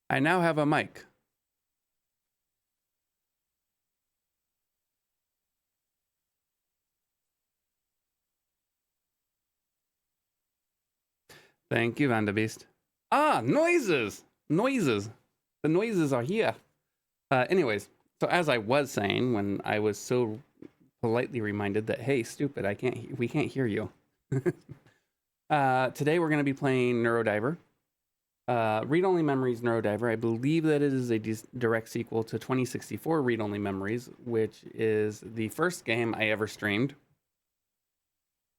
I now have a mic. Thank you, Vanderbeest. Ah, noises! Noises! The noises are here. Anyways, so as I was saying, when I was so politely reminded that, hey, stupid, we can't hear you. Today we're going to be playing Neurodiver. Read Only Memories Neurodiver. I believe that it is a direct sequel to 2064 Read Only Memories, which is the first game I ever streamed.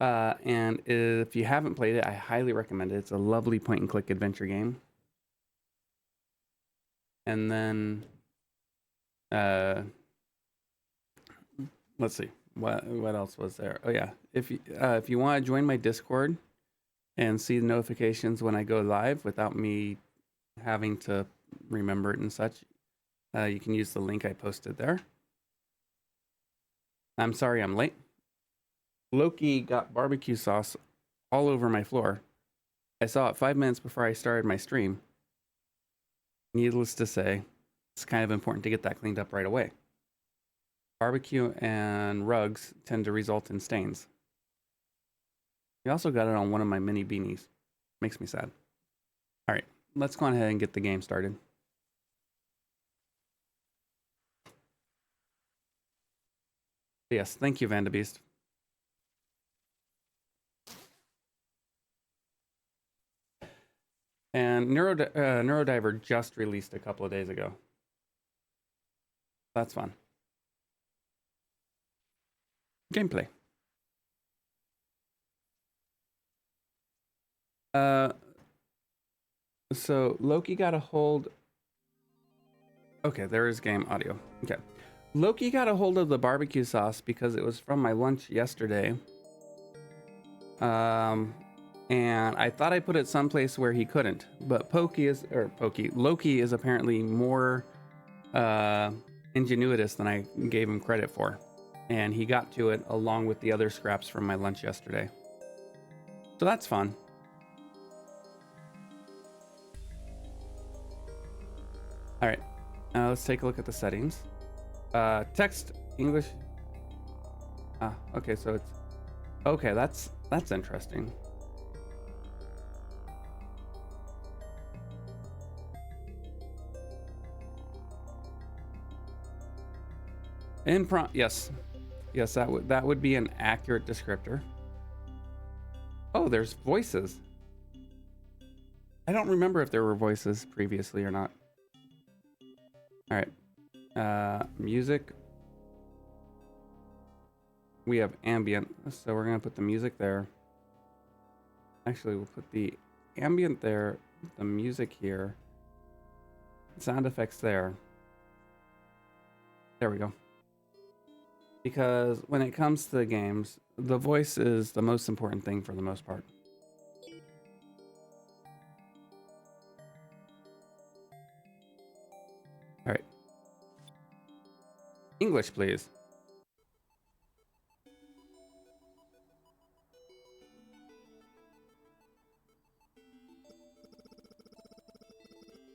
And if you haven't played it, I highly recommend it. It's a lovely point-and-click adventure game. And then, let's see, what else was there? Oh yeah, if you want to join my Discord and see the notifications when I go live without me having to remember it and such, you can use the link I posted there. I'm sorry I'm late. Loki got barbecue sauce all over my floor. I saw it 5 minutes before I started my stream. Needless to say, it's kind of important to get that cleaned up right away. Barbecue and rugs tend to result in stains. We also got it on one of my mini beanies. Makes me sad. All right, let's go ahead and get the game started. Yes, thank you, Vanderbeest. And Neurodiver just released a couple of days ago. That's fun. Gameplay. So Loki got a hold. Okay, there is game audio. Okay. Loki got a hold of the barbecue sauce because it was from my lunch yesterday. And I thought I put it someplace where he couldn't, but Loki is apparently more ingenuitous than I gave him credit for. And he got to it along with the other scraps from my lunch yesterday. So that's fun. All right, let's take a look at the settings. Text, English. Okay, so it's, okay, that's interesting. In prompt, yes, that would be an accurate descriptor. Oh, there's voices. I don't remember if there were voices previously or not. All right, music. We have ambient, so we're gonna put the music there. Actually, we'll put the ambient there, the music here, sound effects there. There we go. Because when it comes to the games, the voice is the most important thing for the most part. All right. English, please.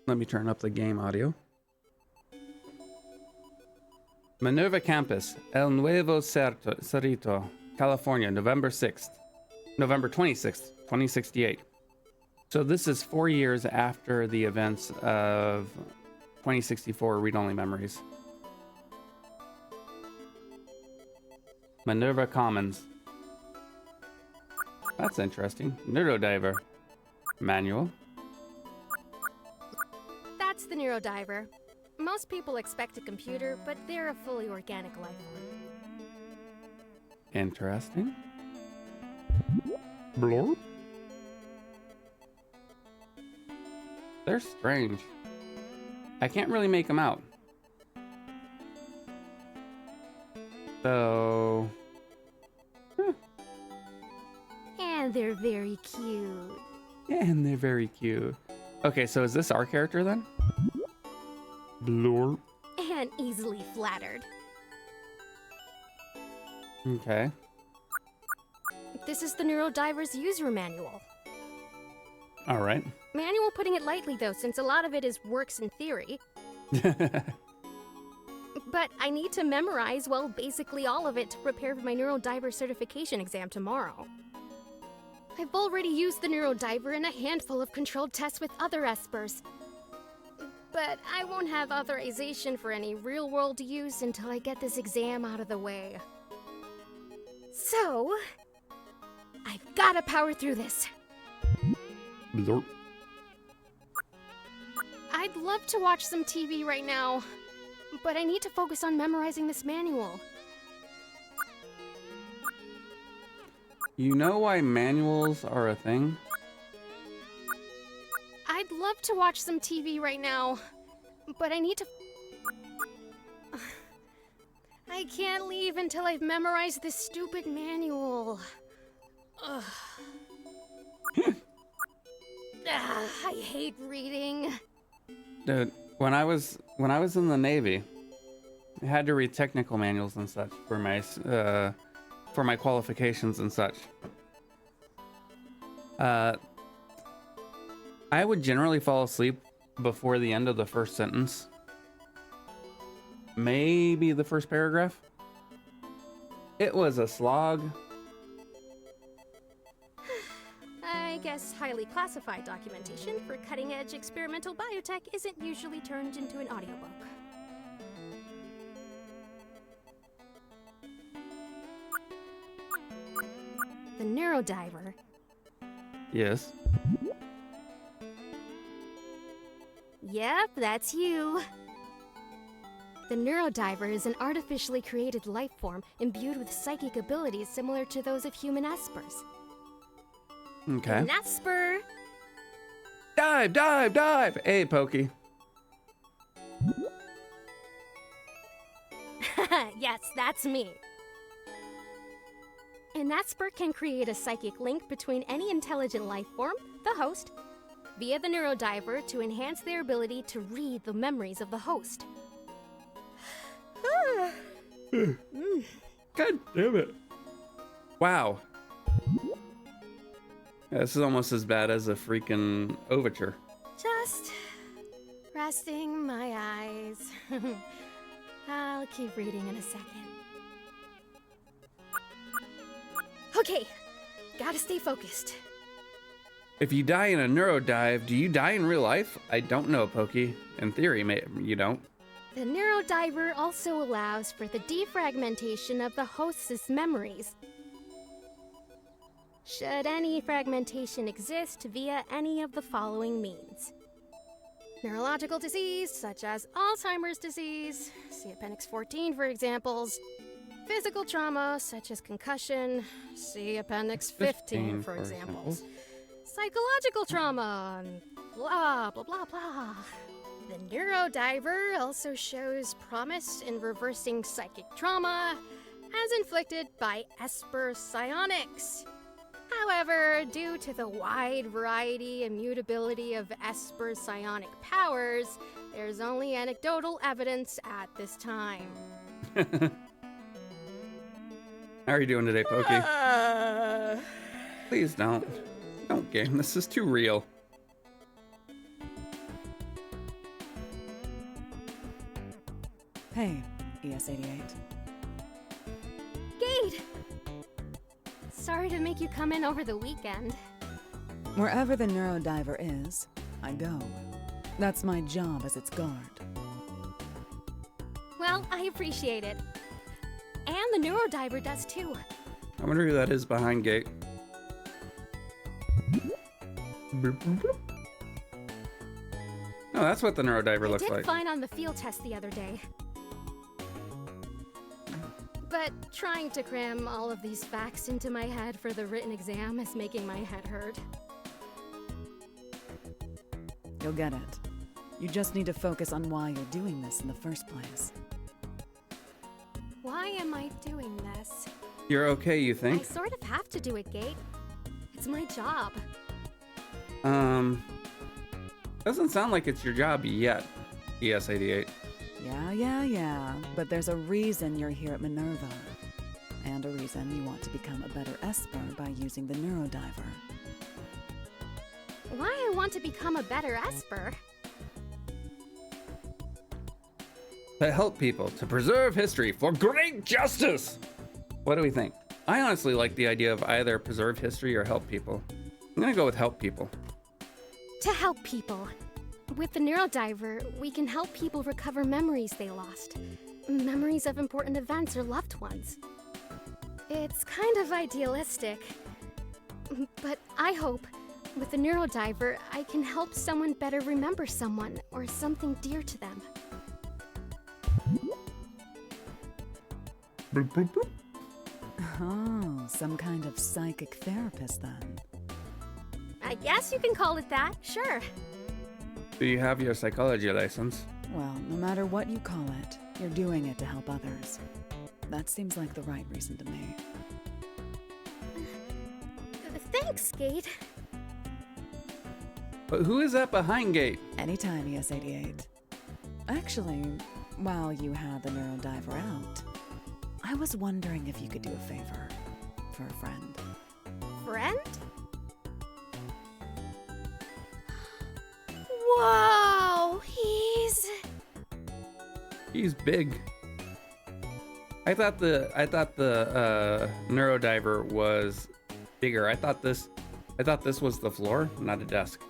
Let me turn up the game audio. Minerva Campus, El Nuevo Cerrito, California, November 26th, 2068. So this is 4 years after the events of 2064 Read Only Memories. Minerva Commons. That's interesting. Neurodiver. Manual. That's the Neurodiver. Most people expect a computer, but they're a fully organic life form. Interesting. Blorp. They're strange. I can't really make them out. So... And they're very cute. And they're very cute. Okay, so is this our character then? Blorp. And easily flattered. Okay. This is the Neurodiver's user manual. All right. Manual putting it lightly, though, since a lot of it is works in theory. But I need to memorize, well, basically all of it to prepare for my Neurodiver certification exam tomorrow. I've already used the Neurodiver in a handful of controlled tests with other espers. But I won't have authorization for any real-world use until I get this exam out of the way. So, I've gotta power through this. Blurp. I'd love to watch some TV right now, but I need to focus on memorizing this manual. You know why manuals are a thing? I'd love to watch some TV right now, but I need to... I can't leave until I've memorized this stupid manual. Ugh. I hate reading. Dude, when I was in the Navy, I had to read technical manuals and such for my qualifications and such. I would generally fall asleep before the end of the first sentence. Maybe the first paragraph. It was a slog. I guess highly classified documentation for cutting-edge experimental biotech isn't usually turned into an audiobook. The Neurodiver. Yes. Yep, that's you. The Neurodiver is an artificially created life form imbued with psychic abilities similar to those of human espers. Okay. An esper! Dive, dive, dive! Hey, Pokey. Yes, that's me. An esper can create a psychic link between any intelligent life form, the host, via the Neurodiver to enhance their ability to read the memories of the host. God damn it. Wow. Yeah, this is almost as bad as a freaking overture. Just resting my eyes. I'll keep reading in a second. Okay, gotta stay focused. If you die in a neurodive, do you die in real life? I don't know, Pokey. In theory, you don't. The Neurodiver also allows for the defragmentation of the host's memories. Should any fragmentation exist via any of the following means: neurological disease, such as Alzheimer's disease, see Appendix 14 for examples, physical trauma, such as concussion, see Appendix 15 for examples, psychological trauma, and blah, blah, blah, blah. The Neurodiver also shows promise in reversing psychic trauma as inflicted by Esper psionics. However, due to the wide variety and mutability of Esper's psionic powers, there's only anecdotal evidence at this time. How are you doing today, Pokey? Please don't. Don't game. This is too real. Hey, ES-88. Gade! Sorry to make you come in over the weekend. Wherever the Neurodiver is, I go. That's my job as its guard. Well, I appreciate it. And the Neurodiver does too. I wonder who that is behind gate. Oh, that's what the Neurodiver looks I did like. fine on the field test the other day. But trying to cram all of these facts into my head for the written exam is making my head hurt. You'll get it. You just need to focus on why you're doing this in the first place. Why am I doing this? You're okay, you I think? sort of have to do it, Gate. It's my job. Doesn't sound like it's your job yet, ES-88. Yeah. But there's a reason you're here at Minerva. And a reason you want to become a better Esper by using the Neurodiver. Why want to become a better Esper? To help people, to preserve history for great justice. What do we think? I honestly like the idea of either preserve history or help people. I'm gonna go with help people. To help people. With the Neurodiver, we can help people recover memories they lost. Memories of important events or loved ones. It's kind of idealistic. But I hope, with the Neurodiver, I can help someone better remember someone or something dear to them. Bloop, bloop, bloop. Oh, some kind of psychic therapist then. I guess you can call it that, sure. Do you have your psychology license? Well, no matter what you call it, you're doing it to help others. That seems like the right reason to me. Thanks, Gate. But who is that behind Gate? Anytime, ES88. Actually, while you had the Neurodiver out, I was wondering if you could do a favor for a friend. Friend? Whoa, He's big. I thought the Neurodiver was bigger. I thought this was the floor, not a desk.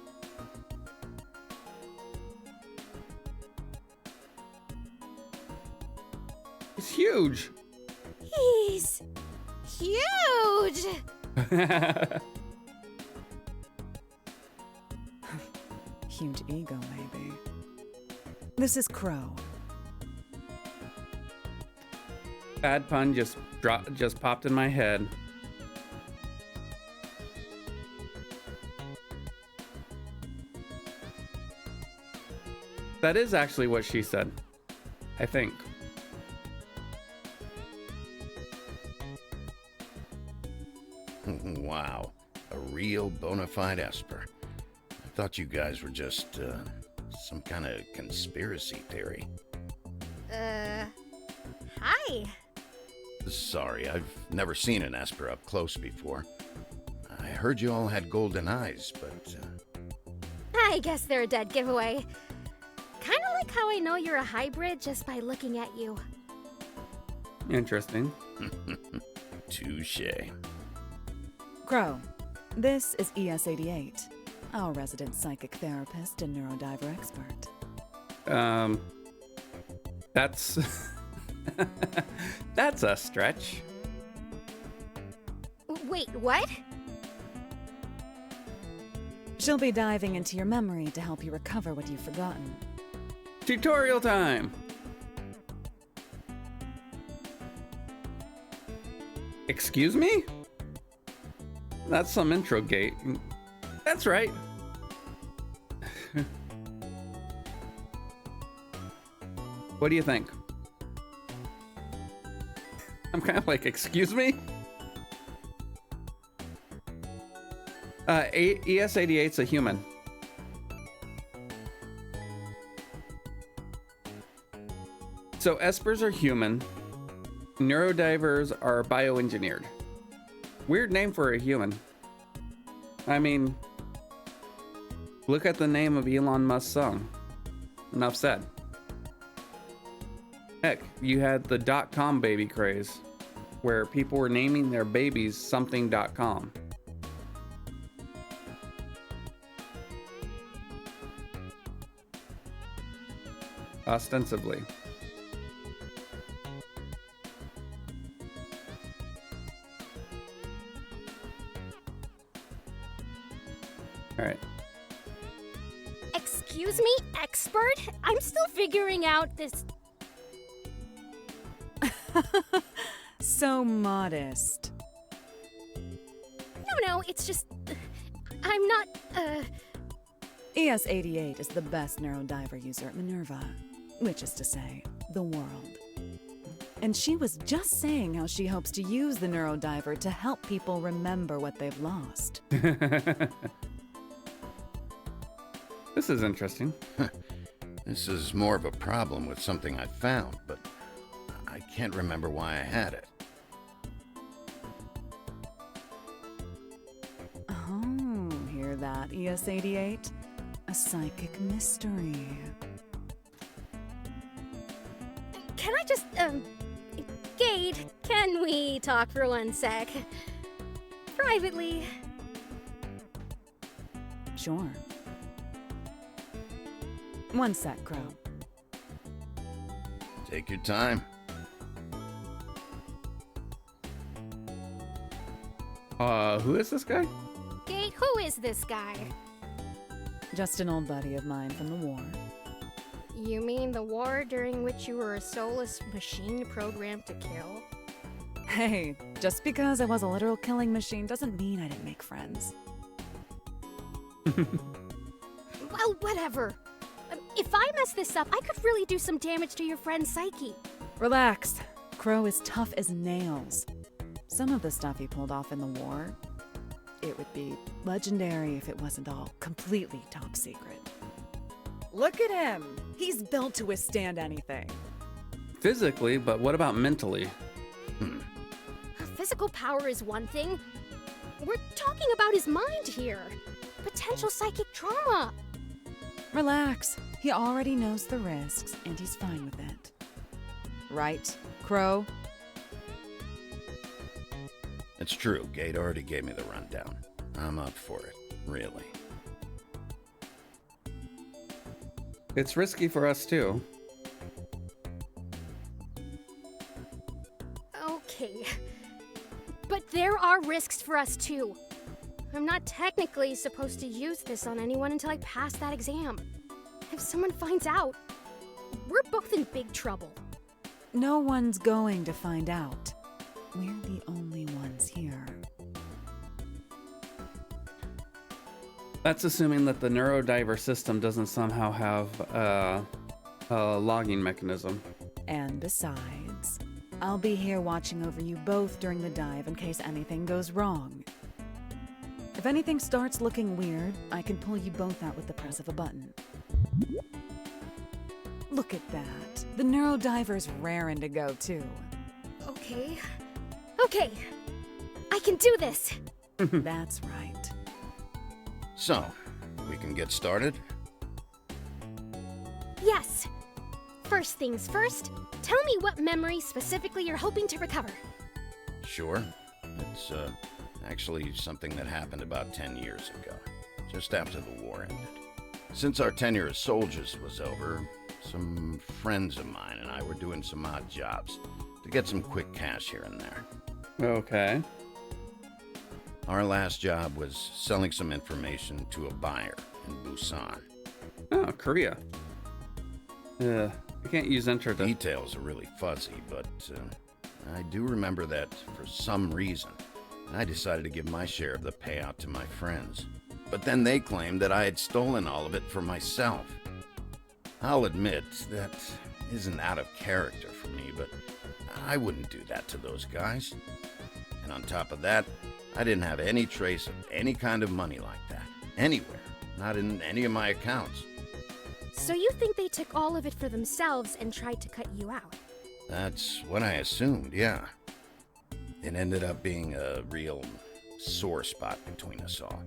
He's huge. He's huge. Huge ego, maybe. This is Crow. Bad pun just popped in my head. That is actually what she said, I think. Wow, a real bona fide Esper. I thought you guys were just, some kind of conspiracy theory. Hi. Sorry, I've never seen an Esper up close before. I heard you all had golden eyes, but, I guess they're a dead giveaway. Kinda like how I know you're a hybrid just by looking at you. Interesting. touche. Crow, this is ES88, our resident psychic therapist and Neurodiver expert. That's that's a stretch. Wait, what? She'll be diving into your memory to help you recover what you've forgotten. Tutorial time. Excuse me? That's some intro gate. That's right. What do you think? I'm kind of like, excuse me? ES88's a human. So Espers are human. Neurodivers are bioengineered. Weird name for a human. I mean, look at the name of Elon Musk's son. Enough said. Heck, you had the .com baby craze, where people were naming their babies something.com. Ostensibly. All right. Excuse me, expert? I'm still figuring out this. So modest. No, it's just. I'm not, ES88 is the best Neurodiver user at Minerva, which is to say, the world. And she was just saying how she hopes to use the Neurodiver to help people remember what they've lost. This is interesting. This is more of a problem with something I found, but I can't remember why I had it. Oh, hear that, PS88? A psychic mystery. Can I just, Gade, can we talk for one sec? Privately. Sure. One sec, Crow. Take your time. Who is this guy? Gade, who is this guy? Just an old buddy of mine from the war. You mean the war during which you were a soulless machine programmed to kill? Hey, just because I was a literal killing machine doesn't mean I didn't make friends. Well, whatever. If I mess this up, I could really do some damage to your friend's psyche. Relax. Crow is tough as nails. Some of the stuff he pulled off in the war, it would be legendary if it wasn't all completely top secret. Look at him! He's built to withstand anything. Physically, but what about mentally? Physical power is one thing. We're talking about his mind here. Potential psychic trauma. Relax. He already knows the risks, and he's fine with it. Right, Crow? It's true, Gate already gave me the rundown. I'm up for it, really. It's risky for us too. Okay. But there are risks for us too. I'm not technically supposed to use this on anyone until I pass that exam. If someone finds out, we're both in big trouble. No one's going to find out. We're the only ones here. That's assuming that the Neurodiver system doesn't somehow have a logging mechanism. And besides, I'll be here watching over you both during the dive in case anything goes wrong. If anything starts looking weird, I can pull you both out with the press of a button. Look at that. The Neurodiver's raring to go, too. Okay. Okay. I can do this. That's right. So, we can get started? Yes. First things first, tell me what memory specifically you're hoping to recover. Sure. It's, actually something that happened about 10 years ago, just after the war ended. Since our tenure as soldiers was over, some friends of mine and I were doing some odd jobs to get some quick cash here and there. Okay. Our last job was selling some information to a buyer in Busan. Oh, Korea. I can't use enter to... Details are really fuzzy, but I do remember that for some reason, I decided to give my share of the payout to my friends. But then they claimed that I had stolen all of it for myself. I'll admit, that isn't out of character for me, but I wouldn't do that to those guys. And on top of that, I didn't have any trace of any kind of money like that. Anywhere. Not in any of my accounts. So you think they took all of it for themselves and tried to cut you out? That's what I assumed, yeah. It ended up being a real sore spot between us all.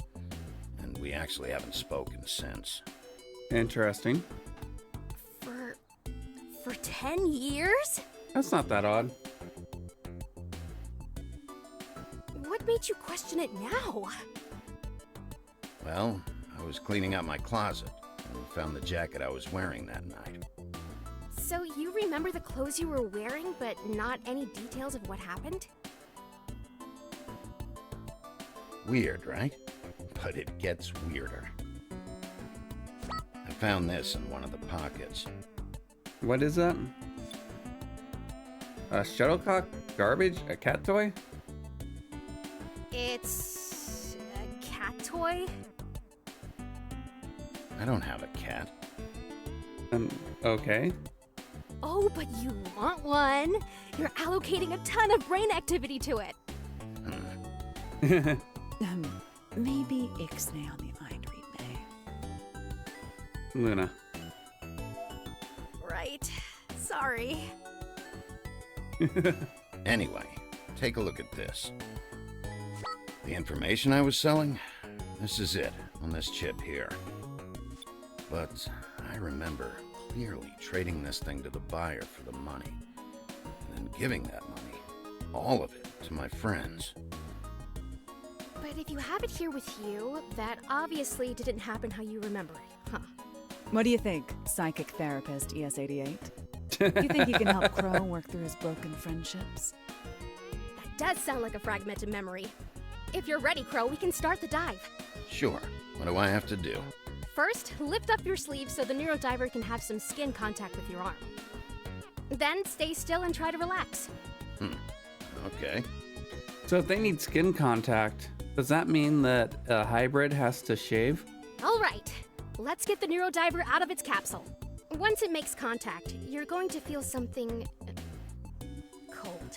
And we actually haven't spoken since. Interesting. For 10 years? That's not that odd. What made you question it now? Well, I was cleaning out my closet and found the jacket I was wearing that night. So you remember the clothes you were wearing, but not any details of what happened? Weird, right? But it gets weirder. I found this in one of the pockets. What is that? A shuttlecock? Garbage? A cat toy? It's a cat toy? I don't have a cat. Okay. Oh, but you want one. You're allocating a ton of brain activity to it. Maybe Ixnay on the mind read may. Luna. Right. Sorry. Anyway, take a look at this. The information I was selling? This is it. on this chip here. But I remember clearly trading this thing to the buyer for the money, and then giving that money, all of it, to my friends. But if you have it here with you, that obviously didn't happen how you remember it, huh? What do you think, psychic therapist ES88? You think you can help Crow work through his broken friendships? That does sound like a fragmented memory. If you're ready, Crow, we can start the dive. Sure, what do I have to do? First, lift up your sleeve so the Neurodiver can have some skin contact with your arm. Then stay still and try to relax. Okay. So if they need skin contact, does that mean that a hybrid has to shave? All right, let's get the Neurodiver out of its capsule. Once it makes contact, you're going to feel something cold.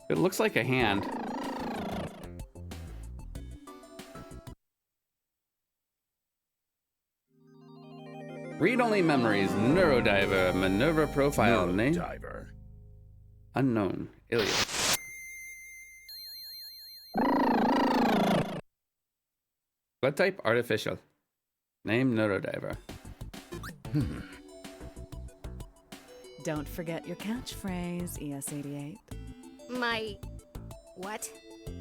It looks like a hand. Read-only memories, Neurodiver, Minerva profile, name Neurodiver. unknown, alias. Blood type artificial, name Neurodiver. Don't forget your catchphrase, ES88. My... what?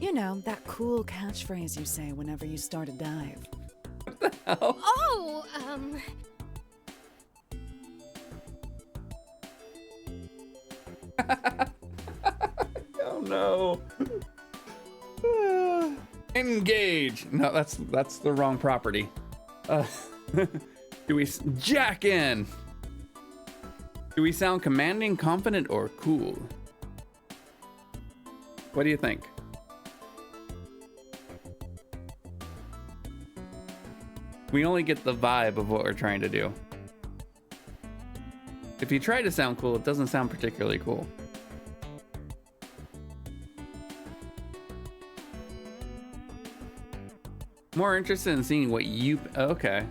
You know, that cool catchphrase you say whenever you start a dive. Oh, Oh no. Engage. No, that's the wrong property. Do we jack in? Do we sound commanding, confident, or cool? What do you think? We only get the vibe of what we're trying to do. If you try to sound cool, it doesn't sound particularly cool. More interested in seeing what you... Okay.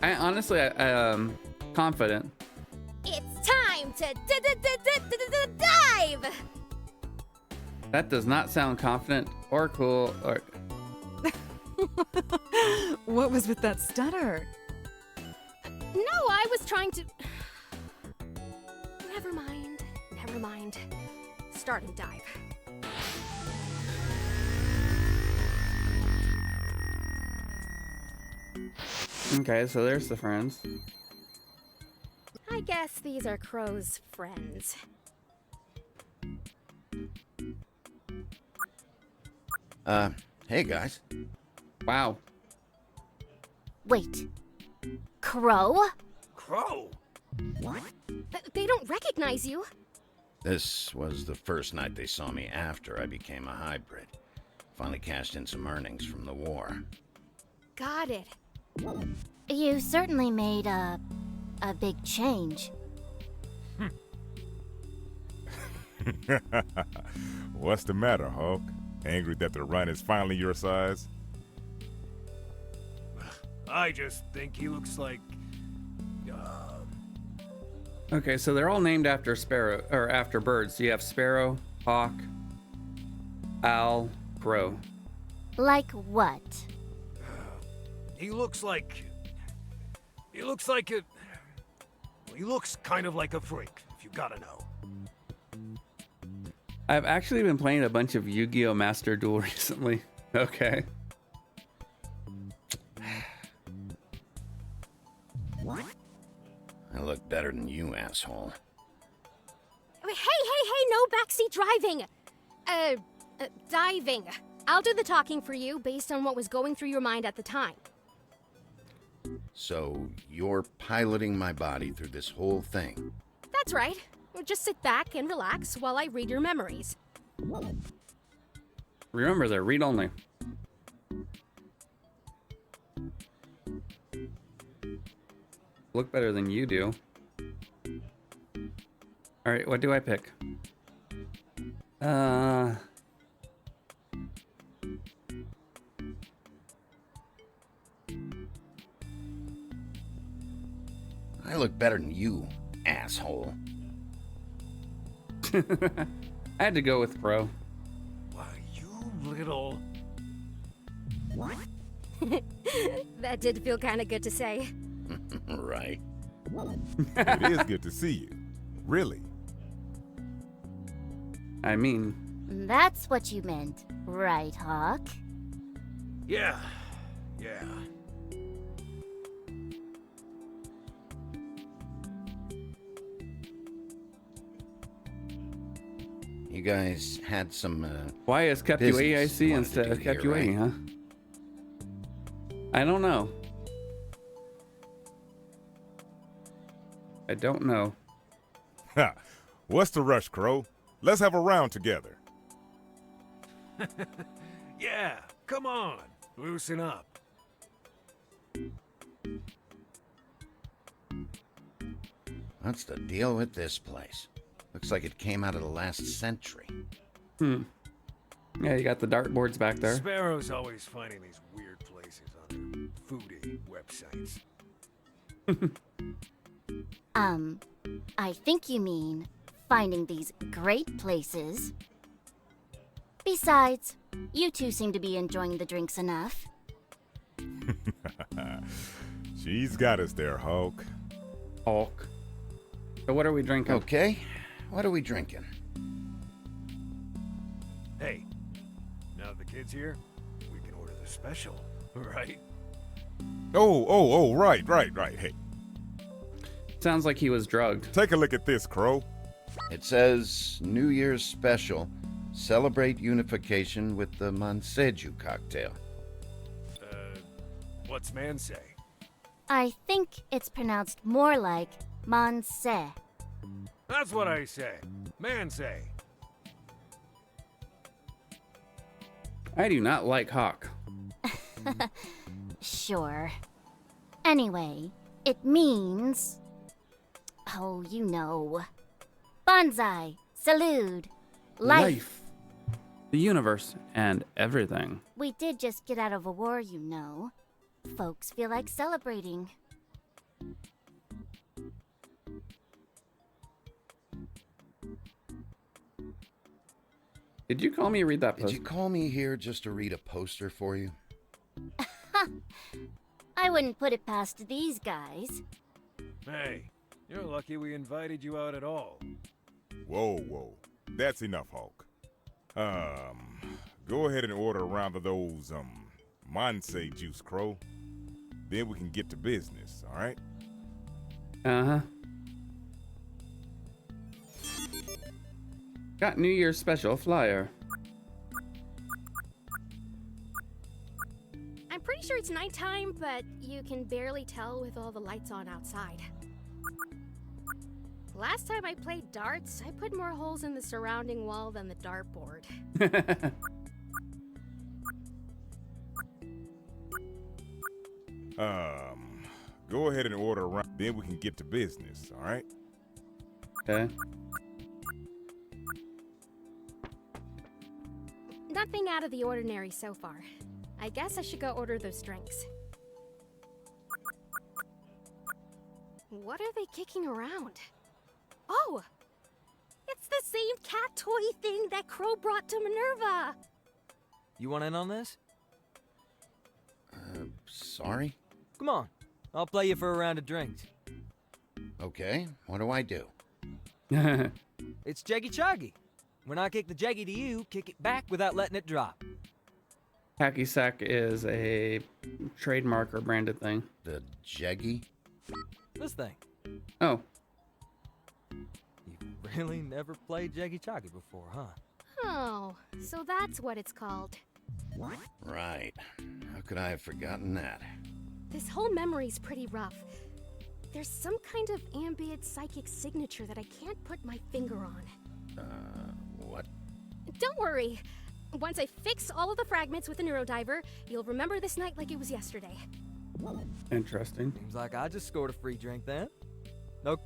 I honestly, confident. it's time to dive! That does not sound confident or cool or... What was with that stutter? No, I was trying to... Never mind. Never mind. Starting dive. Okay, so there's the friends. I guess these are Crow's friends. Hey guys. Wow. Wait. Crow? Crow? They don't recognize you. This was the first night they saw me after I became a hybrid. Finally cashed in some earnings from the war. Got it. You certainly made a big change. What's the matter, Hulk? Angry that the run is finally your size? I just think he looks like... Okay, so they're all named after sparrow or after birds. You have sparrow, hawk, owl, crow. Like what? He looks like... He looks like a... He looks kind of like a freak, if you gotta know. I've actually been playing a bunch of Yu-Gi-Oh! Master Duel recently. Okay. I look better than you, asshole. Hey, no backseat driving! Diving. I'll do the talking for you based on what was going through your mind at the time. So, you're piloting my body through this whole thing? That's right. Just sit back and relax while I read your memories. Remember, they're read only. Look better than you do. All right, what do I pick? I look better than you, asshole. I had to go with Crow. little. That did feel kind of good to say. Right. It is good to see you. Really. I mean, That's what you meant, right, Hawk? Yeah. You guys had some, why has kept you business AIC you wanted instead to of do kept here, you waiting, huh? I don't know. I don't know. Ha! What's the rush, Crow? Let's have a round together. Yeah, come on. Loosen up. What's the deal with this place? Looks like it came out of the last century. Yeah, you got the dartboards back there. Sparrow's always finding these weird places on their foodie websites. I think you mean finding these great places. Besides, you two seem to be enjoying the drinks enough. She's got us there, Hulk. Hulk. So what are we drinking? Okay, what are we drinking? Hey, now the kid's here, we can order the special, right? Oh, right. Hey, Sounds like he was drugged. take a look at this, Crow. It says New Year's special. Celebrate unification with the Manseju cocktail. What's man say? I think it's pronounced more like Monse. That's what I say. Man say. I do not like Hawk. Sure. Anyway, it means... Oh, you know. Bonsai, salute, life. The universe and everything. We did just get out of a war, you know. Folks feel like celebrating. Did you call me to read that Did post? you call me here just to read a poster for you? I wouldn't put it past these guys. Hey, you're lucky we invited you out at all. Whoa. That's enough, Hulk. Go ahead and order a round of those, Monse juice, Crow. Then we can get to business, alright? Uh-huh. Got New Year's special flyer. I'm pretty sure it's nighttime, but you can barely tell with all the lights on outside. Last time I played darts, I put more holes in the surrounding wall than the dartboard. Go ahead and order a round. Then we can get to business, alright? Okay. Nothing out of the ordinary so far. I guess I should go order those drinks. What are they kicking around? Oh! It's the same cat toy thing that Crow brought to Minerva! You want in on this? Sorry? Come on, I'll play you for a round of drinks. Okay, what do I do? It's Jeggy Choggy. When I kick the Jeggy to you, kick it back without letting it drop. Hacky sack is a trademark or branded thing. The Jeggy? This thing. Oh, You've really never played Jeggy Choggy before, huh? Oh, so that's what it's called. Right. How could I have forgotten that? This whole memory's pretty rough. There's some kind of ambient psychic signature that I can't put my finger on. What? Don't worry. Once I fix all of the fragments with the Neurodiver, you'll remember this night like it was yesterday. interesting. Seems like I just scored a free drink then. No,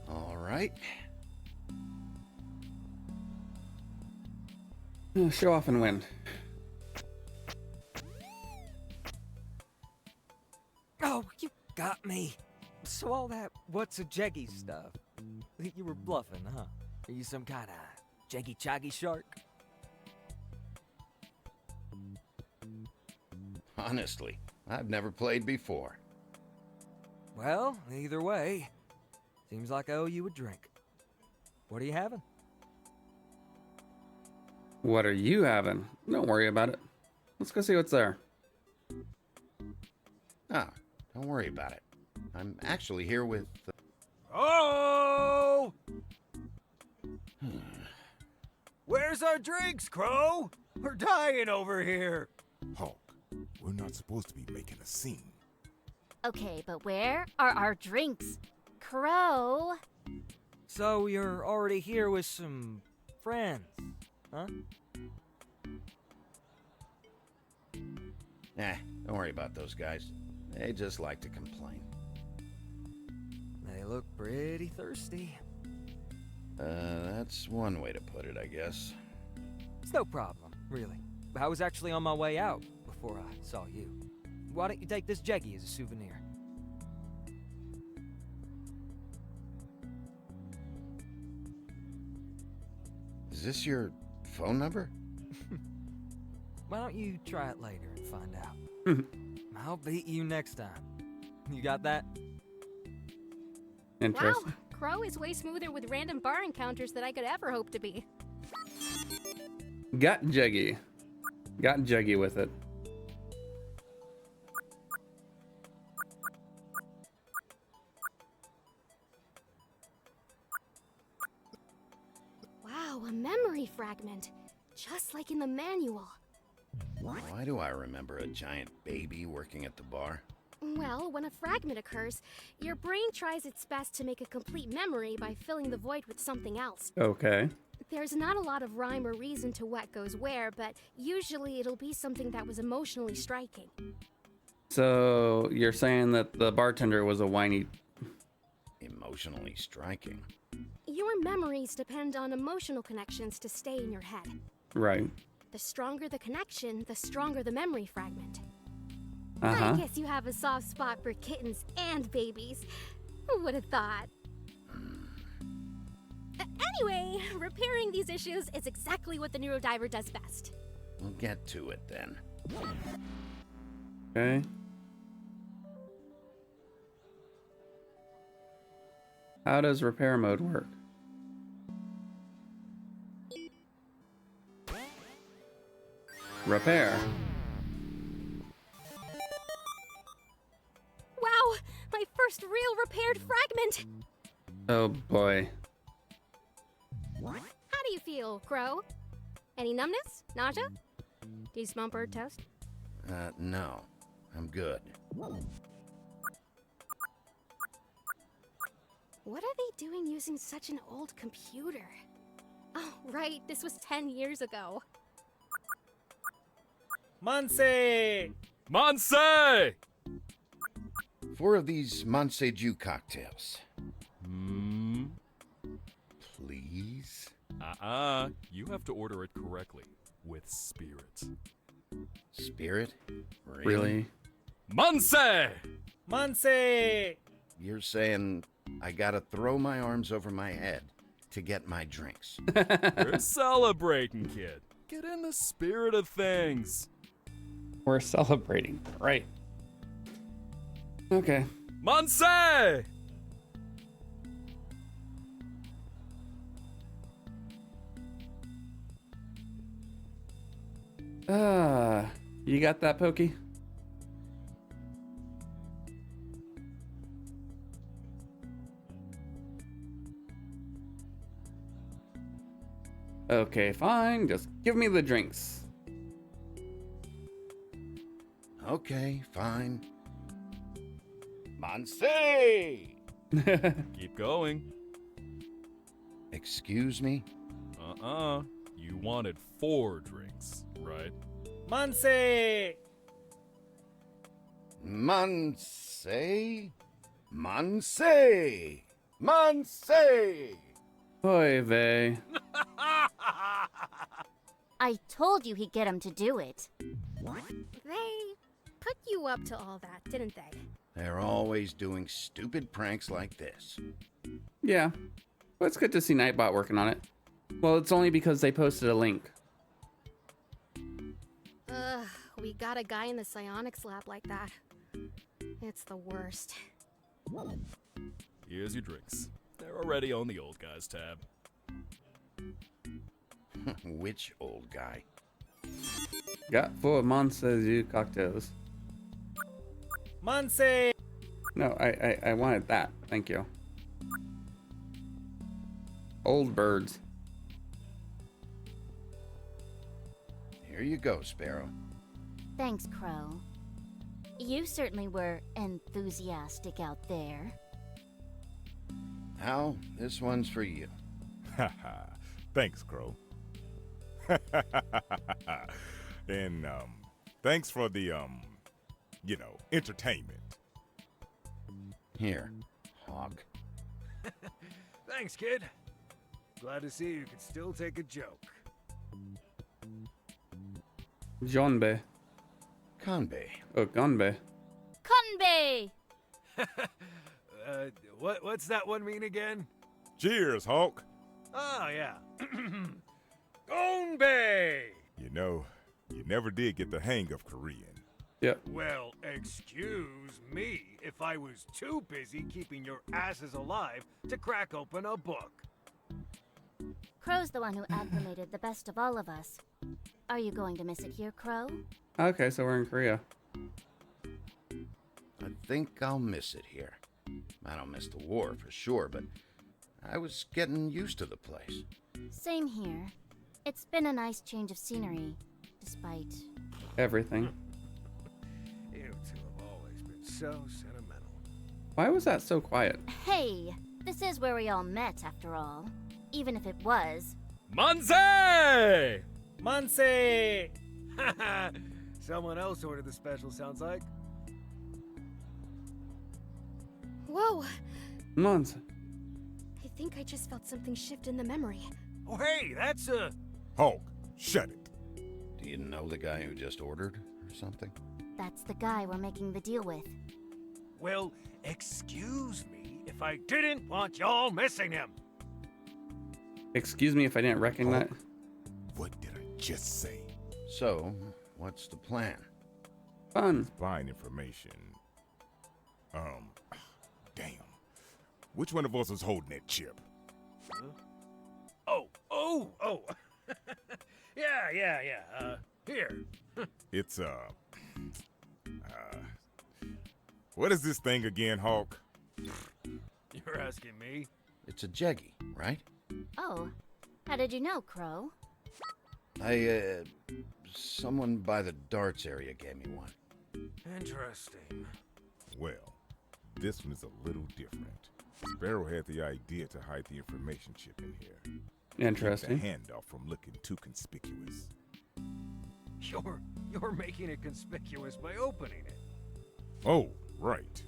All right. Show off and win. oh, you got me. So all that what's a Jeggy stuff. You were bluffing, huh? Are you some kind of Jeggy Choggy shark? Honestly, I've never played before. Well, either way, seems like I owe you a drink. What are you having? What are you having? Don't worry about it. Let's go see what's there. Ah, don't worry about it. I'm actually here with... Oh! Where's our drinks, Crow? We're dying over here. Hawk, we're not supposed to be making a scene. Okay, but where are our drinks? Crow? So you're already here with some friends, huh? Don't worry about those guys. They just like to complain. They look pretty thirsty. That's one way to put it, I guess. It's no problem, really. I was actually on my way out before I saw you. Why don't you take this jeggy as a souvenir? Is this your phone number? Why don't you try it later and find out? I'll beat you next time. You got that? Interesting. Wow, Crow is way smoother with random bar encounters than I could ever hope to be. Got juggy. Got juggy with it. Wow, a memory fragment. Just like in the manual. Why do I remember a giant baby working at the bar? Well, when a fragment occurs, your brain tries its best to make a complete memory by filling the void with something else. Okay. There's not a lot of rhyme or reason to what goes where, but usually it'll be something that was emotionally striking. So you're saying that the bartender was a whiny... Emotionally striking. Your memories depend on emotional connections to stay in your head. Right. The stronger the connection, the stronger the memory fragment. Uh-huh. I guess you have a soft spot for kittens and babies. Who would have thought? Anyway, repairing these issues is exactly what the Neurodiver does best. We'll get to it then. Okay. How does repair mode work? Repair. Wow, my first real repaired fragment! Oh boy. How do you feel, Crow? Any numbness? Nausea? Do you smell bird toast? No. I'm good. What are they doing using such an old computer? Oh, right, this was 10 years ago. Manse! Manse! 4 of these Monseju cocktails. Please? You have to order it correctly. With spirit. Spirit? Really? Manse! Manse! You're saying I gotta throw my arms over my head to get my drinks. We're celebrating, kid. Get in the spirit of things. We're celebrating. Right. Okay. Manse! You got that, Pokey? Okay, fine. Just give me the drinks. Okay, fine. Manse! Keep going. Excuse me? You wanted 4 drinks, right? Manse! Manse? Manse! Manse! Oy vey. I told you he'd get him to do it. They put you up to all that, didn't they? They're always doing stupid pranks like this. Yeah. Well, it's good to see Nightbot working on it. Well, it's only because they posted a link. we got a guy in the psionics lab like that. It's the worst. Here's your drinks. They're already on the old guy's tab. Which old guy? Got full of Monster cocktails. Monse! No, I wanted that. Thank you. Old birds. Here you go, Sparrow. Thanks, Crow. You certainly were enthusiastic out there. Hal, this one's for you. Haha. Thanks, Crow. And, thanks for the, entertainment. Here, Hawk. Thanks, kid. Glad to see you can still take a joke. Jonbe. Kanbei. Oh, Gonbe. Kunbei! What's that one mean again? Cheers, Hawk. Oh, yeah. Gonbei! You never did get the hang of Korean. Yep. Well, excuse me if I was too busy keeping your asses alive to crack open a book. Crow's the one who acclimated the best of all of us. Are you going to miss it here, Crow? Okay, so we're in Korea. I think I'll miss it here. I don't miss the war for sure, but I was getting used to the place. Same here. It's been a nice change of scenery, despite... Everything. You two have always been so sentimental. Why was that so quiet? Hey, this is where we all met, after all. Even if it was. Monse! Monse! Someone else ordered the special, sounds like. Whoa! Monster. I think I just felt something shift in the memory. Oh, hey, that's a... Hawk, shut it. Do you know the guy who just ordered or something? That's the guy we're making the deal with. Well, excuse me if I didn't want y'all missing him. Excuse me if I didn't recognize. What did I just say? So, what's the plan? Fun. Buying information. Damn. Which one of us was holding that chip? Oh. Yeah. Here. It's, what is this thing again, Hawk? You're asking me? It's a jeggy, right? Oh, how did you know, Crow? Someone by the darts area gave me one. Interesting. Well, this one is a little different. Sparrow had the idea to hide the information chip in here. Interesting. Keep the handoff from looking too conspicuous. You're making it conspicuous by opening it. Oh, right.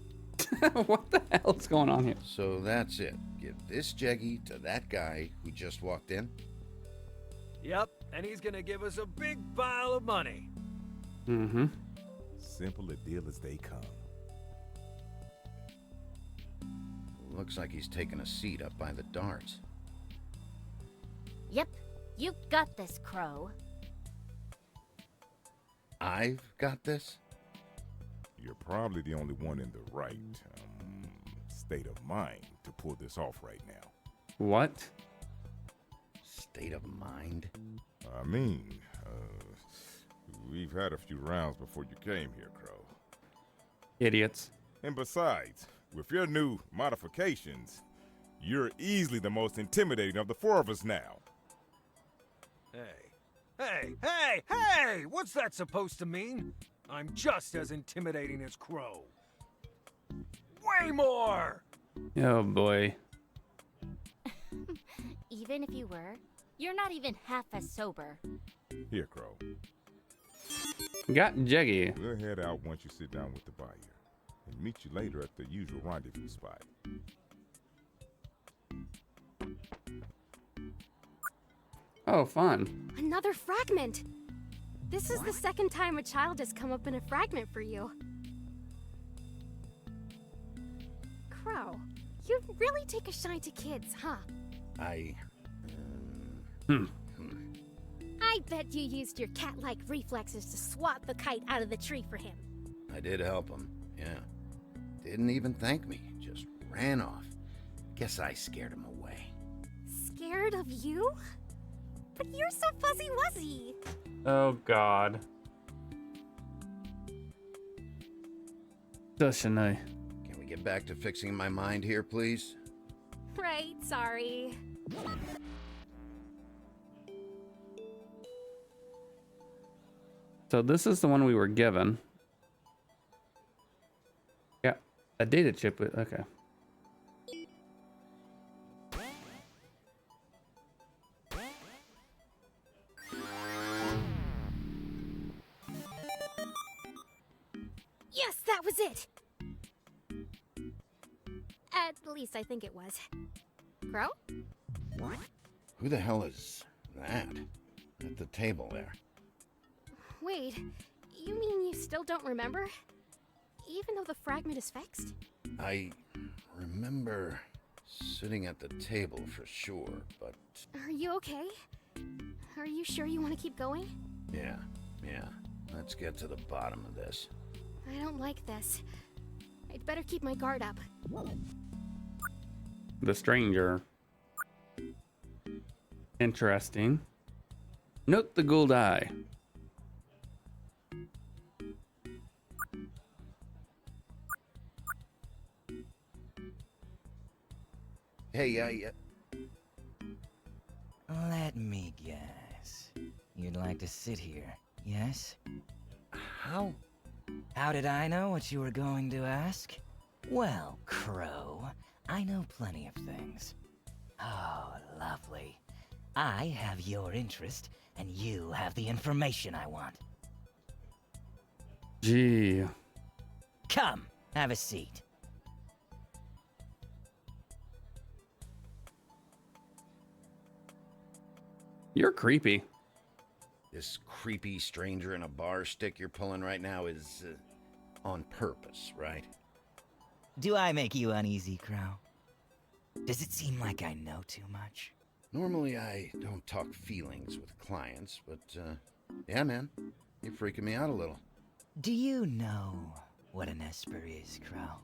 What the hell is going on here? So that's it. Give this jeggy to that guy who just walked in. Yep, and he's gonna give us a big pile of money. Mm-hmm. Simple a deal as they come. Looks like he's taking a seat up by the darts. Yep, you got this, Crow. I've got this? You're probably the only one in the right state of mind to pull this off right now. What? State of mind? I mean, we've had a few rounds before you came here, Crow. Idiots. And besides, with your new modifications, you're easily the most intimidating of the four of us now. Hey! What's that supposed to mean? I'm just as intimidating as Crow. Way more! Oh boy. Even if you were, you're not even half as sober. Here, Crow. Got Jeggy. We'll head out once you sit down with the buyer. And meet you later at the usual rendezvous spot. Oh, fun. Another fragment! This is the second time a child has come up in a fragment for you. Crow, you really take a shine to kids, huh? I I bet you used your cat-like reflexes to swat the kite out of the tree for him. I did help him, yeah. Didn't even thank me, just ran off. Guess I scared him away. Scared of you? But you're so fuzzy-wuzzy. Oh, God. Dushanai. Can we get back to fixing my mind here, please? Right, sorry. So this is the one we were given. Yeah, a data chip with, okay. Yes, that was it! At least I think it was. Crow? Who the hell is that? At the table there. Wait, you mean you still don't remember? Even though the fragment is fixed? I remember sitting at the table for sure, but... Are you okay? Are you sure you want to keep going? Yeah. Let's get to the bottom of this. I don't like this. I'd better keep my guard up. The stranger. Interesting. Note the gold eye. Hey, Let me guess. You'd like to sit here, yes? how? How did I know what you were going to ask? Well, Crow, I know plenty of things. Oh, lovely. I have your interest, and you have the information I want. Gee. Come, have a seat. You're creepy. This creepy stranger in a bar stick you're pulling right now is on purpose, right? Do I make you uneasy, Crow? Does it seem like I know too much? Normally I don't talk feelings with clients, but yeah, man, you're freaking me out a little. Do you know what an Esper is, Crow?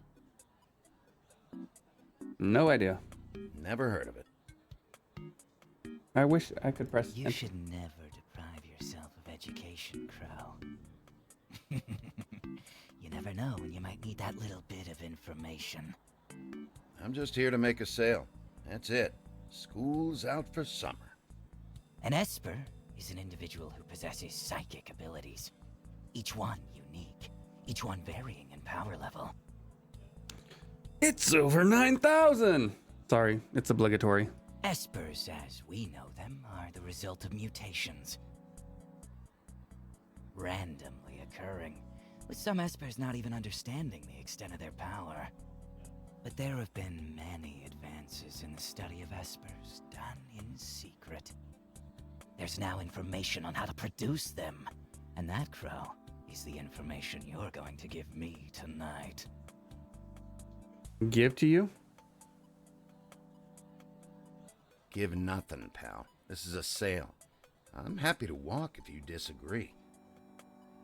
No idea. Never heard of it. I wish I could press. You should never deprive yourself of education, Crow. You never know when you might need that little bit of information. I'm just here to make a sale. That's it. School's out for summer. An Esper is an individual who possesses psychic abilities. Each one unique, each one varying in power level. It's over 9,000! Sorry, it's obligatory. Espers, as we know them, are the result of mutations. Randomly occurring, with some Espers not even understanding the extent of their power. But there have been many advances in the study of Espers, done in secret. There's now information on how to produce them, and that, Crow, is the information you're going to give me tonight. Give to you? Give nothing, pal. This is a sale. I'm happy to walk if you disagree.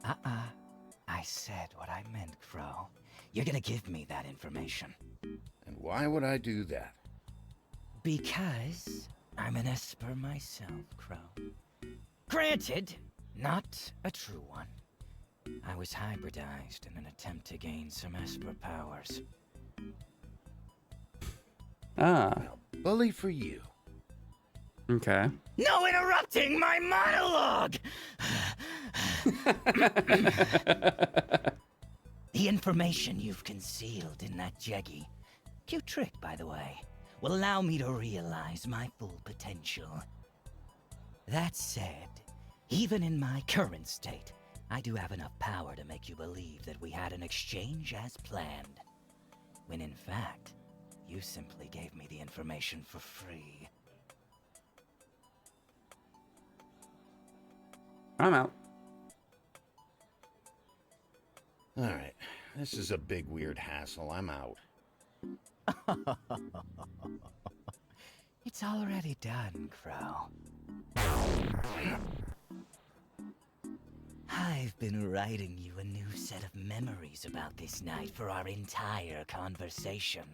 I said what I meant, Crow. You're gonna give me that information. And why would I do that? Because I'm an Esper myself, Crow. Granted, not a true one. I was hybridized in an attempt to gain some Esper powers. Ah. Now, bully for you. Okay. No interrupting my monologue! The information you've concealed in that jeggy, cute trick by the way, will allow me to realize my full potential. That said, even in my current state, I do have enough power to make you believe that we had an exchange as planned. When in fact, you simply gave me the information for free. I'm out. Alright, this is a big weird hassle. I'm out. It's already done, Crow. I've been writing you a new set of memories about this night for our entire conversation.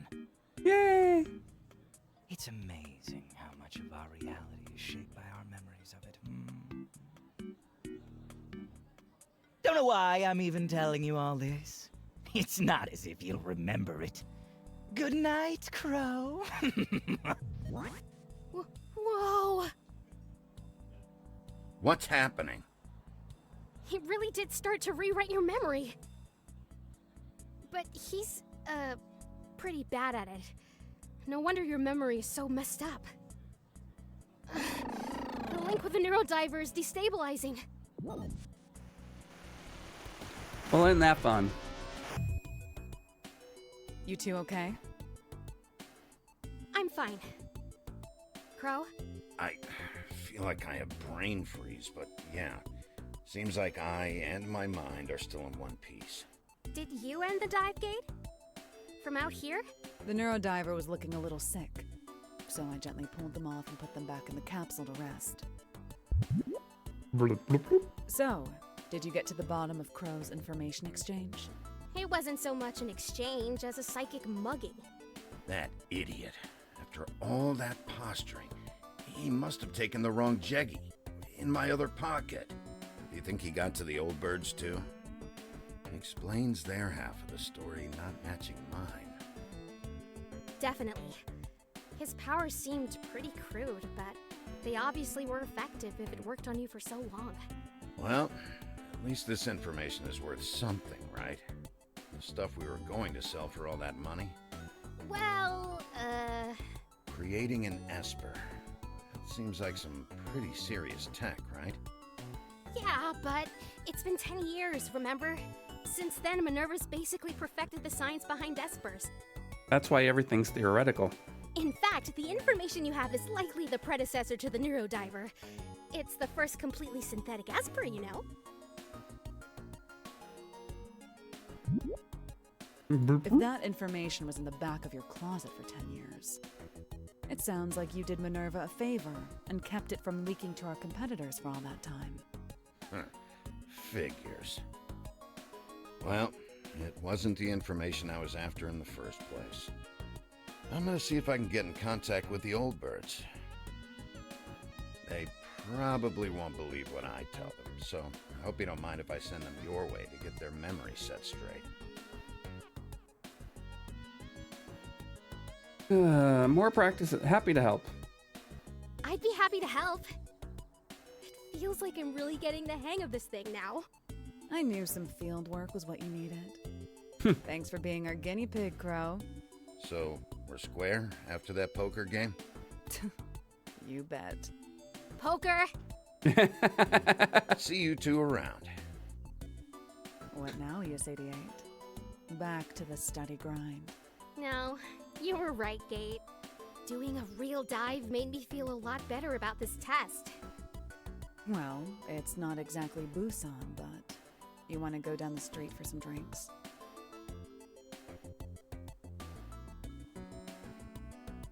Yay! It's amazing how much of our reality is shaped by our memories of it. Don't know why I'm even telling you all this. It's not as if you'll remember it. Good night, Crow. Whoa! What's happening? He really did start to rewrite your memory. But he's, pretty bad at it. No wonder your memory is so messed up. The link with the Neurodiver is destabilizing. Well, isn't that fun? You two okay? I'm fine. Crow? I feel like I have brain freeze, but yeah. Seems like I and my mind are still in one piece. Did you end the dive gate? From out here? The Neurodiver was looking a little sick, so I gently pulled them off and put them back in the capsule to rest. So, did you get to the bottom of Crow's information exchange? It wasn't so much an exchange as a psychic mugging. That idiot. After all that posturing, he must have taken the wrong jeggy. In my other pocket. Do you think he got to the old birds too? Explains their half of the story not matching mine. Definitely. His powers seemed pretty crude, but they obviously were effective if it worked on you for so long. Well, at least this information is worth something, right? The stuff we were going to sell for all that money? Well, Creating an Esper. That seems like some pretty serious tech, right? yeah, but it's been 10 years, remember? Since then, Minerva's basically perfected the science behind Espers. That's why everything's theoretical. In fact, the information you have is likely the predecessor to the Neurodiver. It's the first completely synthetic Esper, you know? If that information was in the back of your closet for 10 years, it sounds like you did Minerva a favor and kept it from leaking to our competitors for all that time. Huh. Figures. Well, it wasn't the information I was after in the first place. I'm gonna see if I can get in contact with the old birds. They probably won't believe what I tell them, so I hope you don't mind if I send them your way to get their memory set straight. More practice. Happy to help. I'd be happy to help. It feels like I'm really getting the hang of this thing now. I knew some field work was what you needed. Thanks for being our guinea pig, Crow. So, we're square after that poker game? You bet. Poker! See you two around. What now, US-88? Back to the study grind. No, you were right, Gate. Doing a real dive made me feel a lot better about this test. Well, it's not exactly Busan, but you want to go down the street for some drinks?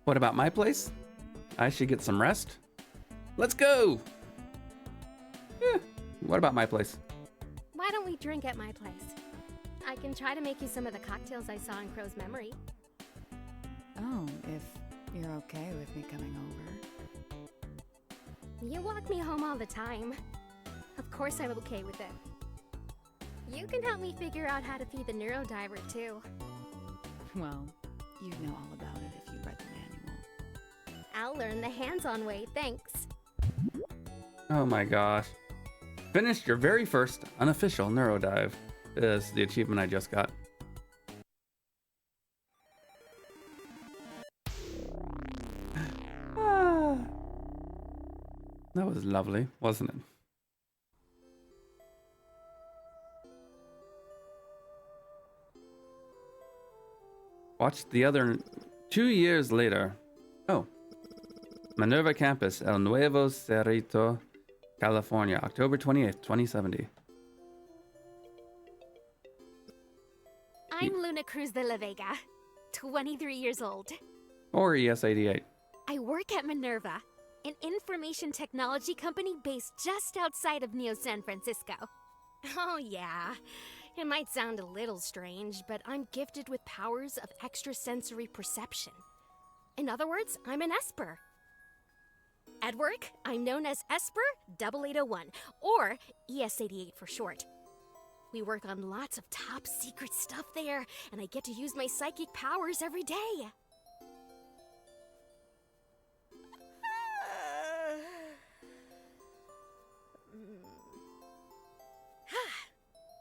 What about my place? I should get some rest. Let's go! What about my place? Why don't we drink at my place? I can try to make you some of the cocktails I saw in Crow's memory. Oh, if you're okay with me coming over. You walk me home all the time. Of course I'm okay with it. You can help me figure out how to feed the Neurodiver, too. Well, you'd know all about it if you read the manual. I'll learn the hands-on way, thanks. Oh my gosh. Finished your very first unofficial Neurodive is the achievement I just got. That was lovely, wasn't it? Watched the other 2 years later. Oh. Minerva Campus, El Nuevo Cerrito, California, October 28th, 2070. I'm Luna Cruz de la Vega, 23 years old. Or ES88. I work at Minerva, an information technology company based just outside of Neo San Francisco. Oh, yeah. It might sound a little strange, but I'm gifted with powers of extrasensory perception. In other words, I'm an Esper. At work, I'm known as Esper 8801, or ES88 for short. We work on lots of top secret stuff there, and I get to use my psychic powers every day.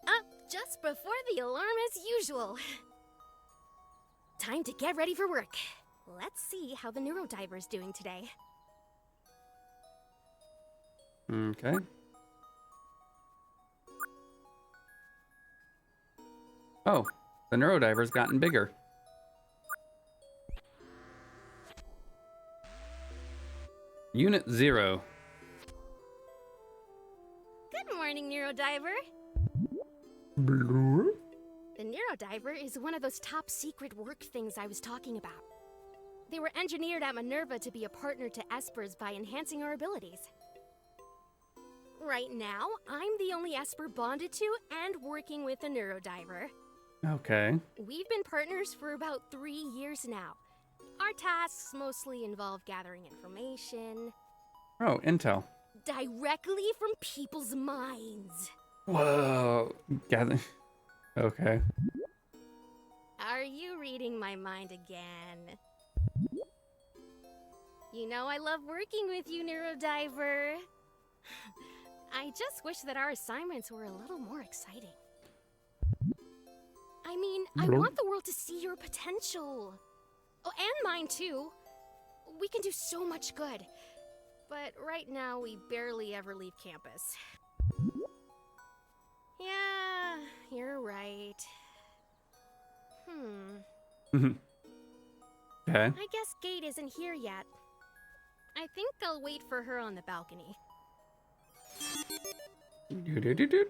Up just before the alarm as usual. Time to get ready for work. Let's see how the Neurodiver's doing today. Okay. Oh, the Neurodiver's gotten bigger. Unit 0. Good morning, Neurodiver. The Neurodiver is one of those top secret work things I was talking about. They were engineered at Minerva to be a partner to Espers by enhancing our abilities. Right now, I'm the only Esper bonded to and working with a Neurodiver. Okay. We've been partners for about 3 years now. Our tasks mostly involve gathering information Oh, intel. directly from people's minds. Whoa. Gather. Okay. Are you reading my mind again? You know I love working with you, Neurodiver. I just wish that our assignments were a little more exciting. I mean, I want the world to see your potential. Oh, and mine too. We can do so much good. But right now, we barely ever leave campus. Yeah, you're right. Okay. I guess Gate isn't here yet. I think I'll wait for her on the balcony. Do.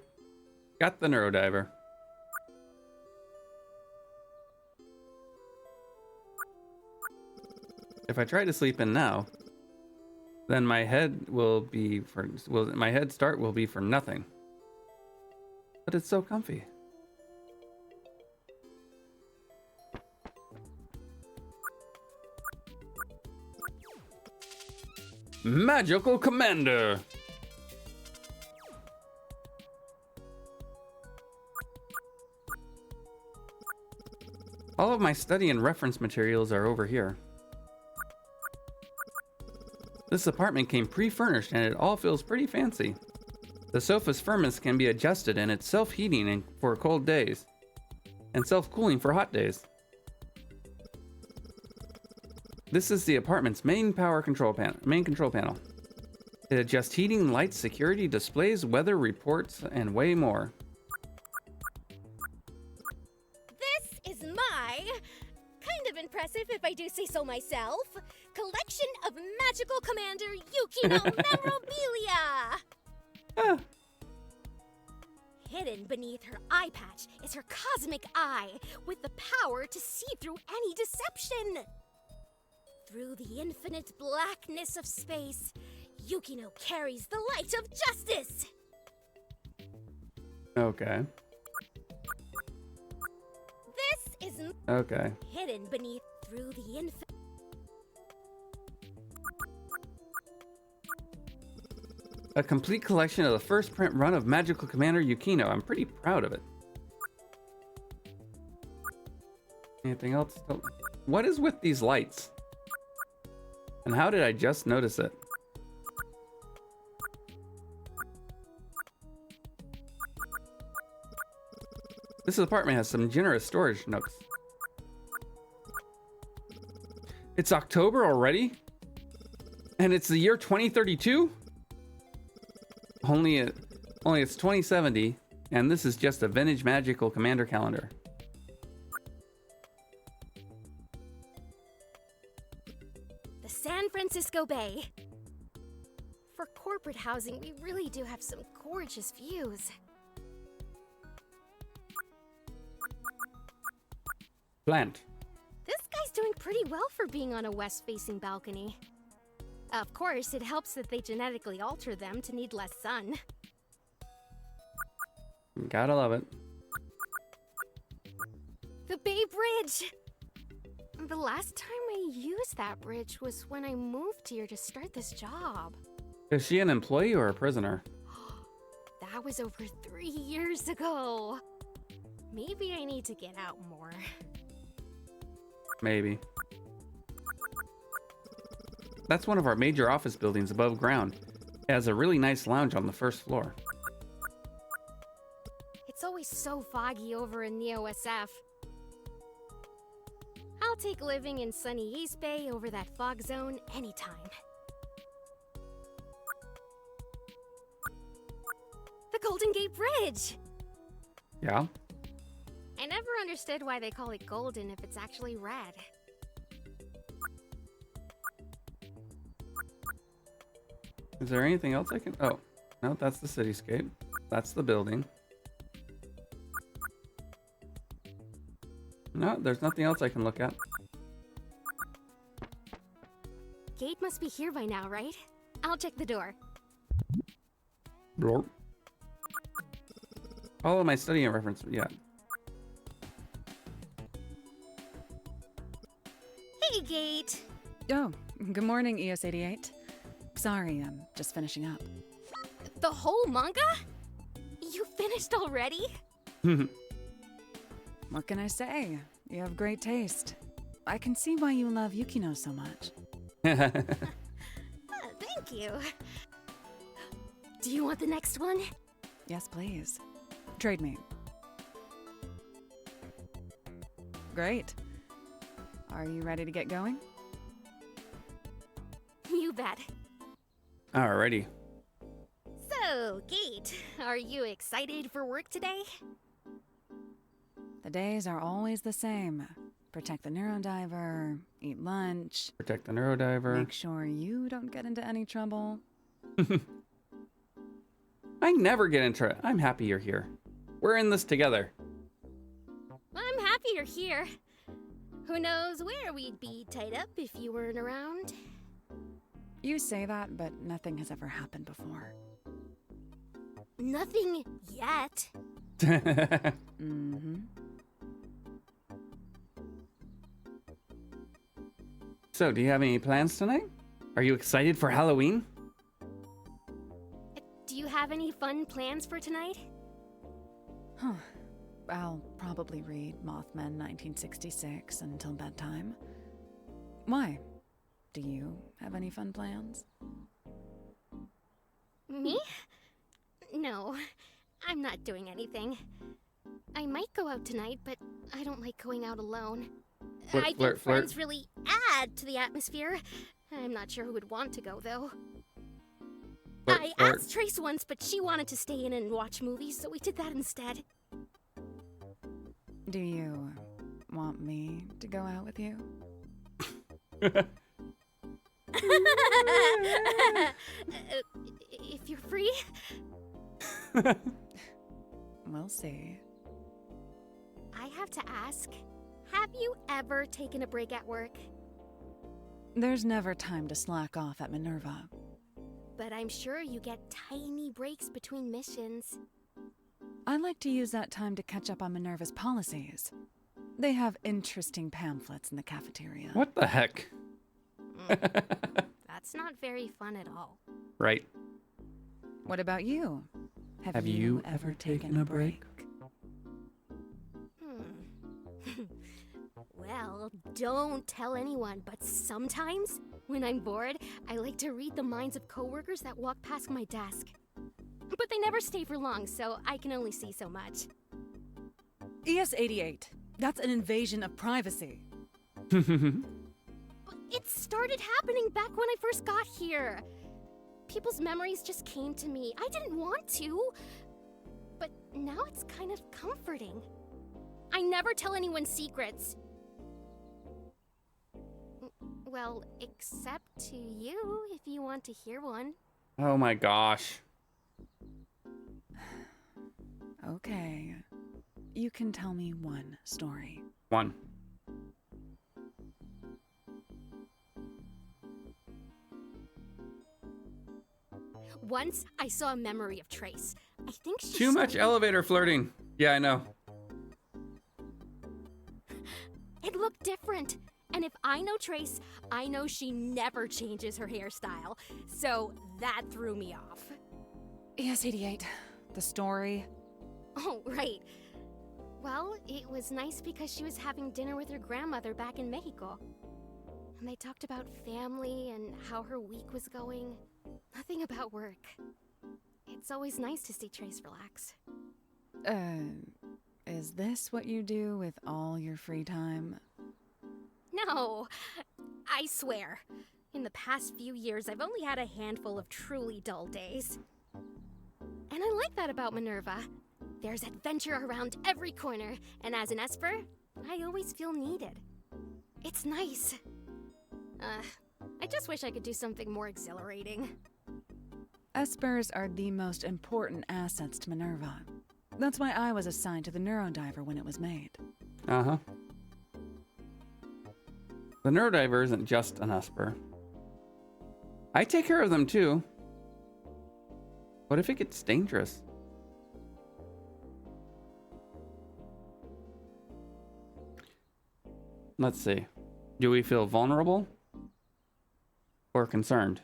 Got the Neurodiver. If I try to sleep in now, then my head will be for my head start will be for nothing. But it's so comfy. Magical Commander. All of my study and reference materials are over here. This apartment came pre-furnished and it all feels pretty fancy. The sofa's firmness can be adjusted and it's self-heating for cold days and self-cooling for hot days. This is the apartment's main control panel. It adjusts heating, lights, security, displays, weather reports, and way more. This is my, kind of impressive if I do say so myself, collection of Magical Commander Yukino memorabilia! Ah. Hidden beneath her eye patch is her cosmic eye, with the power to see through any deception. Through the infinite blackness of space, Yukino carries the light of justice! Okay. This is Okay. hidden beneath through the infinite. A complete collection of the first print run of Magical Commander Yukino. I'm pretty proud of it. Anything else? What is with these lights? And how did I just notice it? This apartment has some generous storage nooks. It's October already? And it's the year 2032? Only it's 2070, and this is just a vintage Magical Commander calendar. The San Francisco Bay. For corporate housing, we really do have some gorgeous views. Plant. This guy's doing pretty well for being on a west-facing balcony. Of course, it helps that they genetically alter them to need less sun. Gotta love it. The Bay Bridge! The last time I used that bridge was when I moved here to start this job. Is she an employee or a prisoner? That was over 3 years ago. Maybe I need to get out more. Maybe. That's one of our major office buildings above ground. It has a really nice lounge on the first floor. It's always so foggy over in the OSF. I'll take living in sunny East Bay over that fog zone anytime. The Golden Gate Bridge! Yeah? I never understood why they call it golden if it's actually red. Is there anything else I can... Oh, no, that's the cityscape. That's the building. No, there's nothing else I can look at. Gate must be here by now, right? I'll check the door. Blorp. Follow my studying reference. Yeah. Hey, Gate! Oh, good morning, ES88. Sorry, I'm just finishing up. The whole manga? You finished already? What can I say? You have great taste. I can see why you love Yukino so much. Thank you. Do you want the next one? Yes, please. Trade me. Great. Are you ready to get going? You bet. Alrighty. So, Gate, are you excited for work today? The days are always the same. Protect the Neurodiver, eat lunch, Protect the Neurodiver. make sure you don't get into any trouble. I never get into it. I'm happy you're here. We're in this together. I'm happy you're here. Who knows where we'd be tied up if you weren't around? You say that, but nothing has ever happened before. Nothing yet. Mm-hmm. So, do you have any plans tonight? Are you excited for Halloween? Do you have any fun plans for tonight? Huh. I'll probably read Mothman 1966 until bedtime. Why? Do you have any fun plans? Me? No, I'm not doing anything. I might go out tonight, but I don't like going out alone. Flirt, I think flirt, friends flirt. really add to the atmosphere. I'm not sure who would want to go, though. Flirt, I flirt. asked Trace once, but she wanted to stay in and watch movies, so we did that instead. Do you want me to go out with you? If you're free? We'll see. I have to ask, have you ever taken a break at work? There's never time to slack off at Minerva. But I'm sure you get tiny breaks between missions. I like to use that time to catch up on Minerva's policies. They have interesting pamphlets in the cafeteria. What the heck? That's not very fun at all. Right. What about you? Have you ever taken a break? Well, don't tell anyone, but sometimes, when I'm bored, I like to read the minds of coworkers that walk past my desk. But they never stay for long, so I can only see so much. ES88. That's an invasion of privacy. It started happening back when I first got here. People's memories just came to me. I didn't want to, but now it's kind of comforting. I never tell anyone secrets. Well, except to you, if you want to hear one. Oh my gosh. Okay. You can tell me one story. One. Once, I saw a memory of Trace. I think she's Too much starting- elevator flirting. Yeah, I know. It looked different. And if I know Trace, I know she never changes her hairstyle. So that threw me off. Yes, 88. The story. Oh, right. Well, it was nice because she was having dinner with her grandmother back in Mexico. And they talked about family and how her week was going. Nothing about work. It's always nice to see Trace relax. Is this what you do with all your free time? No, I swear. In the past few years, I've only had a handful of truly dull days. And I like that about Minerva. There's adventure around every corner, and as an Esper, I always feel needed. It's nice. I just wish I could do something more exhilarating. Espers are the most important assets to Minerva. That's why I was assigned to the Neurodiver when it was made. Uh-huh. The Neurodiver isn't just an Esper. I take care of them too. What if it gets dangerous? Let's see. Do we feel vulnerable or concerned?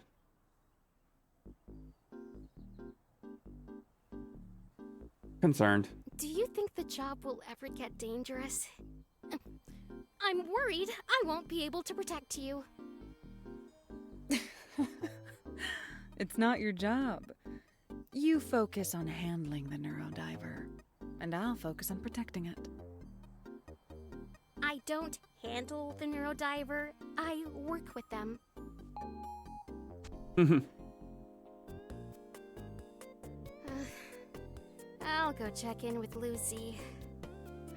Concerned. Do you think the job will ever get dangerous? I'm worried I won't be able to protect you. It's not your job. You focus on handling the Neurodiver, and I'll focus on protecting it. I don't handle the Neurodiver, I work with them. I'll go check in with Lucy.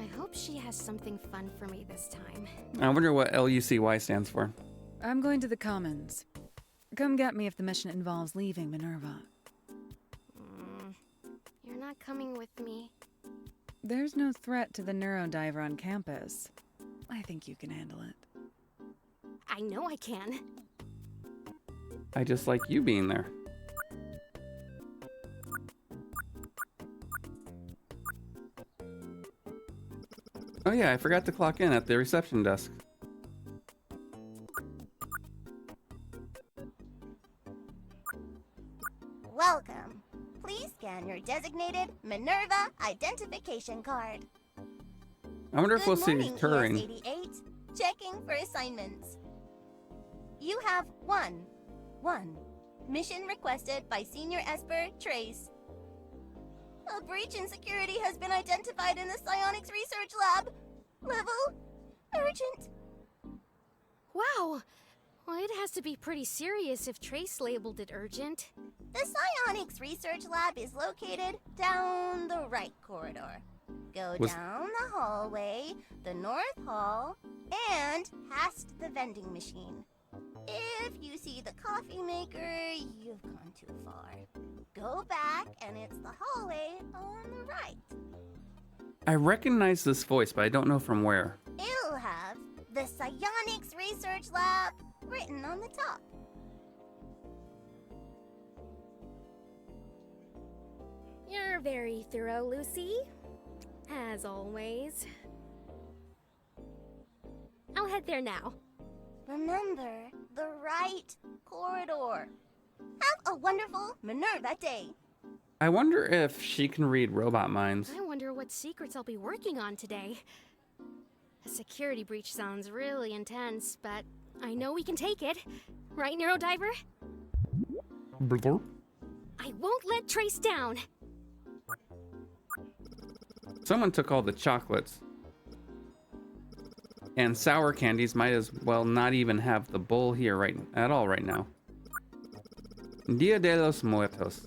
I hope she has something fun for me this time. I wonder what LUCY stands for. I'm going to the Commons. Come get me if the mission involves leaving Minerva. You're not coming with me. There's no threat to the Neurodiver on campus. I think you can handle it. I know I can. I just like you being there. Oh yeah, I forgot to clock in at the reception desk. Welcome. Please scan your designated Minerva identification card. I wonder if we'll Good see morning, Turing. ES-88. Checking for assignments. You have one mission requested by Senior Esper Trace. A breach in security has been identified in the psionics research lab. Level urgent. Wow. Well, it has to be pretty serious if Trace labeled it urgent. The psionics research lab is located down the right corridor. Go down the hallway, the north hall, and past the vending machine. If you see the coffee maker, you've gone too far. Go back, and it's the hallway on the right. I recognize this voice, but I don't know from where. It'll have the Psionics Research Lab written on the top. You're very thorough, Lucy. As always. I'll head there now. Remember, the right corridor. Have a wonderful Minerva day. I wonder if she can read robot minds. I wonder what secrets I'll be working on today. A security breach sounds really intense, but I know we can take it. Right, Neurodiver? I won't let Trace down. Someone took all the chocolates. And sour candies might as well not even have the bowl here right now. Dia de los Muertos.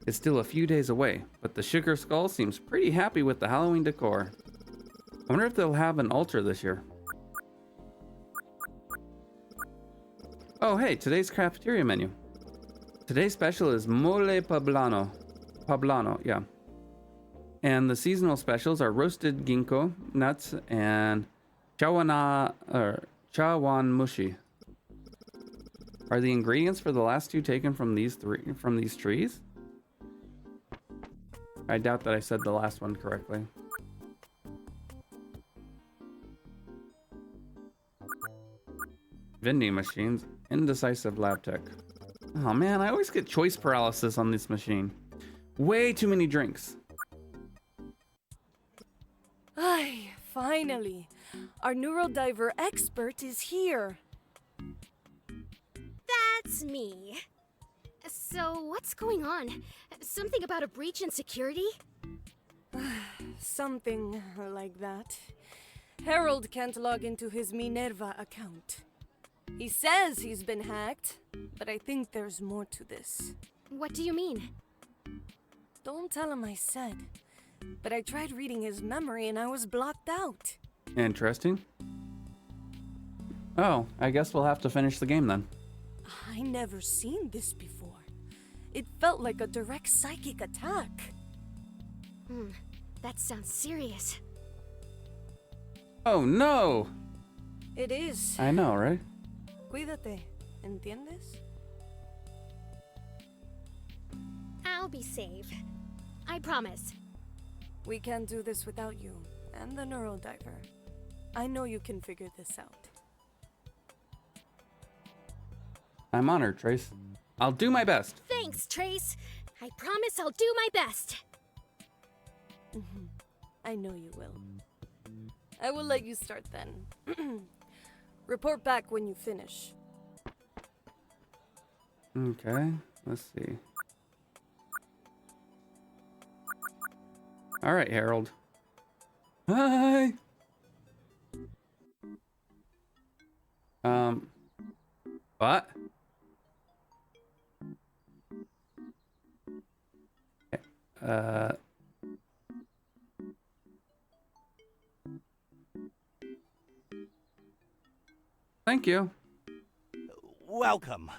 It's still a few days away, but the Sugar Skull seems pretty happy with the Halloween decor. I wonder if they'll have an altar this year. Oh hey, today's cafeteria menu. Today's special is mole poblano. Poblano, yeah. And the seasonal specials are roasted ginkgo nuts and chawanmushi. Are the ingredients for the last two taken from these trees? I doubt that I said the last one correctly. Vending machines. Indecisive lab tech. Oh man, I always get choice paralysis on this machine. Way too many drinks. Ay, finally. Our Neurodiver expert is here. That's me. So, what's going on? Something about a breach in security? Something like that. Harold can't log into his Minerva account. He says he's been hacked, but I think there's more to this. What do you mean? Don't tell him I said, but I tried reading his memory and I was blocked out. Interesting. Oh, I guess we'll have to finish the game then. I never seen this before. It felt like a direct psychic attack. That sounds serious. Oh no! It is. I know, right? Cuídate, ¿entiendes? I'll be safe. I promise. We can't do this without you and the Neurodiver. I know you can figure this out. I'm honored, Trace. I'll do my best. Thanks, Trace. I promise I'll do my best. I know you will. I will let you start then. Report back when you finish. Okay, let's see. All right, Harold. Hi. What? Thank you. Welcome.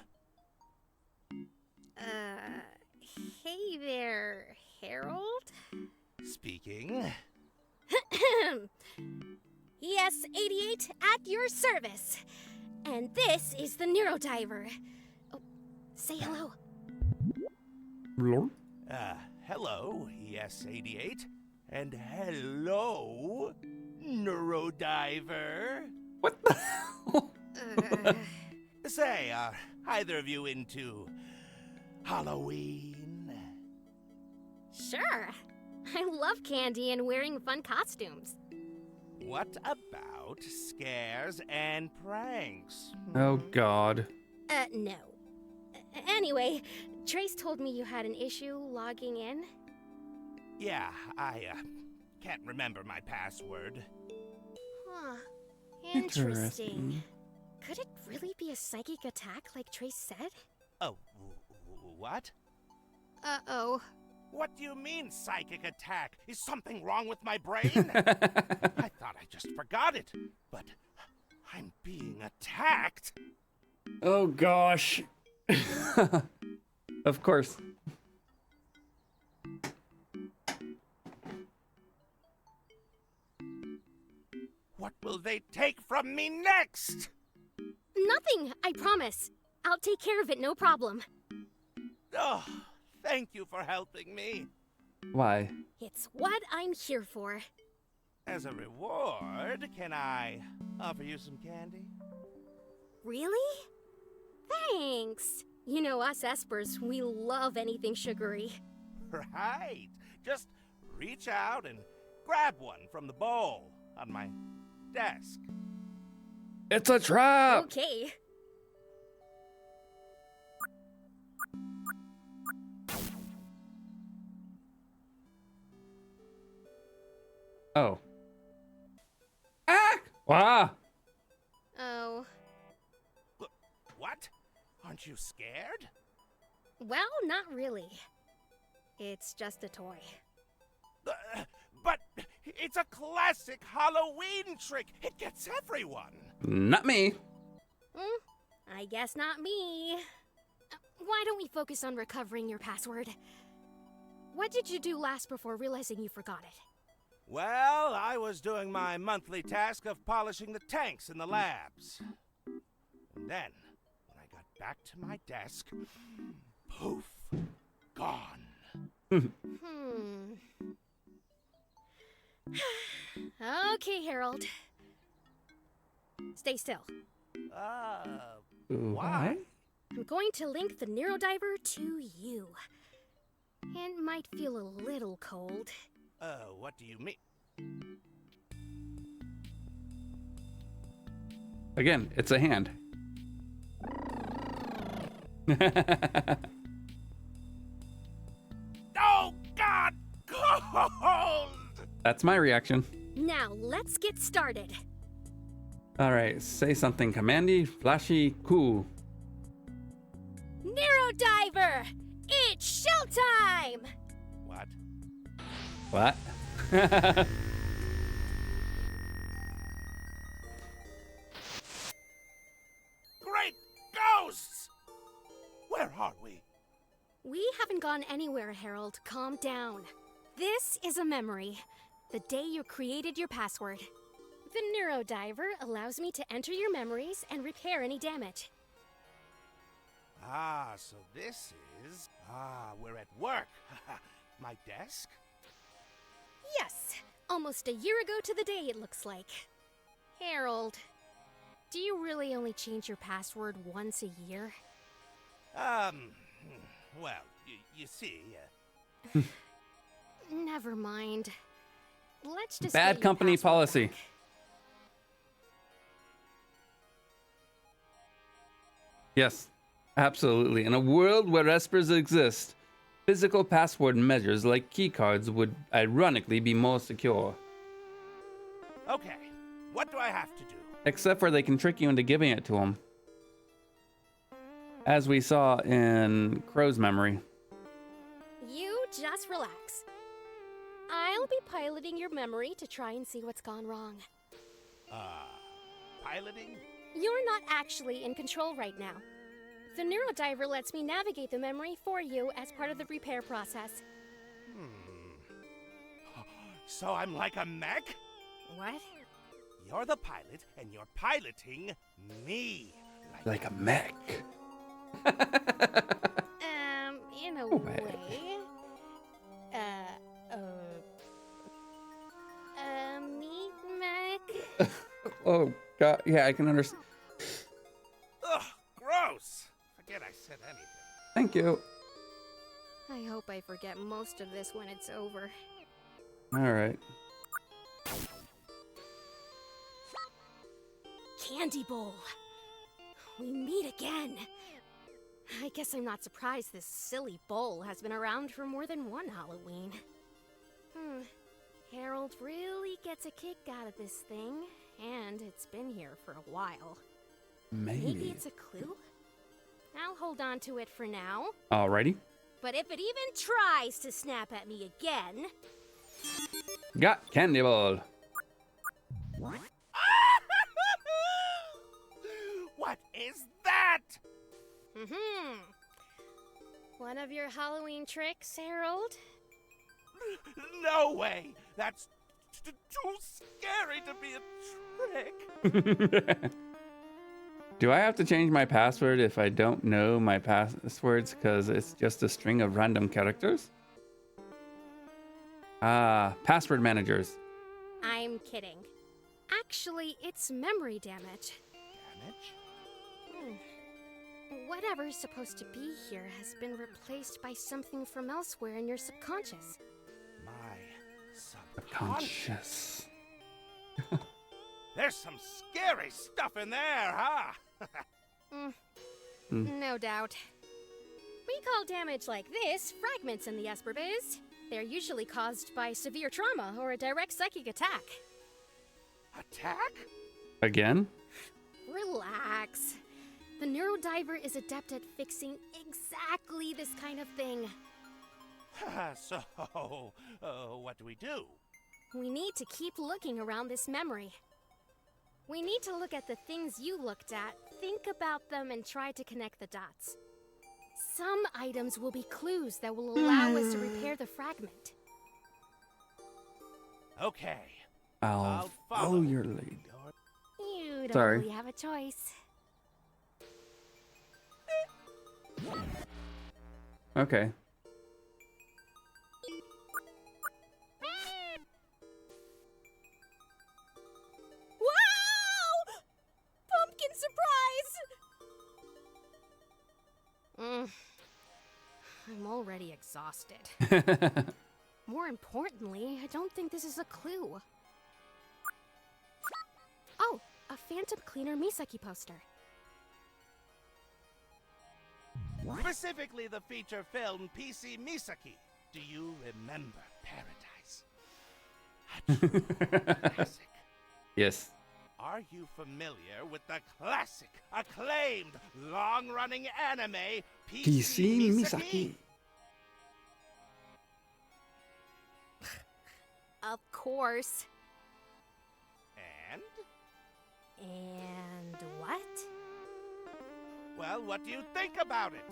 Hey there, Harold? Speaking. ES-88 at your service. And this is the Neurodiver. Oh, say hello. Hello? Hello, ES-88. And hello, Neurodiver. What the hell? Say, are either of you into Halloween? Sure. I love candy and wearing fun costumes. What about scares and pranks? Oh, God. No. Anyway, Trace told me you had an issue logging in. Yeah, I can't remember my password. Huh. Interesting. Could it really be a psychic attack like Trace said? Oh, what? Uh-oh. What do you mean, psychic attack? Is something wrong with my brain? I thought I just forgot it, but I'm being attacked. Oh, gosh. Of course. What will they take from me next? Nothing, I promise. I'll take care of it, no problem. Oh, thank you for helping me. Why? It's what I'm here for. As a reward, can I offer you some candy? Really? Thanks. You know us Espers, we love anything sugary. Right. Just reach out and grab one from the bowl on my desk. It's a trap! Okay. Oh. Ah! Wow. Oh. What? Aren't you scared? Well, not really. It's just a toy. But it's a classic Halloween trick. It gets everyone. Not me. I guess not me. Why don't we focus on recovering your password? What did you do last before realizing you forgot it? Well, I was doing my monthly task of polishing the tanks in the labs. And then, when I got back to my desk, poof, gone. Hmm. Okay, Harold. Stay still. Why? I'm going to link the Neurodiver to you. It might feel a little cold. What do you mean? Again, it's a hand. Oh, God! Cold! That's my reaction. Now, let's get started. All right, say something commandy, flashy, cool. Neurodiver! It's showtime! What? What? Great ghosts! Where are we? We haven't gone anywhere, Harold. Calm down. This is a memory. The day you created your password. The Neurodiver allows me to enter your memories and repair any damage. Ah, so this is... we're at work. My desk? Yes, almost a year ago to the day it looks like. Harold, do you really only change your password once a year? Well, you see... Never mind. Let's just Bad get your company password policy. back. Yes, absolutely. In a world where espers exist, physical password measures like keycards would ironically be more secure. Okay, what do I have to do? Except for they can trick you into giving it to them. As we saw in Crow's memory. You just relax. I'll be piloting your memory to try and see what's gone wrong. Piloting? You're not actually in control right now. The Neurodiver lets me navigate the memory for you as part of the repair process. So I'm like a mech? What? You're the pilot, and you're piloting me. Like a mech. In a way. Meat mech? Oh, God. Yeah, I can understand. Ugh, gross. Forget I said anything. Thank you. I hope I forget most of this when it's over. All right. Candy Bowl. We meet again. I guess I'm not surprised this silly bowl has been around for more than one Halloween. Harold really gets a kick out of this thing, and it's been here for a while. Maybe it's a clue? I'll hold on to it for now. Alrighty. But if it even tries to snap at me again... Got candy ball. What is that? One of your Halloween tricks, Harold? No way! That's too scary to be a trick. Do I have to change my password if I don't know my passwords because it's just a string of random characters? Password managers. I'm kidding. Actually, it's memory damage. Damage? Whatever's supposed to be here has been replaced by something from elsewhere in your subconscious. My Conscious. There's some scary stuff in there, huh? No doubt. We call damage like this fragments in the Esper biz. They're usually caused by severe trauma or a direct psychic attack. Attack? Again? Relax. The Neurodiver is adept at fixing exactly this kind of thing. So, what do we do? We need to keep looking around this memory. We need to look at the things you looked at, think about them, and try to connect the dots. Some items will be clues that will allow us to repair the fragment. Okay. I'll follow your lead. You don't Sorry. really have a choice. Okay. already exhausted. More importantly, I don't think this is a clue. Oh, a Phantom Cleaner Misaki poster. Specifically the feature film PC Misaki. Do you remember Paradise? A true classic. Yes. Are you familiar with the classic, acclaimed, long-running anime PC Misaki? Of course. And? And what? Well, what do you think about it?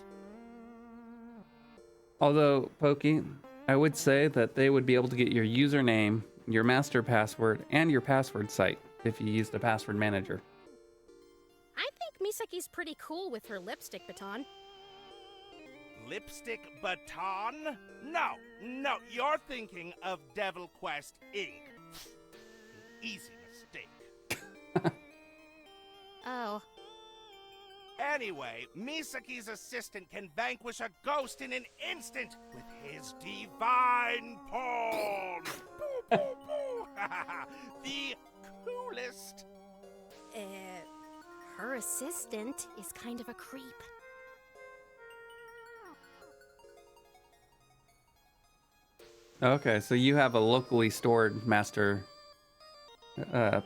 Although, Pokey, I would say that they would be able to get your username, your master password, and your password site if you used a password manager. I think Misaki's pretty cool with her lipstick baton. Lipstick baton? No, you're thinking of Devil Quest Inc. Easy mistake. Oh. Anyway, Misaki's assistant can vanquish a ghost in an instant with his divine palm. Boo, boo, boo. The coolest. Her assistant is kind of a creep. Okay, so you have a locally stored master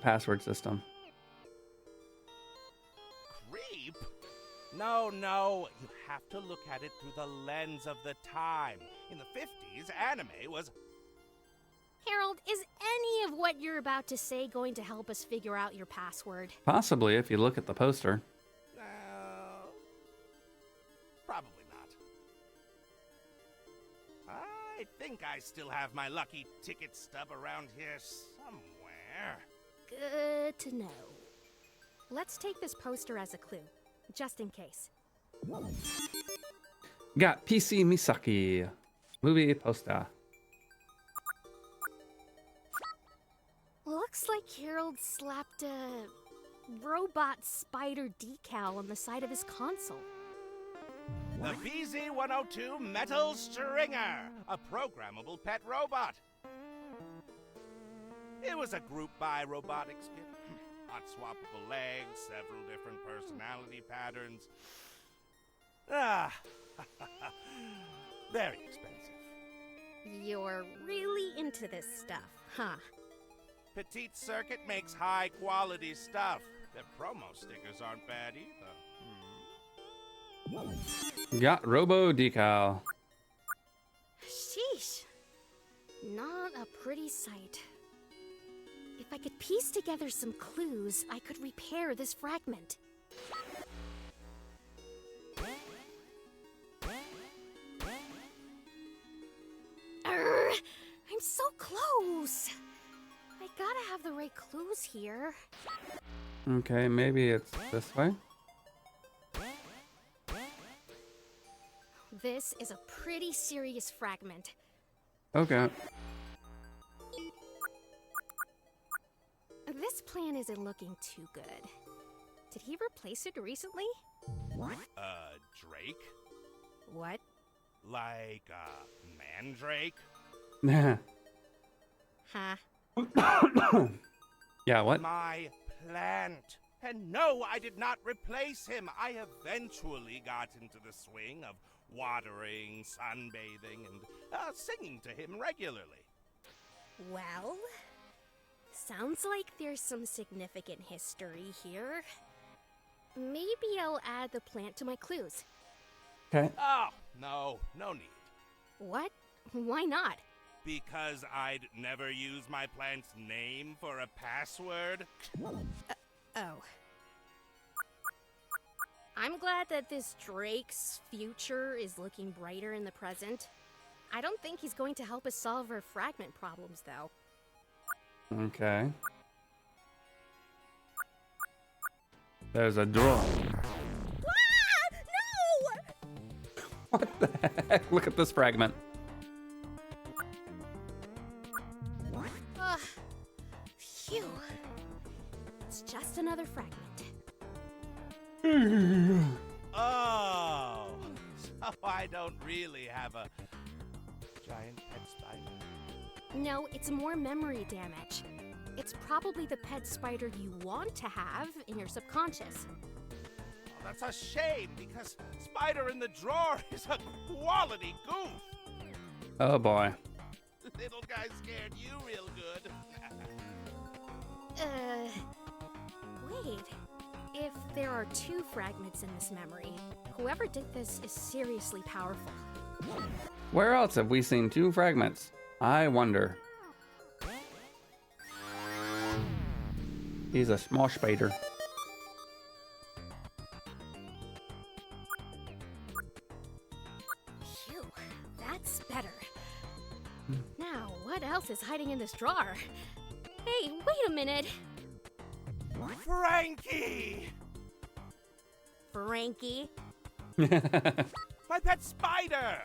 password system. Creep? No, you have to look at it through the lens of the time. In the 50s, anime was... Harold, is any of what you're about to say going to help us figure out your password? Possibly, if you look at the poster. Probably not. I think I still have my lucky ticket stub around here somewhere. Good to know. Let's take this poster as a clue, just in case. Got PC Misaki. Movie poster. Looks like Harold slapped a robot spider decal on the side of his console. The BZ-102 Metal Stringer, a programmable pet robot. It was a group buy robotics kit. Hot swappable legs, several different personality patterns. Very expensive. You're really into this stuff, huh? Petite Circuit makes high quality stuff. Their promo stickers aren't bad either. Got Robo Decal. Sheesh. Not a pretty sight. If I could piece together some clues, I could repair this fragment. I'm so close. I gotta have the right clues here. Okay, maybe it's this way. This is a pretty serious fragment. Okay. This plan isn't looking too good. Did he replace it recently? Drake? What? Like, Mandrake? Huh? Yeah, what? My plant. And no, I did not replace him. I eventually got into the swing of watering, sunbathing, and singing to him regularly. Well, sounds like there's some significant history here. Maybe I'll add the plant to my clues. Okay. Oh, no need. What? Why not? Because I'd never use my plant's name for a password. Oh. I'm glad that this Drake's future is looking brighter in the present. I don't think he's going to help us solve our fragment problems, though. Okay. There's a drawer. Ah! No! What the heck? Look at this fragment. Phew. It's just another fragment. Oh, Oh, I don't really have a giant pet spider. No, it's more memory damage. It's probably the pet spider you want to have in your subconscious. Oh, that's a shame, because Spider in the Drawer is a quality goof. Oh boy. Little guy scared you real good. Wait. If there are 2 fragments in this memory, whoever did this is seriously powerful. Where else have we seen 2 fragments? I wonder. He's a small spider. Phew, that's better. Now, what else is hiding in this drawer? Hey, wait a minute! Frankie! Frankie? My pet spider!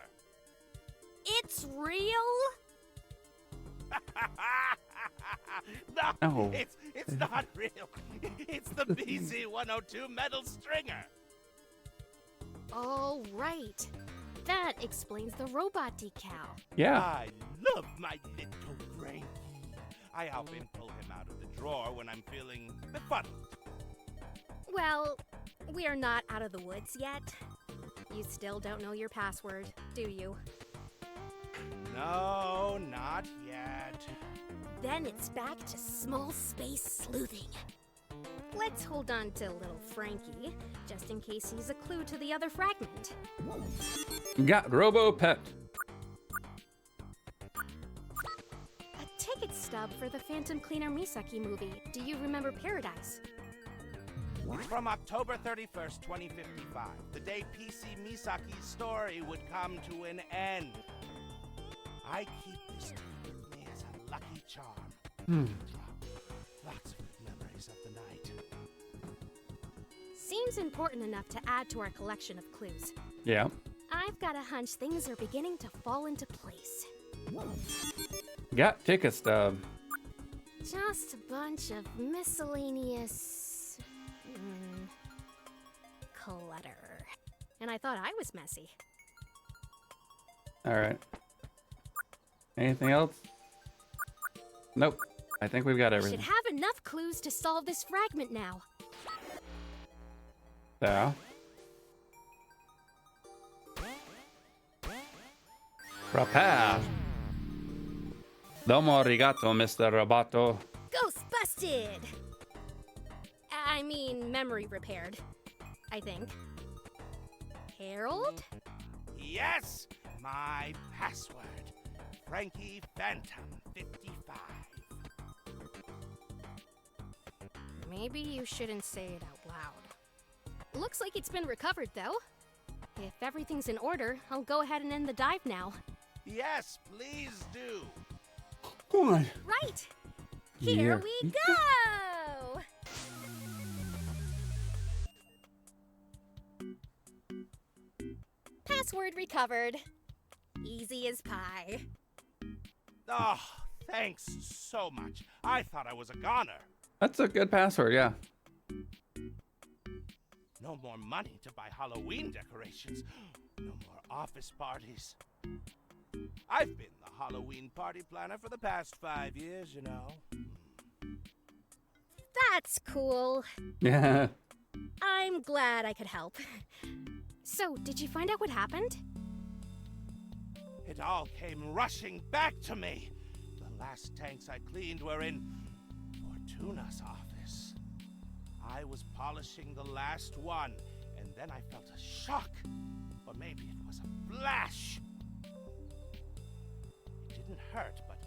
It's real? No, it's not real. It's the BZ-102 metal stringer. Oh, right. That explains the robot decal. Yeah. I love my little Frankie. I often pull him out of the drawer when I'm feeling befuddled. Well, we're not out of the woods yet. You still don't know your password, do you? No, not yet. Then it's back to small space sleuthing. Let's hold on to little Frankie, just in case he's a clue to the other fragment. Got Robo Pet. A ticket stub for the Phantom Cleaner Misaki movie. Do you remember Paradise? It's from October 31st, 2055, the day PC Misaki's story would come to an end. I keep this ticket with me as a lucky charm. Lots of good memories of the night. Seems important enough to add to our collection of clues. Yeah. I've got a hunch things are beginning to fall into place. Got ticket stub. Just a bunch of miscellaneous... clutter. And I thought I was messy. Alright. Anything else? Nope. I think we've got everything. Should have enough clues to solve this fragment now. Yeah. Prepare. Domo arigato, Mr. Roboto. Ghost busted! I mean, memory repaired. I think. Harold? Yes, my password. Frankie Phantom 55. Maybe you shouldn't say it out loud. Looks like it's been recovered, though. If everything's in order, I'll go ahead and end the dive now. Yes, please do. Come on. Right! Here we go! Password recovered. Easy as pie. Oh, thanks so much. I thought I was a goner. That's a good password, yeah. No more money to buy Halloween decorations. No more office parties. I've been the Halloween party planner for the past 5 years, you know. That's cool. Yeah. I'm glad I could help. So, did you find out what happened? It all came rushing back to me. The last tanks I cleaned were in Fortuna's office. I was polishing the last one, and then I felt a shock. Or maybe it was a flash. It didn't hurt, but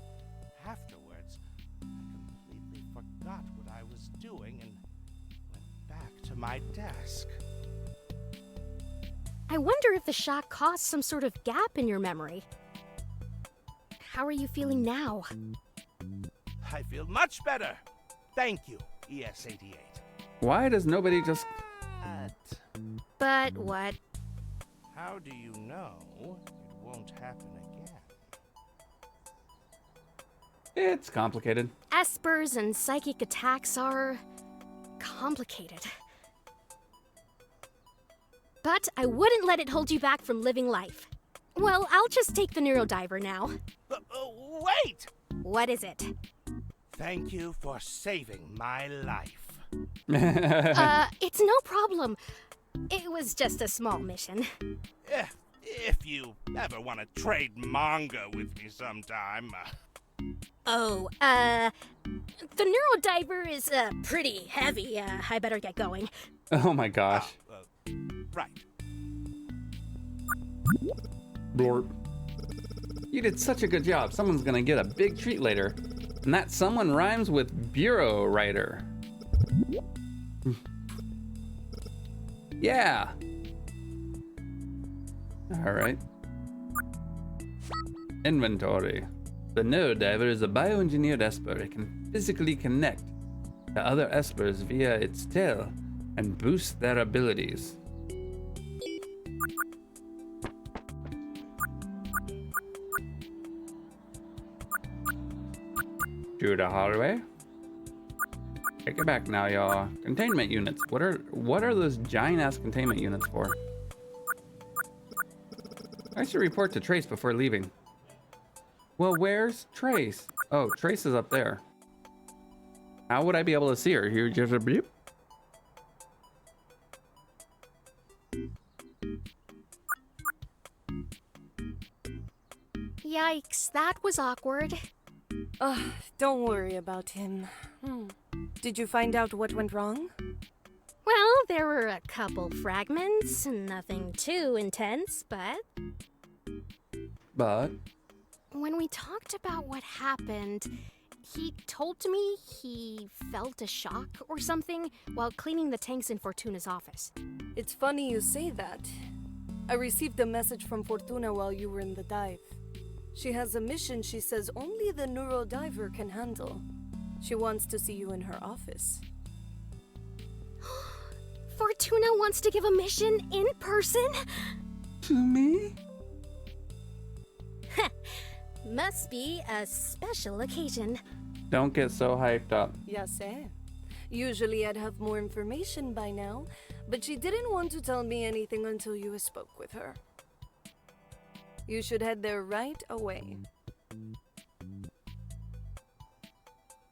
afterwards, I completely forgot what I was doing and went back to my desk. I wonder if the shock caused some sort of gap in your memory. How are you feeling now? I feel much better. Thank you, ES-88. Why does nobody just... But what? How do you know it won't happen again? It's complicated. Espers and psychic attacks are... complicated. but I wouldn't let it hold you back from living life. Well, I'll just take the Neurodiver now. Wait! What is it? Thank you for saving my life. It's no problem. It was just a small mission. If you ever want to trade manga with me sometime. Oh, the Neurodiver is, pretty heavy. I better get going. Oh my gosh. Right. Blorp. You did such a good job. Someone's gonna get a big treat later. And that someone rhymes with bureau writer. Yeah. Alright. Inventory. The Neurodiver is a bioengineered esper. It can physically connect to other espers via its tail and boost their abilities. Through the hallway. Take it back now, y'all. Containment units. What are those giant ass containment units for? I should report to Trace before leaving. Well, where's Trace? Oh, Trace is up there. How would I be able to see her? Here, just a beep. Yikes, that was awkward. Don't worry about him. Did you find out what went wrong? Well, there were a couple fragments, nothing too intense, but... When we talked about what happened, he told me he felt a shock or something while cleaning the tanks in Fortuna's office. It's funny you say that. I received a message from Fortuna while you were in the dive. She has a mission she says only the Neurodiver can handle. She wants to see you in her office. Fortuna wants to give a mission in person? To me? Must be a special occasion. Don't get so hyped up. Ya sé. Usually I'd have more information by now, but she didn't want to tell me anything until you spoke with her. You should head there right away.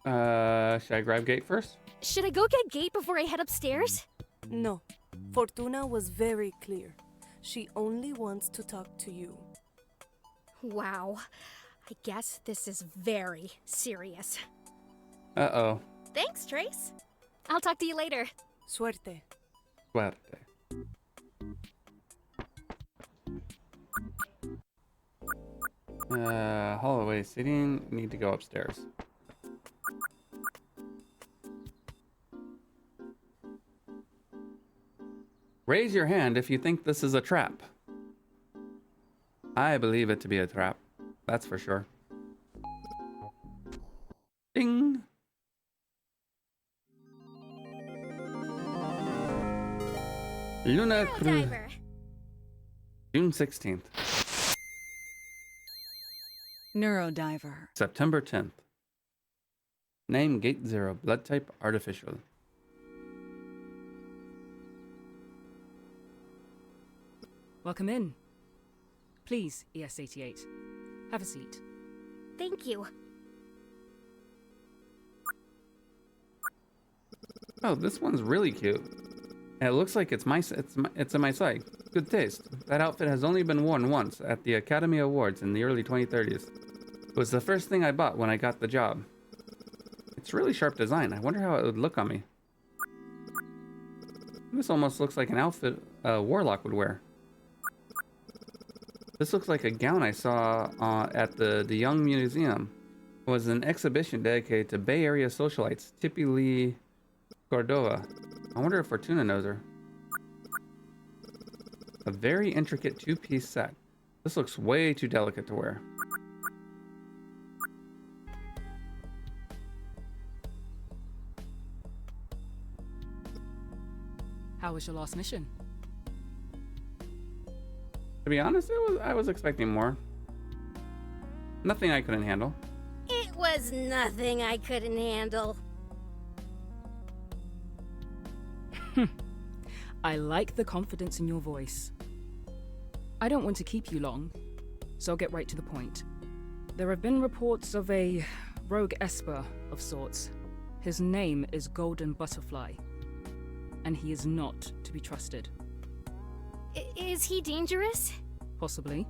Should I grab Gate first? Should I go get Gate before I head upstairs? No. Fortuna was very clear. She only wants to talk to you. Wow. I guess this is very serious. Uh-oh. Thanks, Trace. I'll talk to you later. Suerte. Suerte. Holloway seating. Need to go upstairs. Raise your hand if you think this is a trap. I believe it to be a trap. That's for sure. Ding! Luna Cruz. June 16th. Neurodiver. September 10th. Name Gate 0. Blood type artificial. Welcome in. Please, ES-88. Have a seat. Thank you. Oh, this one's really cute. And it looks like it's in my sight. Good taste. That outfit has only been worn once at the Academy Awards in the early 2030s. It was the first thing I bought when I got the job. It's really sharp design. I wonder how it would look on me. This almost looks like an outfit a warlock would wear. This looks like a gown I saw at the Young Museum. It was an exhibition dedicated to Bay Area socialites, Tippy Lee Cordova. I wonder if Fortuna knows her. A very intricate two-piece set. This looks way too delicate to wear. How was your last mission? To be honest, I was expecting more. Nothing I couldn't handle. It was nothing I couldn't handle. I like the confidence in your voice. I don't want to keep you long, so I'll get right to the point. There have been reports of a rogue Esper of sorts. His name is Golden Butterfly, and he is not to be trusted. Is he dangerous? Possibly.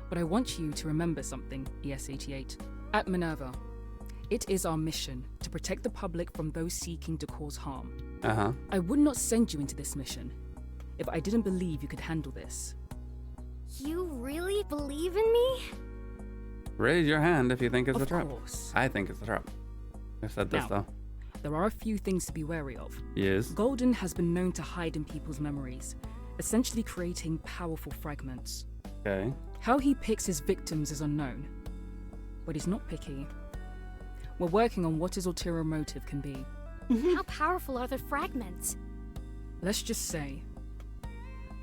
But I want you to remember something, ES-88. At Minerva, it is our mission to protect the public from those seeking to cause harm. Uh-huh. I would not send you into this mission if I didn't believe you could handle this. You really believe in me? Raise your hand if you think it's a trap. Of course. I think it's a trap. I said this, Now, though. there are a few things to be wary of. Yes. Golden has been known to hide in people's memories, essentially creating powerful fragments. Okay. How he picks his victims is unknown, but he's not picky. We're working on what his ulterior motive can be. How powerful are the fragments? Let's just say,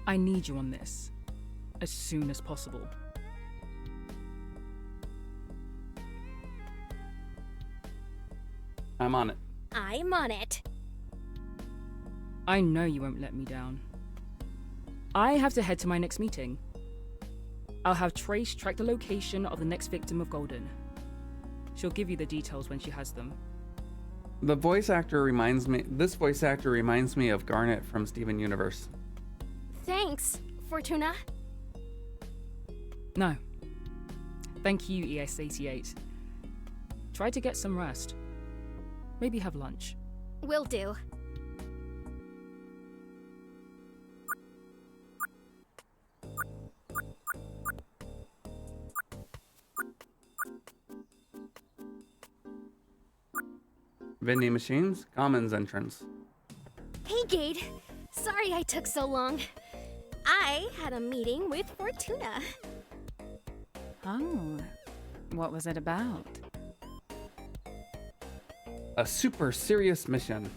I need you on this, as soon as possible. I'm on it. I'm on it. I know you won't let me down. I have to head to my next meeting. I'll have Trace track the location of the next victim of Golden. She'll give you the details when she has them. This voice actor reminds me of Garnet from Steven Universe. Thanks, Fortuna. No. Thank you, ES-88. Try to get some rest. Maybe have lunch. Will do. Vending machines, commons entrance. Hey, Gade. Sorry I took so long. I had a meeting with Fortuna. Oh, what was it about? A super serious mission.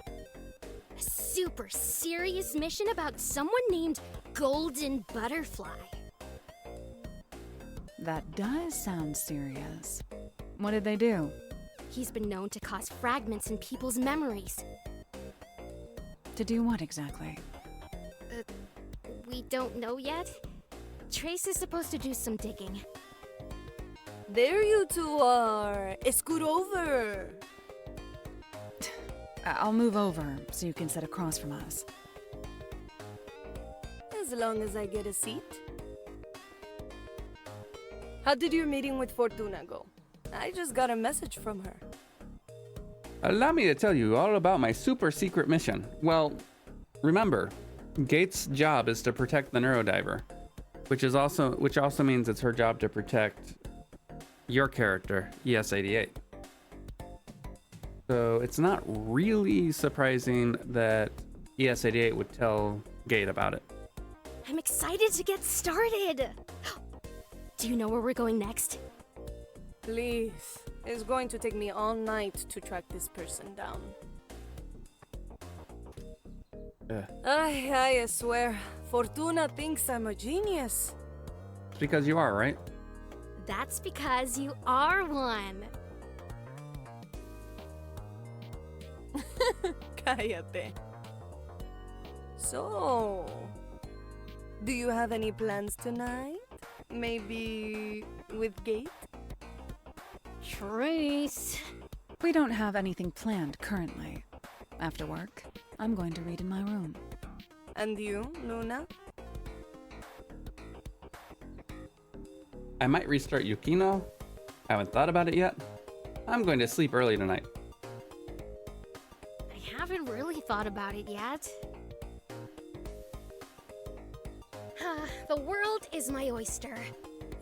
A super serious mission about someone named Golden Butterfly. That does sound serious. What did they do? He's been known to cause fragments in people's memories. To do what exactly? We don't know yet. Trace is supposed to do some digging. There you two are. Scoot over. I'll move over so you can sit across from us. As long as I get a seat. How did your meeting with Fortuna go? I just got a message from her. Allow me to tell you all about my super secret mission. Well, remember, Gate's job is to protect the Neurodiver, which also means it's her job to protect your character, ES-88. So it's not really surprising that ES-88 would tell Gate about it. I'm excited to get started. Do you know where we're going next? Please. It's going to take me all night to track this person down. I swear, Fortuna thinks I'm a genius. It's because you are, right? That's because you are one. Cállate. So, do you have any plans tonight? Maybe with Gate? Trace. We don't have anything planned currently. After work, I'm going to read in my room. And you, Luna? I might restart Yukino. I haven't thought about it yet. I'm going to sleep early tonight. I haven't really thought about it yet. The world is my oyster.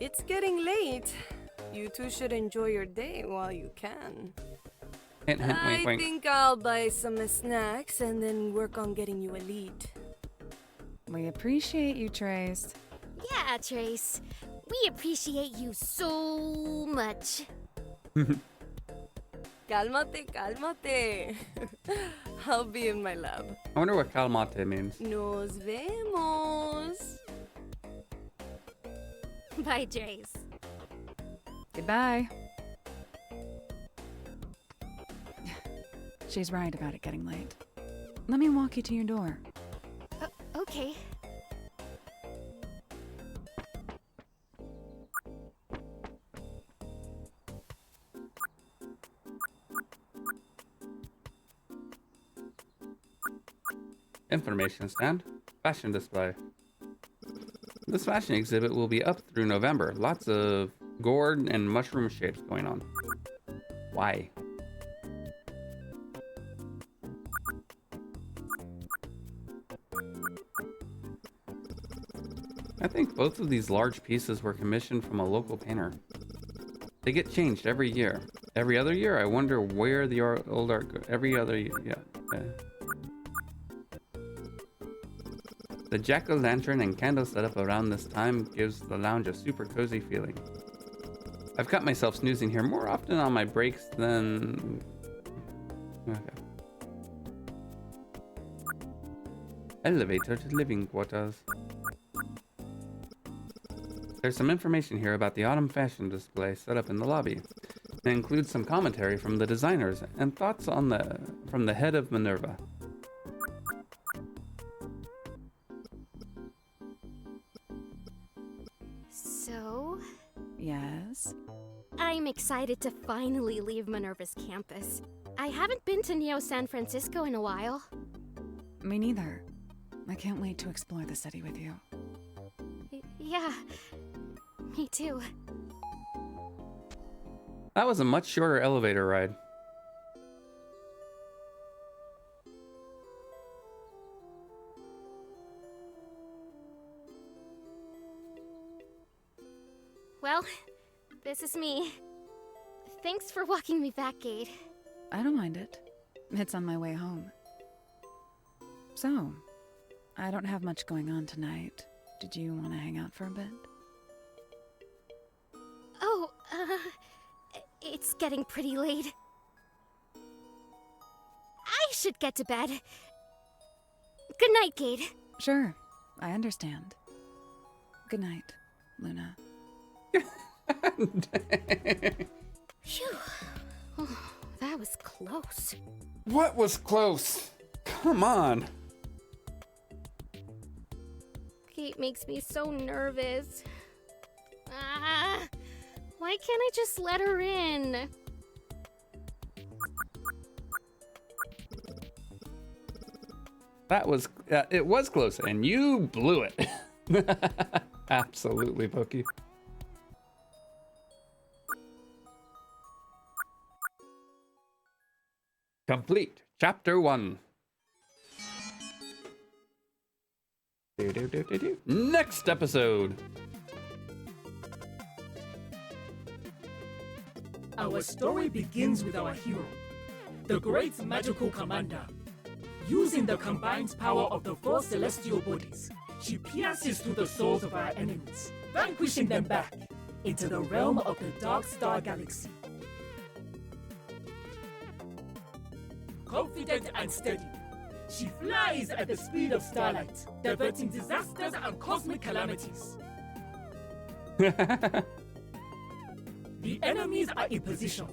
It's getting late. You two should enjoy your day while you can. Hint, hint, wink, I wink. think I'll buy some snacks and then work on getting you a lead. We appreciate you, Trace. Yeah, Trace. We appreciate you so much. Cálmate, cálmate. I'll be in my lab. I wonder what calmate means. Nos vemos. Bye, Trace. Goodbye. She's right about it getting late. Let me walk you to your door. Okay. Information stand. Fashion display. This fashion exhibit will be up through November. Lots of gourd and mushroom shapes going on. Why? I think both of these large pieces were commissioned from a local painter. They get changed every year. Every other year, I wonder where the old art go. Every other year, yeah. The jack-o'-lantern and candle setup around this time gives the lounge a super cozy feeling. I've caught myself snoozing here more often on my breaks than... Okay. Elevator to living quarters. There's some information here about the autumn fashion display set up in the lobby. It includes some commentary from the designers and thoughts on from the head of Minerva. So? Yes? I'm excited to finally leave Minerva's campus. I haven't been to Neo San Francisco in a while. Me neither. I can't wait to explore the city with you. Yeah, me too. That was a much shorter elevator ride. Well, this is me. Thanks for walking me back, Gade. I don't mind it. It's on my way home. So, I don't have much going on tonight. Did you want to hang out for a bit? Oh, it's getting pretty late. I should get to bed. Good night, Gade. Sure, I understand. Good night, Luna. Phew. Oh, that was close. What was close? Come on. Kate makes me so nervous. Why can't I just let her in? That was, it was close, and you blew it. Absolutely, Pokey. Complete. Chapter 1. Next episode. Our story begins with our hero, the great magical commander. Using the combined power of the four celestial bodies, she pierces through the souls of our enemies, vanquishing them back into the realm of the Dark Star Galaxy. Confident and steady, she flies at the speed of starlight, diverting disasters and cosmic calamities. The enemies are in position.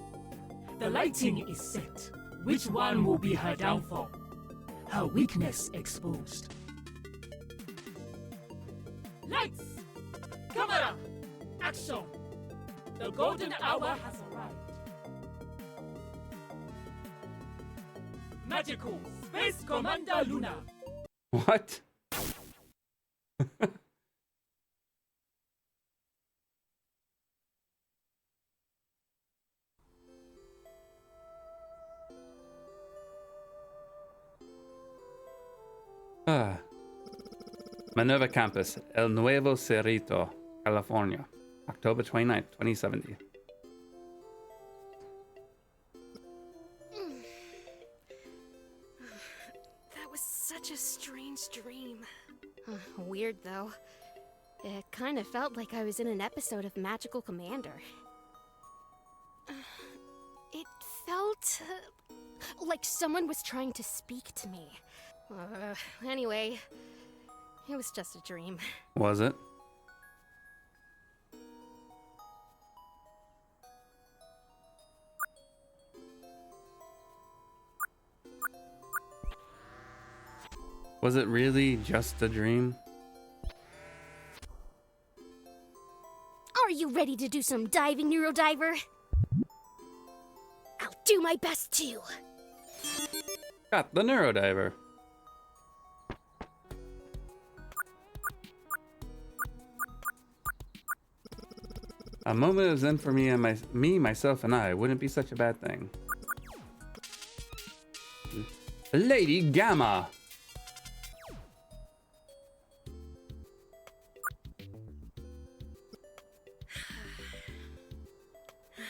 The lighting is set. Which one will be her downfall? Her weakness exposed. Lights! Camera! Action! The golden hour has arrived. Magical Space Commander Luna. What? Minerva Campus, El Nuevo Cerrito, California, October 29th, 2070. That was such a strange dream. Weird, though. It kind of felt like I was in an episode of Magical Commander. It felt like someone was trying to speak to me. Anyway, it was just a dream. Was it? Was it really just a dream? Are you ready to do some diving, Neurodiver? I'll do my best too. Got the Neurodiver. A moment of zen for me and myself, and I wouldn't be such a bad thing. Lady Gamma.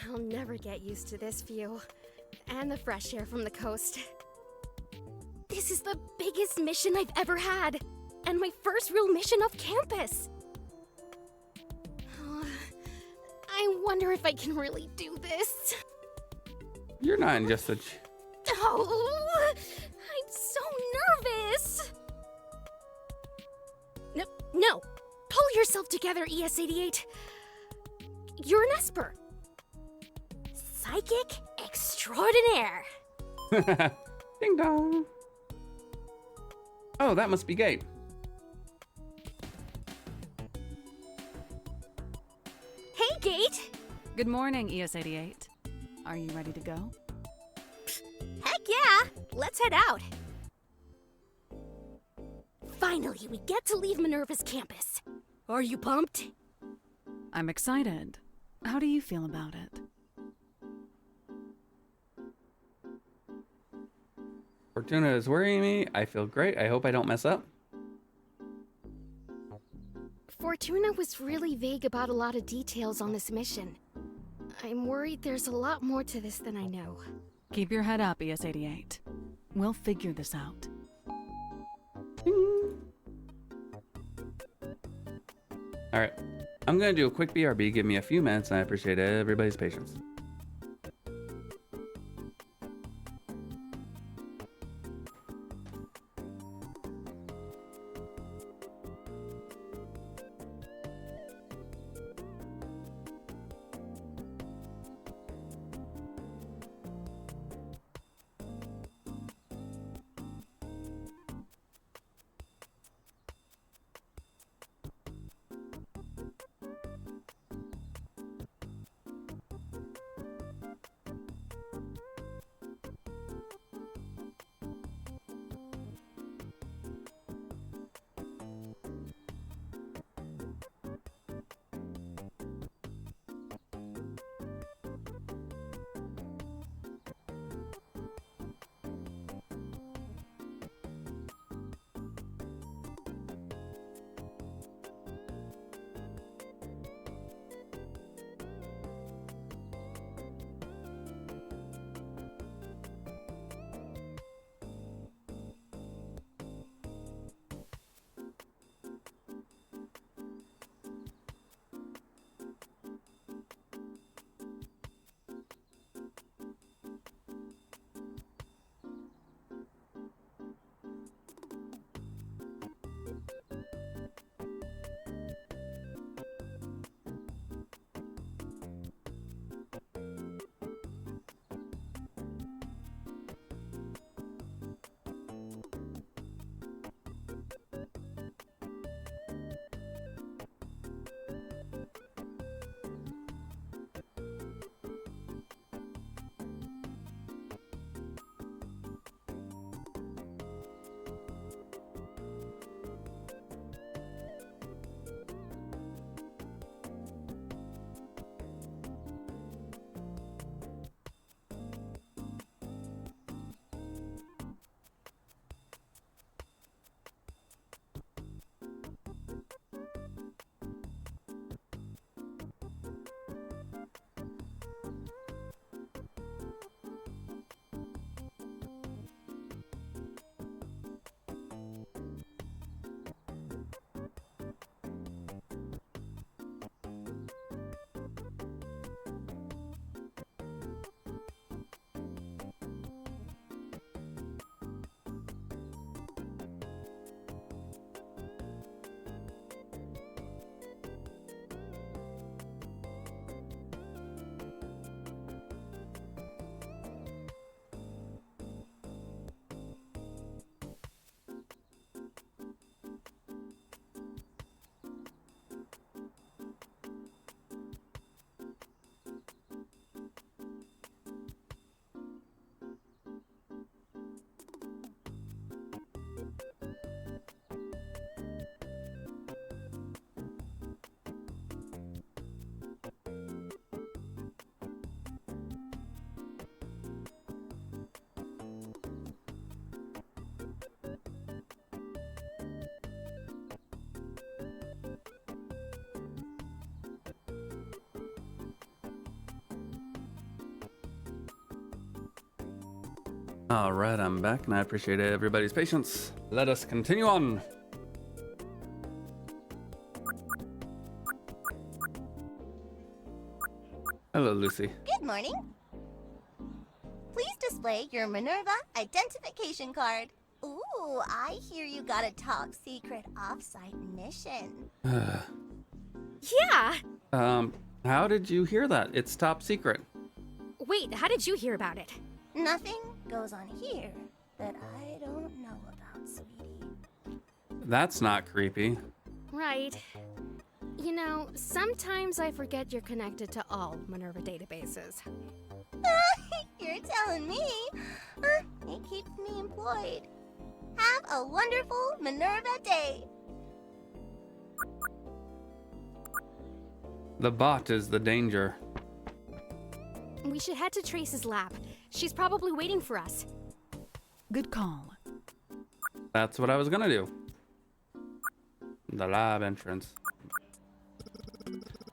I'll never get used to this view. And the fresh air from the coast. This is the biggest mission I've ever had. And my first real mission off campus. I wonder if I can really do this. You're not in just a... Oh, I'm so nervous. No. Pull yourself together, ES88. You're an Esper. Psychic extraordinaire. Ding dong. Oh, that must be Gate. Hey, Gate. Good morning, ES88. Are you ready to go? Heck yeah! Let's head out. Finally, we get to leave Minerva's campus. Are you pumped? I'm excited. How do you feel about it? Fortuna is worrying me. I feel great. I hope I don't mess up. Fortuna was really vague about a lot of details on this mission. I'm worried there's a lot more to this than I know. Keep your head up, ES88. We'll figure this out. Alright. I'm gonna do a quick BRB. Give me a few minutes, and I appreciate everybody's patience. All right, I'm back, and I appreciate everybody's patience. Let us continue on. Hello, Lucy. Good morning. Please display your Minerva identification card. Ooh, I hear you got a top secret off-site mission. Yeah! How did you hear that? It's top secret. Wait, how did you hear about it? Nothing goes on here that I don't know about, sweetie. That's not creepy. Right. You know, sometimes I forget you're connected to all Minerva databases. You're telling me. It keeps me employed. Have a wonderful Minerva day. The bot is the danger. We should head to Trace's lab. She's probably waiting for us. Good call. That's what I was gonna do. The lab entrance.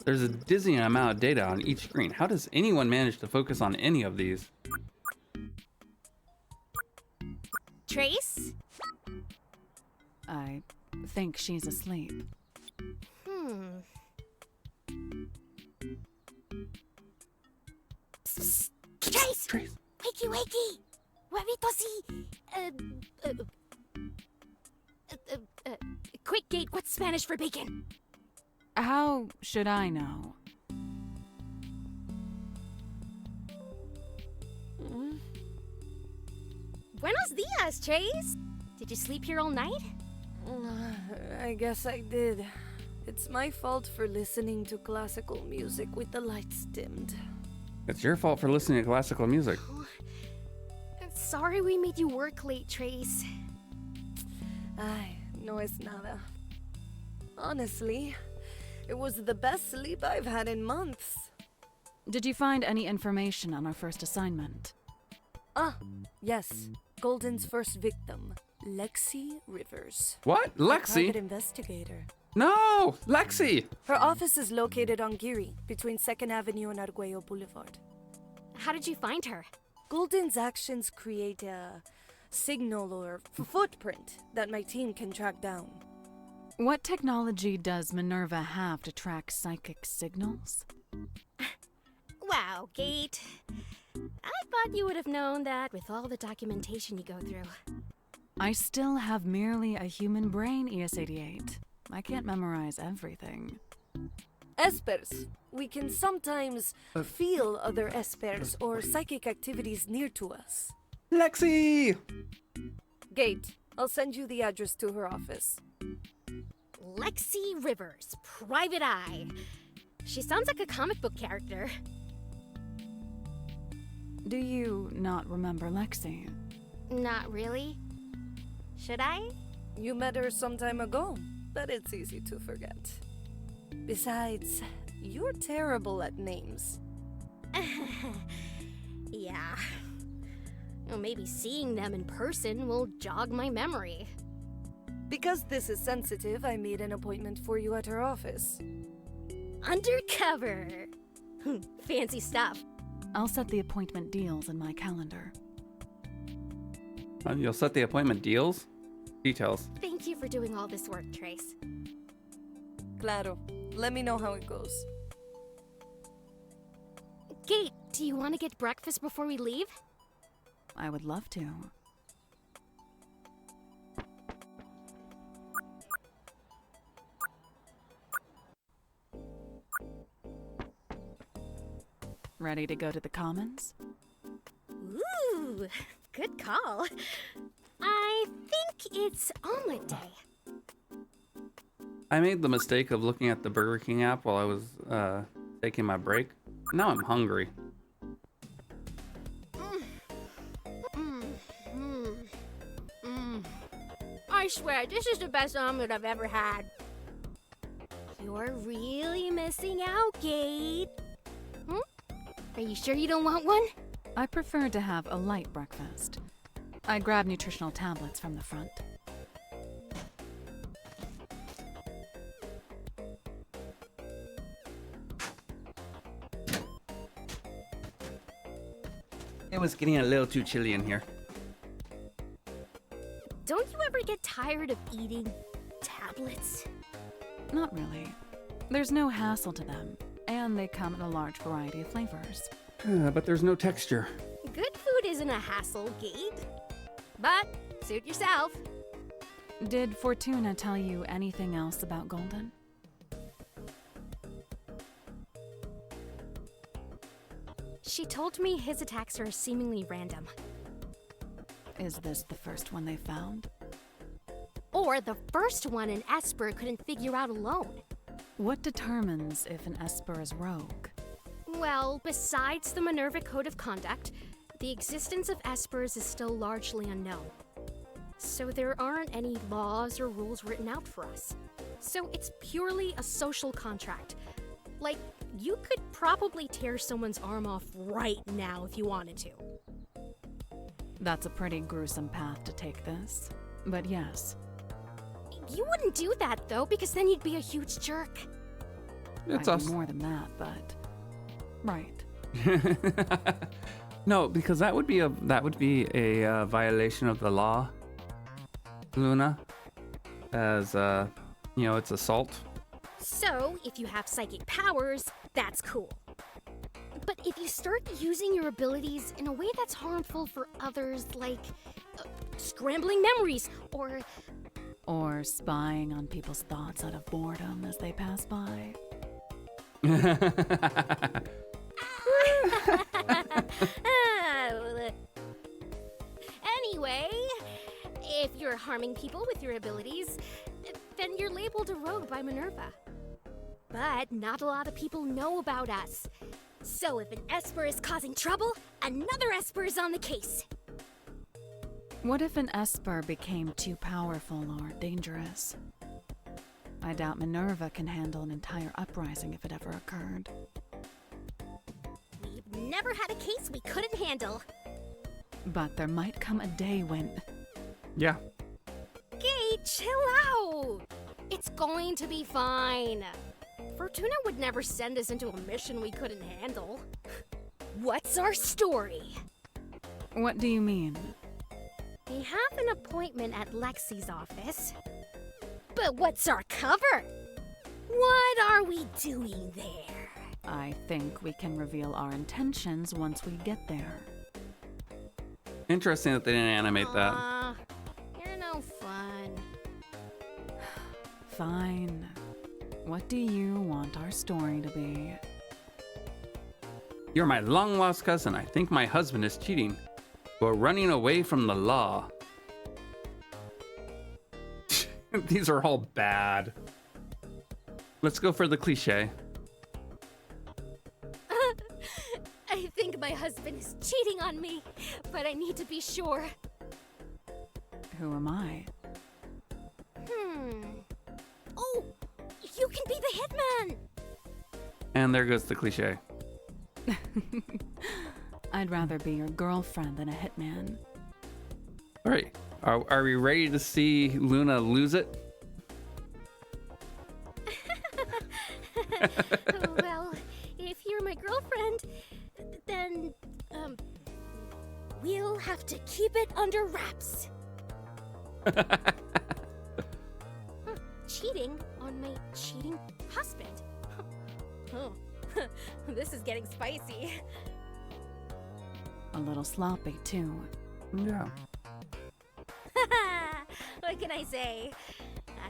There's a dizzying amount of data on each screen. How does anyone manage to focus on any of these? Trace? I think she's asleep. Psst, Trace! Trace! Wakey, wakey! Huevito quick, Gate, what's Spanish for bacon? How should I know? Buenos dias, Trace! Did you sleep here all night? I guess I did. It's my fault for listening to classical music with the lights dimmed. It's your fault for listening to classical music. Sorry we made you work late, Trace. Ay, no es nada. Honestly, it was the best sleep I've had in months. Did you find any information on our first assignment? Yes. Golden's first victim, Lexi Rivers. What? Lexi? Private investigator. No! Lexi! Her office is located on Geary, between 2nd Avenue and Arguello Boulevard. How did you find her? Golden's actions create a signal or footprint that my team can track down. What technology does Minerva have to track psychic signals? Wow, Gate. I thought you would have known that with all the documentation you go through. I still have merely a human brain, ES-88. I can't memorize everything. Espers. We can sometimes feel other espers or psychic activities near to us. Lexi! Gate, I'll send you the address to her office. Lexi Rivers, Private Eye. She sounds like a comic book character. Do you not remember Lexi? Not really. Should I? You met her some time ago, but it's easy to forget. Besides, you're terrible at names. Yeah. Well, maybe seeing them in person will jog my memory. Because this is sensitive, I made an appointment for you at her office. Undercover. Fancy stuff. I'll set the appointment deals in my calendar. You'll set the appointment deals? Details. Thank you for doing all this work, Trace. Claro. Let me know how it goes. Gate, do you want to get breakfast before we leave? I would love to. Ready to go to the Commons? Ooh, good call. I think it's omelet day. I made the mistake of looking at the Burger King app while I was taking my break. Now I'm hungry. I swear, this is the best omelet I've ever had. You're really missing out, Gate. Are you sure you don't want one? I prefer to have a light breakfast. I grab nutritional tablets from the front. It was getting a little too chilly in here. ever get tired of eating tablets? Not really. There's no hassle to them, and they come in a large variety of flavors. But there's no texture. Good food isn't a hassle, Gate. But suit yourself. Did Fortuna tell you anything else about Golden? She told me his attacks are seemingly random. Is this the first one they found? Or the first one an Esper couldn't figure out alone. What determines if an Esper is rogue? Well, besides the Minerva Code of Conduct, the existence of Espers is still largely unknown. So there aren't any laws or rules written out for us. So it's purely a social contract. Like, you could probably tear someone's arm off right now if you wanted to. That's a pretty gruesome path to take this. But yes. You wouldn't do that, though, because then you'd be a huge jerk. It's I'd us. be more than that, but... Right. No, because that would be a violation of the law, Luna. As it's assault. So, if you have psychic powers, that's cool. But if you start using your abilities in a way that's harmful for others, like scrambling memories, Or spying on people's thoughts out of boredom as they pass by. Anyway, if you're harming people with your abilities, then you're labeled a rogue by Minerva. But not a lot of people know about us. So if an Esper is causing trouble, another Esper is on the case. What if an Esper became too powerful or dangerous? I doubt Minerva can handle an entire uprising if it ever occurred. We've never had a case we couldn't handle. But there might come a day when... Yeah. Gate, chill out! It's going to be fine. Fortuna would never send us into a mission we couldn't handle. What's our story? What do you mean? We have an appointment at Lexi's office. But what's our cover? What are we doing there? I think we can reveal our intentions once we get there. Interesting that they didn't animate that. You're no fun. Fine. What do you want our story to be? You're my long-lost cousin. I think my husband is cheating. We're running away from the law. These are all bad. Let's go for the cliche. I think my husband is cheating on me, but I need to be sure. Who am I? Oh, you can be the hitman! And there goes the cliche. I'd rather be your girlfriend than a hitman. All right. Are we ready to see Luna lose it? Well, if you're my girlfriend, then, we'll have to keep it under wraps. Cheating on my cheating husband. Oh, this is getting spicy. A little sloppy, too. Yeah. What can I say?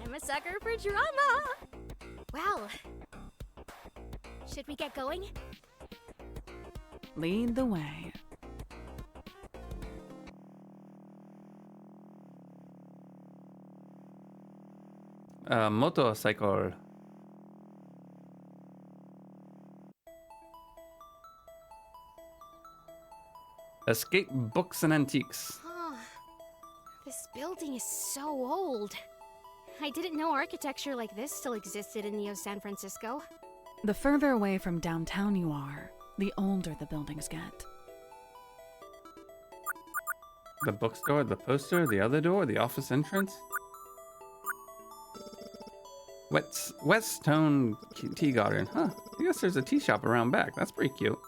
I'm a sucker for drama. Well, should we get going? Lead the way. Motorcycle. Escape Books and Antiques. This building is so old. I didn't know architecture like this still existed in Neo San Francisco. The further away from downtown you are, the older the buildings get. The bookstore, the poster, the other door, the office entrance. Westone Tea Garden. Huh. I guess there's a tea shop around back. That's pretty cute.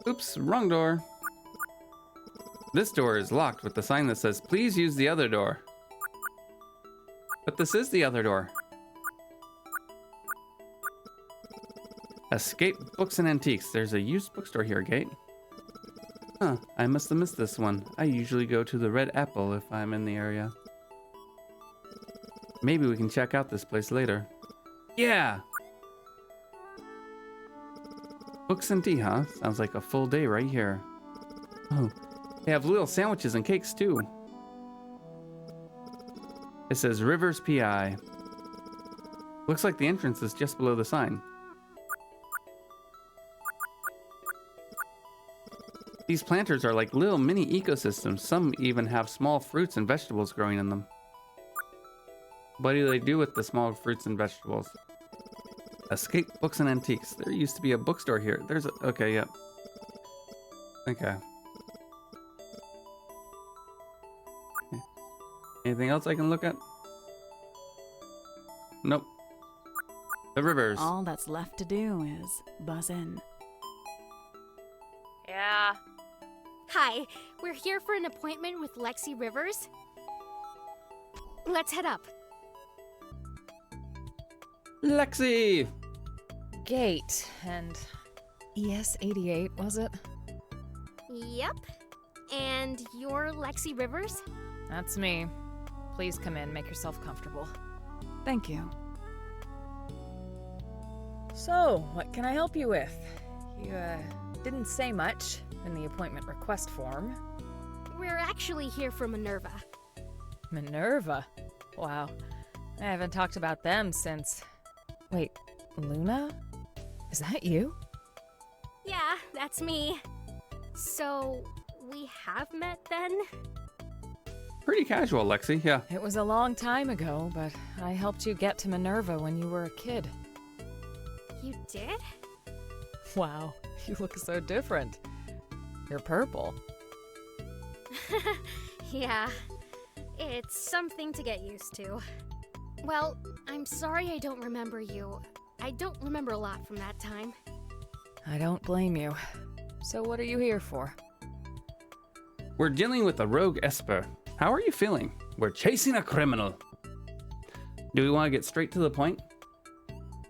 Oops, wrong door. This door is locked with the sign that says, please use the other door. But this is the other door. Escape Books and Antiques. There's a used bookstore here, Gate. Huh, I must have missed this one. I usually go to the Red Apple if I'm in the area. Maybe we can check out this place later. Yeah! Books and tea, huh? Sounds like a full day right here. Oh, they have little sandwiches and cakes too. It says Rivers PI. Looks like the entrance is just below the sign. These planters are like little mini ecosystems. Some even have small fruits and vegetables growing in them. What do they do with the small fruits and vegetables? Escape Books and Antiques. There used to be a bookstore here. There's a... Okay, yep. Okay. Anything else I can look at? Nope. The Rivers. All that's left to do is buzz in. Yeah. Hi, we're here for an appointment with Lexi Rivers. Let's head up. Lexi! Gate and ES88, was it? Yep. And you're Lexi Rivers? That's me. Please come in, make yourself comfortable. Thank you. So, what can I help you with? You, didn't say much in the appointment request form. We're actually here for Minerva. Minerva? Wow. I haven't talked about them since... Wait, Luna? Is that you? Yeah, that's me. So, we have met then? Pretty casual, Lexi, yeah. It was a long time ago, but I helped you get to Minerva when you were a kid. You did? Wow, you look so different. You're purple. Yeah, it's something to get used to. Well, I'm sorry I don't remember you. I don't remember a lot from that time. I don't blame you. So what are you here for? We're dealing with a rogue Esper. How are you feeling? We're chasing a criminal. Do we want to get straight to the point?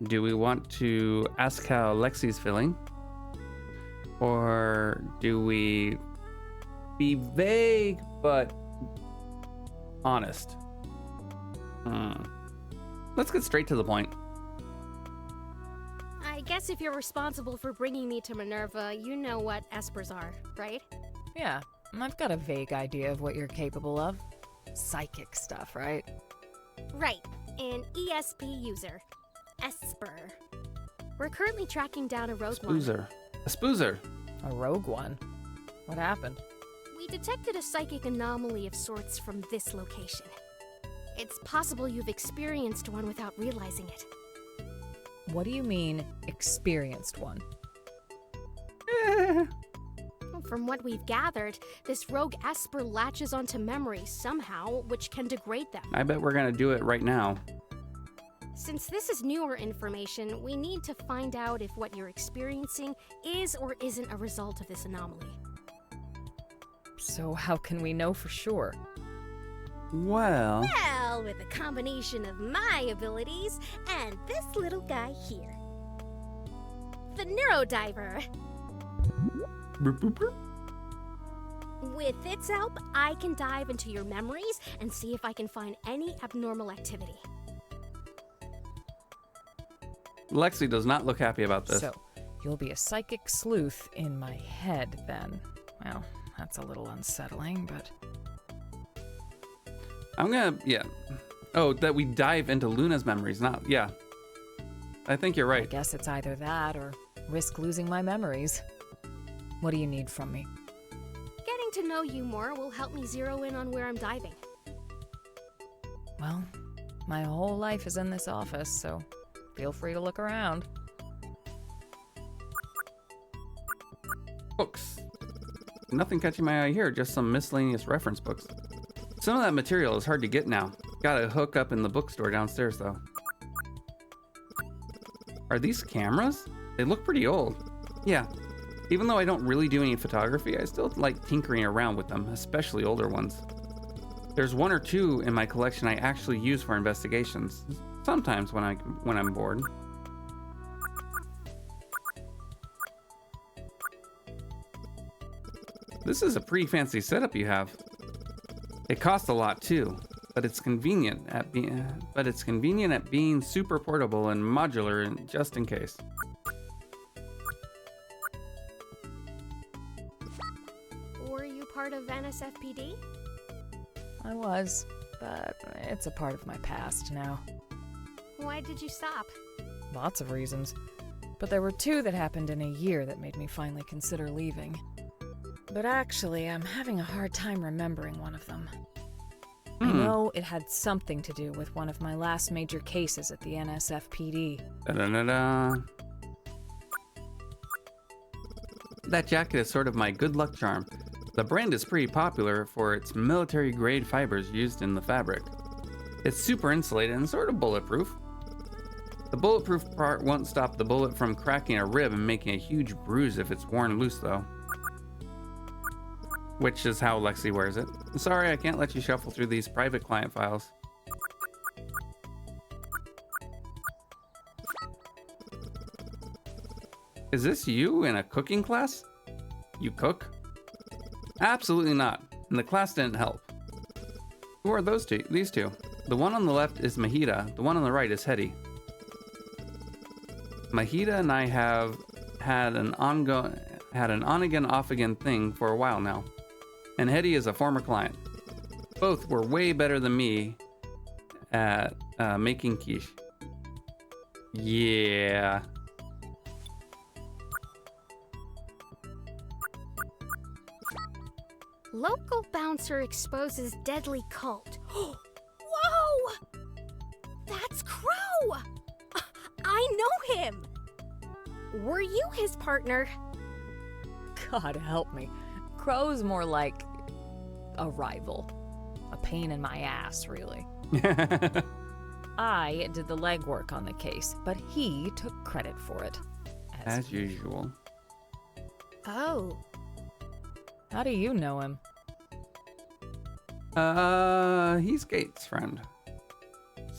Do we want to ask how Lexi's feeling? Or do we be vague but honest? Let's get straight to the point. I guess if you're responsible for bringing me to Minerva, you know what Espers are, right? Yeah, I've got a vague idea of what you're capable of. Psychic stuff, right? Right, an ESP user. Esper. We're currently tracking down a rogue one. A spoozer. A rogue one? What happened? We detected a psychic anomaly of sorts from this location. It's possible you've experienced one without realizing it. What do you mean, experienced one? From what we've gathered, this rogue Esper latches onto memories somehow, which can degrade them. I bet we're gonna do it right now. Since this is newer information, we need to find out if what you're experiencing is or isn't a result of this anomaly. So how can we know for sure? Well, with a combination of my abilities and this little guy here. The Neurodiver. With its help, I can dive into your memories and see if I can find any abnormal activity. Lexi does not look happy about this. So, you'll be a psychic sleuth in my head, then. Well, that's a little unsettling, but... I'm gonna, yeah. Oh, that we dive into Luna's memories, not, yeah. I think you're right. I guess it's either that or risk losing my memories. What do you need from me? Getting to know you more will help me zero in on where I'm diving. Well, my whole life is in this office, so feel free to look around. Books. Nothing catching my eye here, just some miscellaneous reference books. Some of that material is hard to get now. Gotta hook up in the bookstore downstairs, though. Are these cameras? They look pretty old. Yeah, Even though I don't really do any photography, I still like tinkering around with them, especially older ones. There's one or two in my collection I actually use for investigations, sometimes when I'm bored. This is a pretty fancy setup you have. It costs a lot too, but it's convenient at being super portable and modular just in case. Were you part of NSFPD? I was, but it's a part of my past now. Why did you stop? Lots of reasons. But there were two that happened in a year that made me finally consider leaving. But actually, I'm having a hard time remembering one of them. I know it had something to do with one of my last major cases at the NSFPD. Da-da-da-da. That jacket is sort of my good luck charm. The brand is pretty popular for its military-grade fibers used in the fabric. It's super insulated and sort of bulletproof. The bulletproof part won't stop the bullet from cracking a rib and making a huge bruise if it's worn loose, though. Which is how Lexi wears it. Sorry, I can't let you shuffle through these private client files. Is this you in a cooking class? You cook? Absolutely not, and the class didn't help. Who are these two? The one on the left is Mahita, the one on the right is Hetty. Mahita and I have had an on-again, off-again thing for a while now. And Hetty is a former client. Both were way better than me at making quiche. Yeah. Local bouncer exposes deadly cult. Whoa! That's Crow! I know him! Were you his partner? God help me. Crow's more like a rival. A pain in my ass, really. I did the legwork on the case, but he took credit for it. As usual. Oh. How do you know him? He's Gates' friend.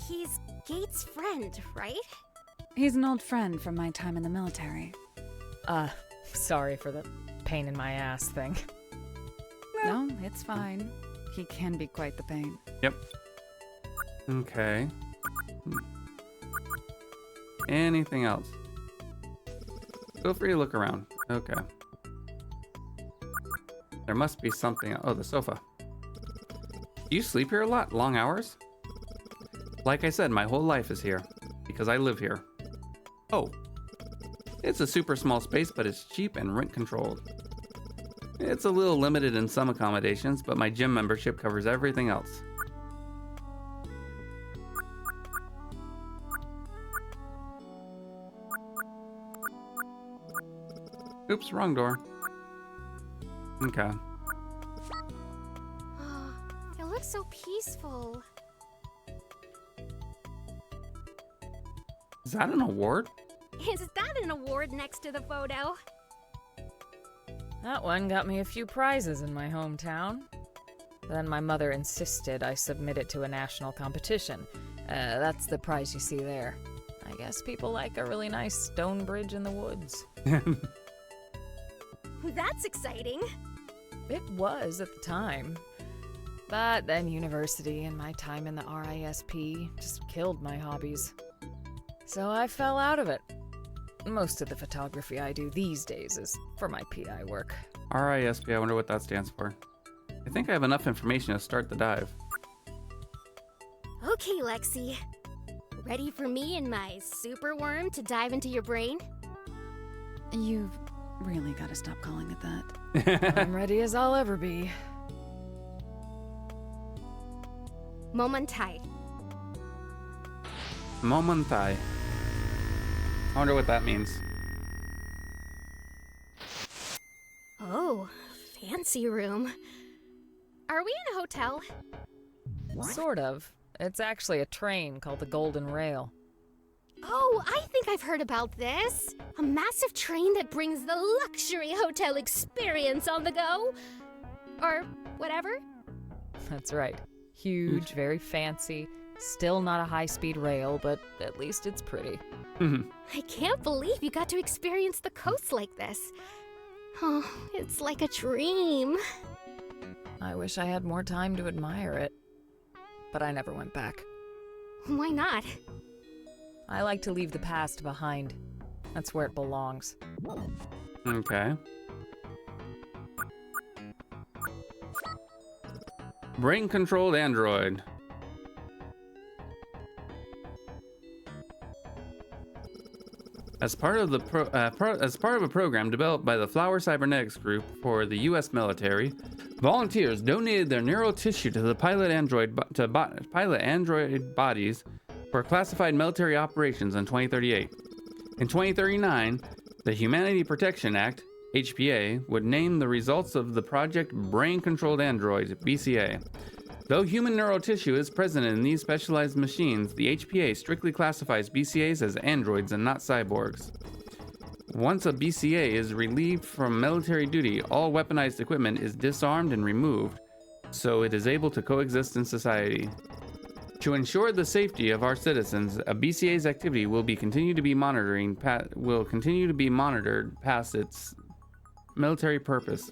He's Gates' friend, right? He's an old friend from my time in the military. Sorry for the pain in my ass thing. No, it's fine. He can be quite the pain. Yep. Okay. Anything else? Feel free to look around. Okay. There must be something. Oh, the sofa. Do you sleep here a lot? Long hours? Like I said, my whole life is here. Because I live here. Oh. It's a super small space, but it's cheap and rent controlled. It's a little limited in some accommodations, but my gym membership covers everything else. Oops, wrong door. Okay. It looks so peaceful. Is that an award? Is that an award next to the photo? That one got me a few prizes in my hometown. Then my mother insisted I submit it to a national competition. That's the prize you see there. I guess people like a really nice stone bridge in the woods. That's exciting. It was at the time. But then university and my time in the RISP just killed my hobbies. So I fell out of it. Most of the photography I do these days is for my PI work. RISP, I wonder what that stands for. I think I have enough information to start the dive. Okay, Lexi. Ready for me and my super worm to dive into your brain? You've really got to stop calling it that. I'm ready as I'll ever be. Momentai. Momentai. I wonder what that means. Oh, fancy room. Are we in a hotel? Sort of. It's actually a train called the Golden Rail. Oh, I think I've heard about this. A massive train that brings the luxury hotel experience on the go. Or whatever. That's right. Huge, very fancy. Still not a high-speed rail, but at least it's pretty. I can't believe you got to experience the coast like this. Oh, it's like a dream. I wish I had more time to admire it. But I never went back. Why not? I like to leave the past behind. That's where it belongs. Okay. Brain-controlled android. As part of a program developed by the Flower Cybernetics Group for the U.S. military, volunteers donated their neural tissue to the pilot android bodies for classified military operations in 2038. In 2039, the Humanity Protection Act (HPA) would name the results of the project Brain-Controlled Android (BCA). Though human neural tissue is present in these specialized machines, the HPA strictly classifies BCAs as androids and not cyborgs. Once a BCA is relieved from military duty, all weaponized equipment is disarmed and removed, so it is able to coexist in society. To ensure the safety of our citizens, a BCA's activity will continue to be monitored past its military purpose.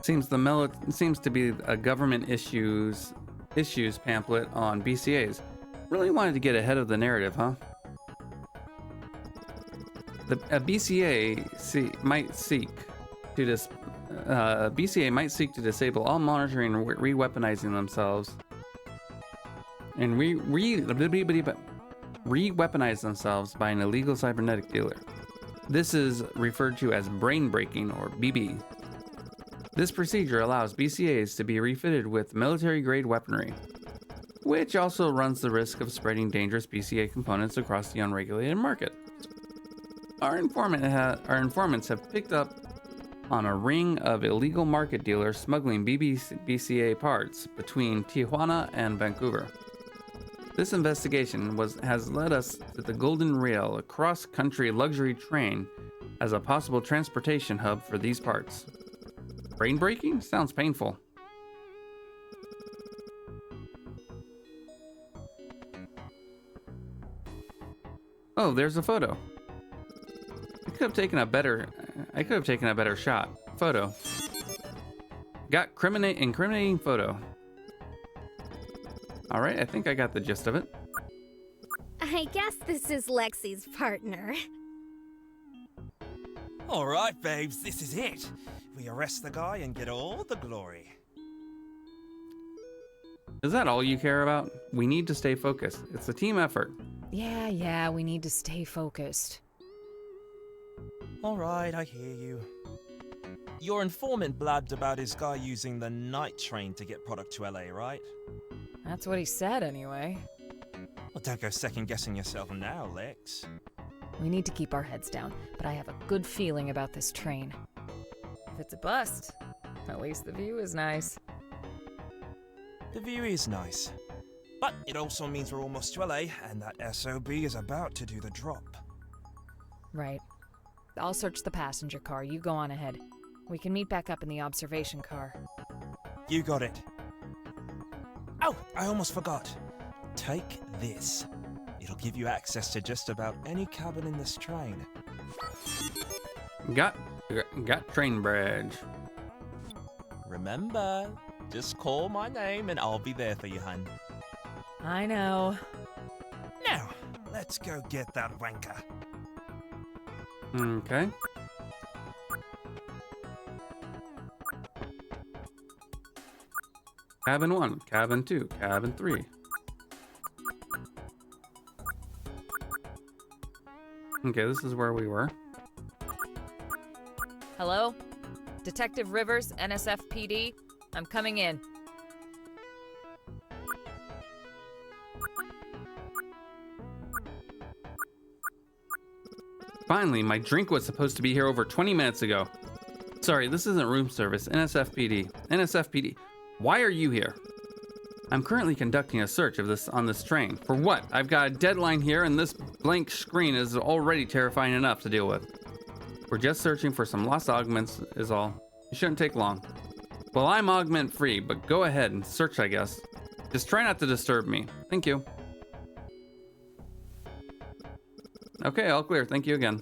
Seems to be a government issues pamphlet on BCAs. Really wanted to get ahead of the narrative, huh? A BCA might seek to disable all monitoring and re-weaponizing themselves, and re-weaponize themselves by an illegal cybernetic dealer. This is referred to as brain breaking, or BB. This procedure allows BCAs to be refitted with military-grade weaponry, which also runs the risk of spreading dangerous BCA components across the unregulated market. Our informants have picked up on a ring of illegal market dealers smuggling BCA parts between Tijuana and Vancouver. This investigation has led us to the Golden Rail, a cross-country luxury train, as a possible transportation hub for these parts. Brain breaking? Sounds painful. Oh, there's a photo. I could have taken a better shot. Photo. Got incriminating photo. All right, I think I got the gist of it. I guess this is Lexi's partner. All right, babes, this is it. We arrest the guy and get all the glory. Is that all you care about? We need to stay focused. It's a team effort. Yeah, we need to stay focused. All right, I hear you. Your informant blabbed about his guy using the night train to get product to LA, right? That's what he said, anyway. Well, don't go second-guessing yourself now, Lex. We need to keep our heads down, but I have a good feeling about this train. If it's a bust, at least the view is nice. The view is nice. But it also means we're almost to LA, and that SOB is about to do the drop. Right. I'll search the passenger car. You go on ahead. We can meet back up in the observation car. You got it. Oh, I almost forgot. Take this. It'll give you access to just about any cabin in this train. Got train badge. Remember, just call my name and I'll be there for you, hun. I know. Now, let's go get that wanker. Okay. Cabin 1, Cabin 2, Cabin 3. Okay, this is where we were. Hello? Detective Rivers, NSFPD. I'm coming in. Finally, my drink was supposed to be here over 20 minutes ago. Sorry, this isn't room service. NSFPD. NSFPD. Why are you here? I'm currently conducting a search of this on this train. For what? I've got a deadline here, and this blank screen is already terrifying enough to deal with. We're just searching for some lost augments is all. It shouldn't take long. Well, I'm augment free, but go ahead and search, I guess. Just try not to disturb me. Thank you. Okay, all clear. Thank you again.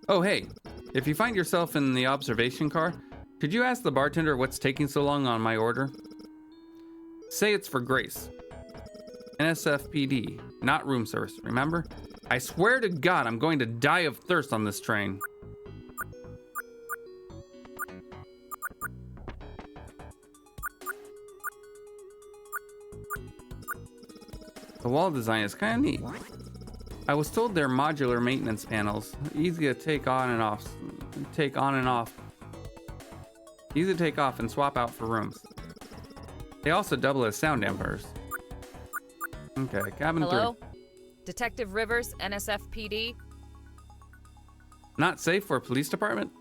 Oh, hey. If you find yourself in the observation car, could you ask the bartender what's taking so long on my order? Say it's for Grace. NSFPD, not room service, remember? I swear to God, I'm going to die of thirst on this train. The wall design is kind of neat. I was told they're modular maintenance panels, easy to take on and off. Easy to take off and swap out for rooms. They also double as sound dampers. Okay, cabin 3. Hello? Detective Rivers, NSFPD? Not safe for police department?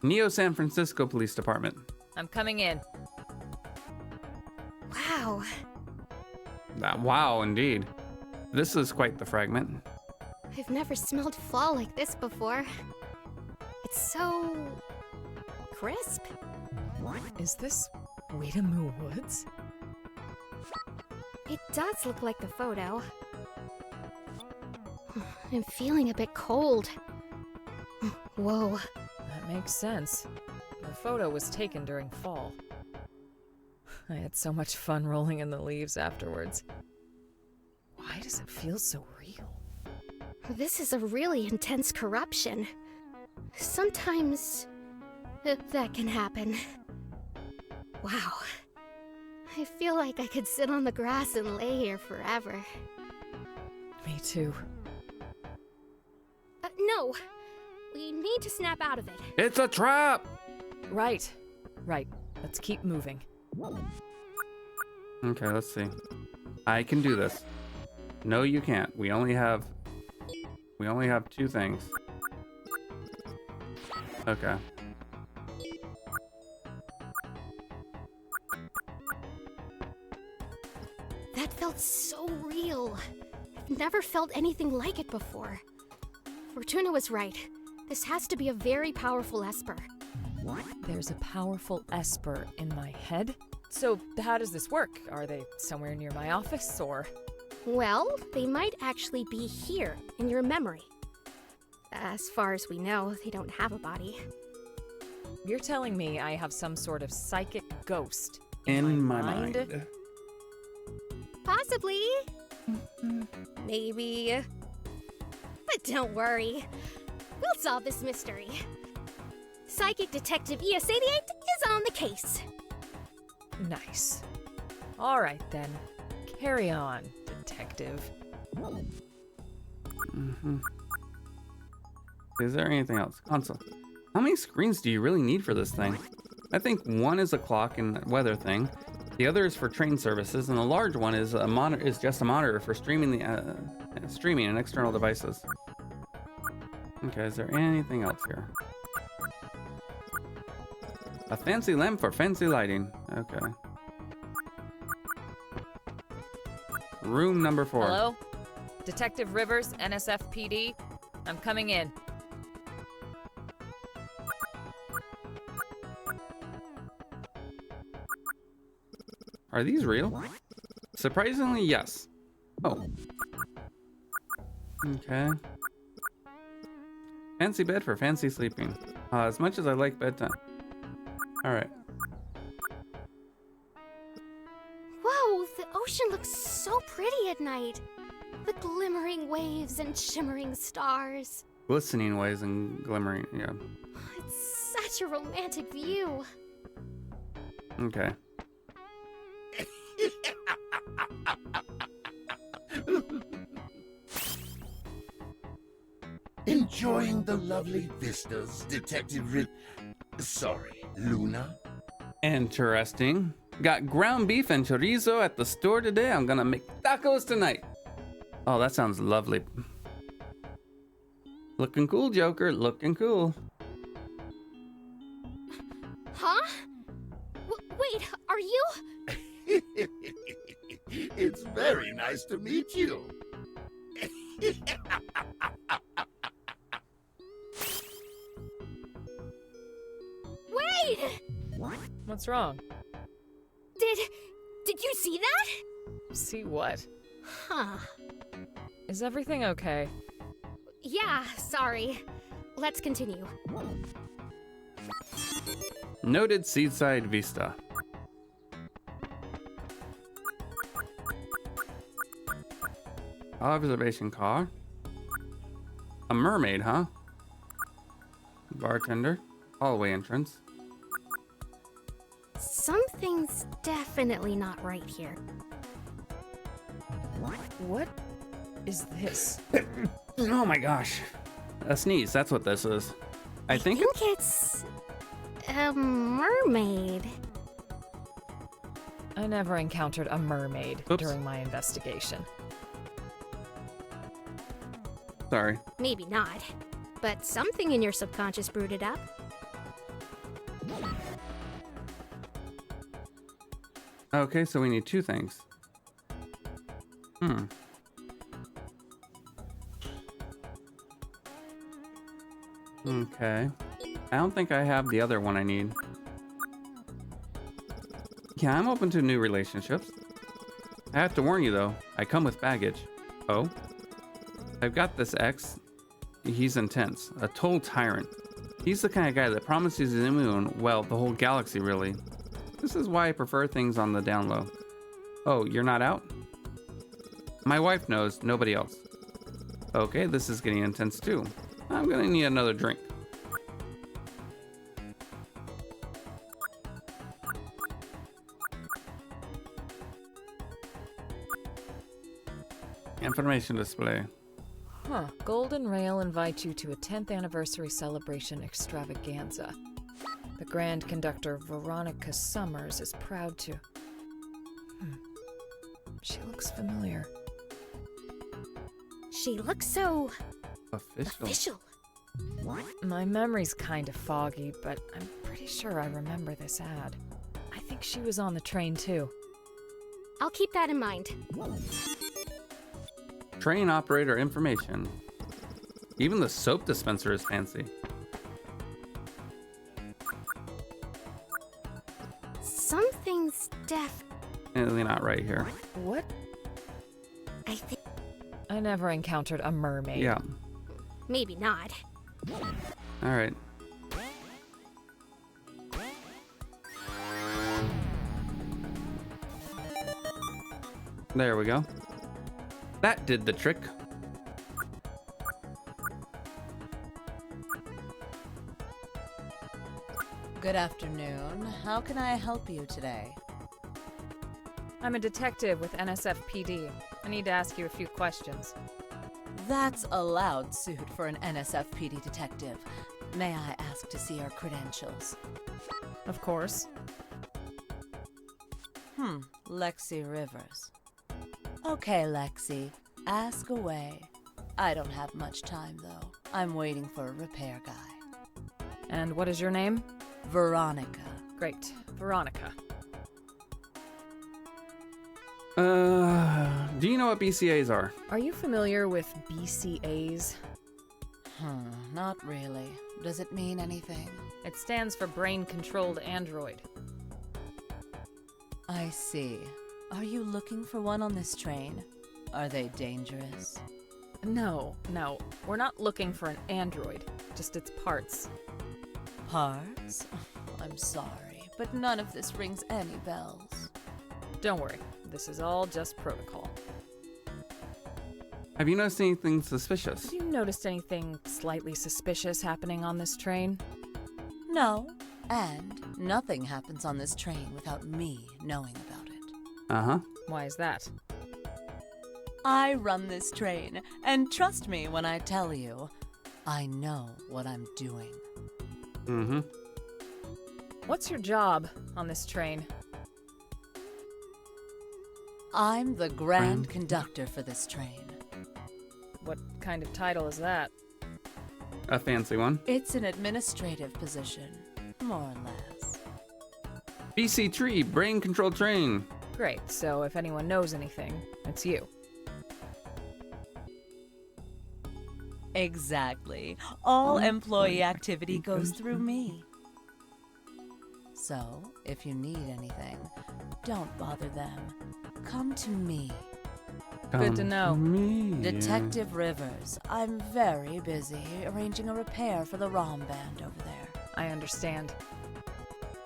Neo San Francisco Police Department. I'm coming in. Wow. Wow, indeed. This is quite the fragment. I've never smelled fall like this before. It's so... crisp. Is this Weedamoo Woods? It does look like the photo. I'm feeling a bit cold. Whoa. That makes sense. The photo was taken during fall. I had so much fun rolling in the leaves afterwards. Why does it feel so real? This is a really intense corruption. Sometimes that can happen. Wow. I feel like I could sit on the grass and lay here forever. Me too. No. We need to snap out of it. It's a trap! Right. Let's keep moving. Okay, let's see. I can do this. No, you can't. We only have 2 things. Okay. That felt so real. I've never felt anything like it before. Fortuna was right. This has to be a very powerful Esper. There's a powerful Esper in my head? So how does this work? Are they somewhere near my office, or...? Well, they might actually be here, in your memory. As far as we know, they don't have a body. You're telling me I have some sort of psychic ghost in my mind? Possibly. Maybe. But don't worry. We'll solve this mystery. Psychic Detective ES88 is on the case. Nice. All right, then. Carry on, Detective. Is there anything else? Console. How many screens do you really need for this thing? I think one is a clock and weather thing. The other is for train services, and the large one is just a monitor for streaming and external devices. Okay, is there anything else here? A fancy lamp for fancy lighting. Okay. Room number 4. Hello? Detective Rivers, NSFPD. I'm coming in. Are these real? Surprisingly, yes. Oh. Okay. Fancy bed for fancy sleeping. As much as I like bedtime. Alright. Whoa, the ocean looks so pretty at night. The glimmering waves and shimmering stars. Glistening waves and glimmering, yeah. It's such a romantic view. Okay. Enjoying the lovely vistas, Detective Sorry, Luna? Interesting. Got ground beef and chorizo at the store today. I'm gonna make tacos tonight. Oh, that sounds lovely. Looking cool, Joker. Looking cool. Huh? Wait, are you? It's very nice to meet you. Wait! What's wrong? Did you see that? See what? Huh. Is everything okay? Yeah, sorry. Let's continue. Noted seaside vista. Observation car. A mermaid, huh? Bartender. Hallway entrance. Something's definitely not right here. What is this? Oh my gosh. A sneeze, that's what this is. I think it's a mermaid. I never encountered a mermaid Oops. during my investigation. Sorry. Maybe not. But something in your subconscious brewed it up. Okay, so we need two things. Okay. I don't think I have the other one I need. Yeah, I'm open to new relationships. I have to warn you though, I come with baggage. Oh? I've got this ex. He's intense. A total tyrant. He's the kind of guy that promises he's immune, well, the whole galaxy really. This is why I prefer things on the down low. Oh, you're not out? My wife knows, nobody else. Okay, this is getting intense too. I'm gonna need another drink. Information display. Huh. Golden Rail invites you to a 10th anniversary celebration extravaganza. The Grand Conductor Veronica Summers is proud to... She looks familiar. She looks so... official. My memory's kind of foggy, but I'm pretty sure I remember this ad. I think she was on the train too. I'll keep that in mind. Train operator information. Even the soap dispenser is fancy. Something's Definitely not right here. What? I think... I never encountered a mermaid. Yeah. Maybe not. Alright. There we go. That did the trick. Good afternoon. How can I help you today? I'm a detective with NSFPD. I need to ask you a few questions. That's a loud suit for an NSFPD detective. May I ask to see your credentials? Of course. Lexi Rivers. Okay, Lexi. Ask away. I don't have much time, though. I'm waiting for a repair guy. And what is your name? Veronica. Great. Veronica. Do you know what BCAs are? Are you familiar with BCAs? Not really. Does it mean anything? It stands for Brain Controlled Android. I see. Are you looking for one on this train? Are they dangerous? No. We're not looking for an android, just its parts. Parts? I'm sorry, but none of this rings any bells. Don't worry, this is all just protocol. Have you noticed anything suspicious? Have you noticed anything slightly suspicious happening on this train? No, and nothing happens on this train without me knowing about it. Uh-huh. Why is that? I run this train, and trust me when I tell you, I know what I'm doing. Mm-hmm. What's your job on this train? I'm the Grand Conductor for this train. What kind of title is that? A fancy one. It's an administrative position, more or less. BC Tree, brain control train. Great, so if anyone knows anything, it's you. Exactly. All employee activity goes through me. So, if you need anything, don't bother them. Come to me. Good to know. Detective Rivers, I'm very busy arranging a repair for the ROM band over there. I understand.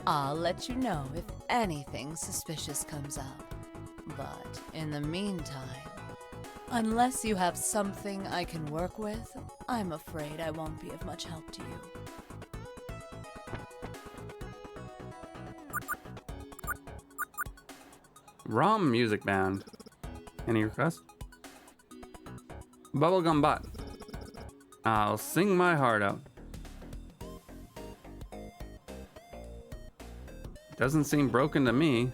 I'll let you know if anything suspicious comes up. But in the meantime, unless you have something I can work with, I'm afraid I won't be of much help to you. ROM music band. Any requests? Bubblegum Bot. I'll sing my heart out. Doesn't seem broken to me.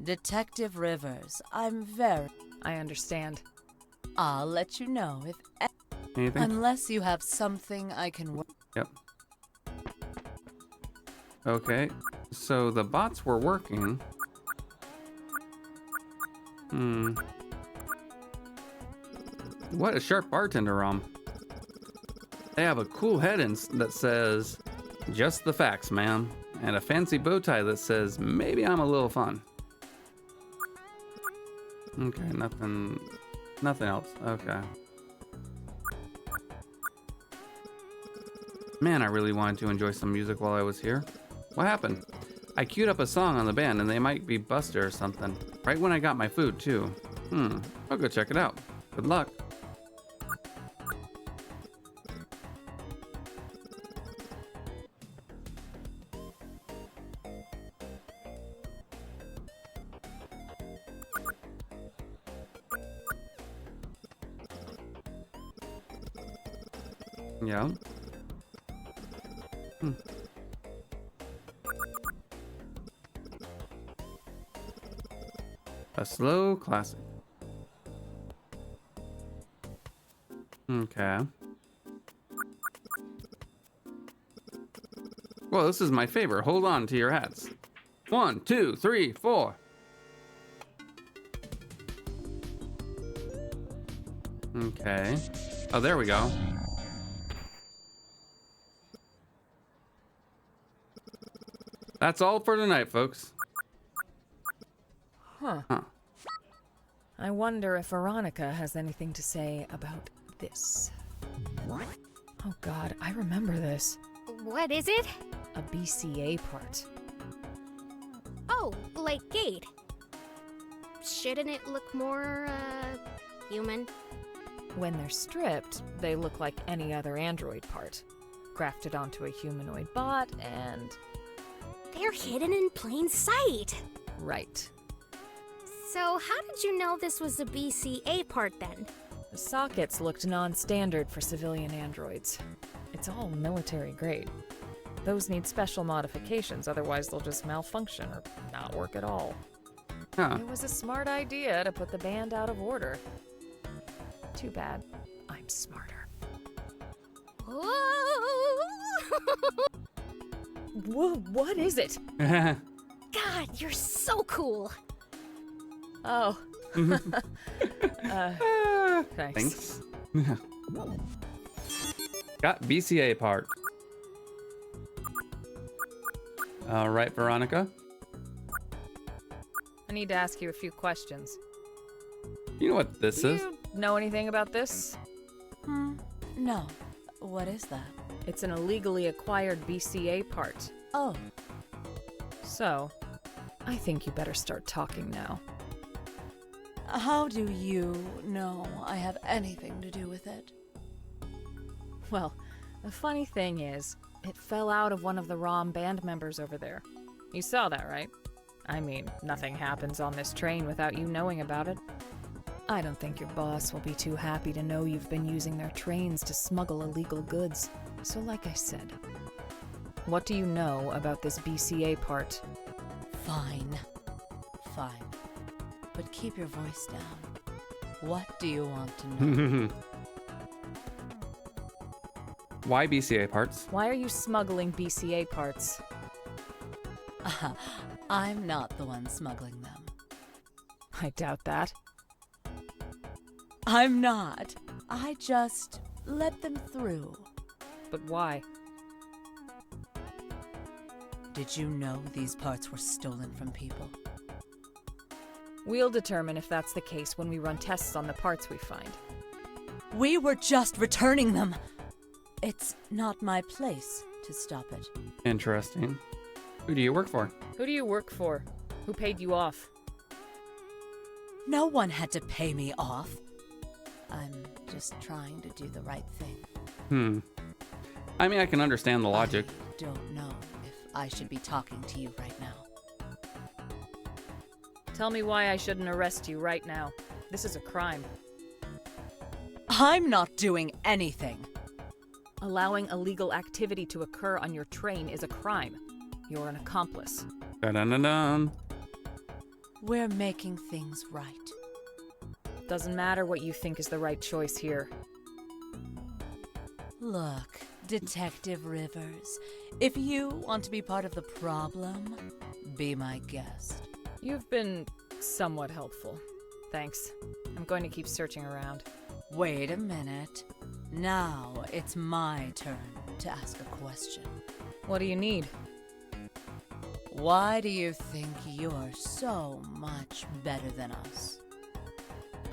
Detective Rivers, I understand. I'll let you know if Anything? unless you have something I can work. Yep. Okay, so the bots were working. What a sharp bartender ROM. They have a cool head that says, "Just the facts, man," and a fancy bow tie that says, "Maybe I'm a little fun." Okay, nothing else. Okay. Man, I really wanted to enjoy some music while I was here. What happened? I queued up a song on the band and they might be busted or something. Right when I got my food, too. I'll go check it out. Good luck. Yeah. A slow classic. Okay. Well, this is my favorite. Hold on to your hats. 1, 2, 3, 4. Okay. Oh, there we go. That's all for tonight, folks. Huh. I wonder if Veronica has anything to say about this. Oh god, I remember this. What is it? A BCA part. Oh, like Gate. Shouldn't it look more, human? When they're stripped, they look like any other android part. Grafted onto a humanoid bot and... They're hidden in plain sight. Right. So how did you know this was a BCA part then? The sockets looked non-standard for civilian androids. It's all military grade. Those need special modifications, otherwise they'll just malfunction or not work at all. It was a smart idea to put the band out of order. Too bad I'm smarter. Whoa, what is it? God, you're so cool. Oh. Thanks. Got BCA part. All right, Veronica. I need to ask you a few questions. You know what this is? You know anything about this? No. What is that? It's an illegally acquired BCA part. Oh. So, I think you better start talking now. How do you know I have anything to do with it? Well, the funny thing is, it fell out of one of the ROM band members over there. You saw that, right? I mean, nothing happens on this train without you knowing about it. I don't think your boss will be too happy to know you've been using their trains to smuggle illegal goods. So like I said, what do you know about this BCA part? Fine. But keep your voice down. What do you want to know? Why BCA parts? Why are you smuggling BCA parts? I'm not the one smuggling them. I doubt that. I'm not. I just let them through. But why? Did you know these parts were stolen from people? We'll determine if that's the case when we run tests on the parts we find. We were just returning them. It's not my place to stop it. Interesting. Who do you work for? Who do you work for? Who paid you off? No one had to pay me off. I'm just trying to do the right thing. I mean, I can understand the logic. I don't know if I should be talking to you right now. Tell me why I shouldn't arrest you right now. This is a crime. I'm not doing anything. Allowing illegal activity to occur on your train is a crime. You're an accomplice. Dun-dun-dun-dun. We're making things right. Doesn't matter what you think is the right choice here. Look, Detective Rivers, if you want to be part of the problem, be my guest. You've been somewhat helpful. Thanks. I'm going to keep searching around. Wait a minute. Now it's my turn to ask a question. What do you need? Why do you think you're so much better than us?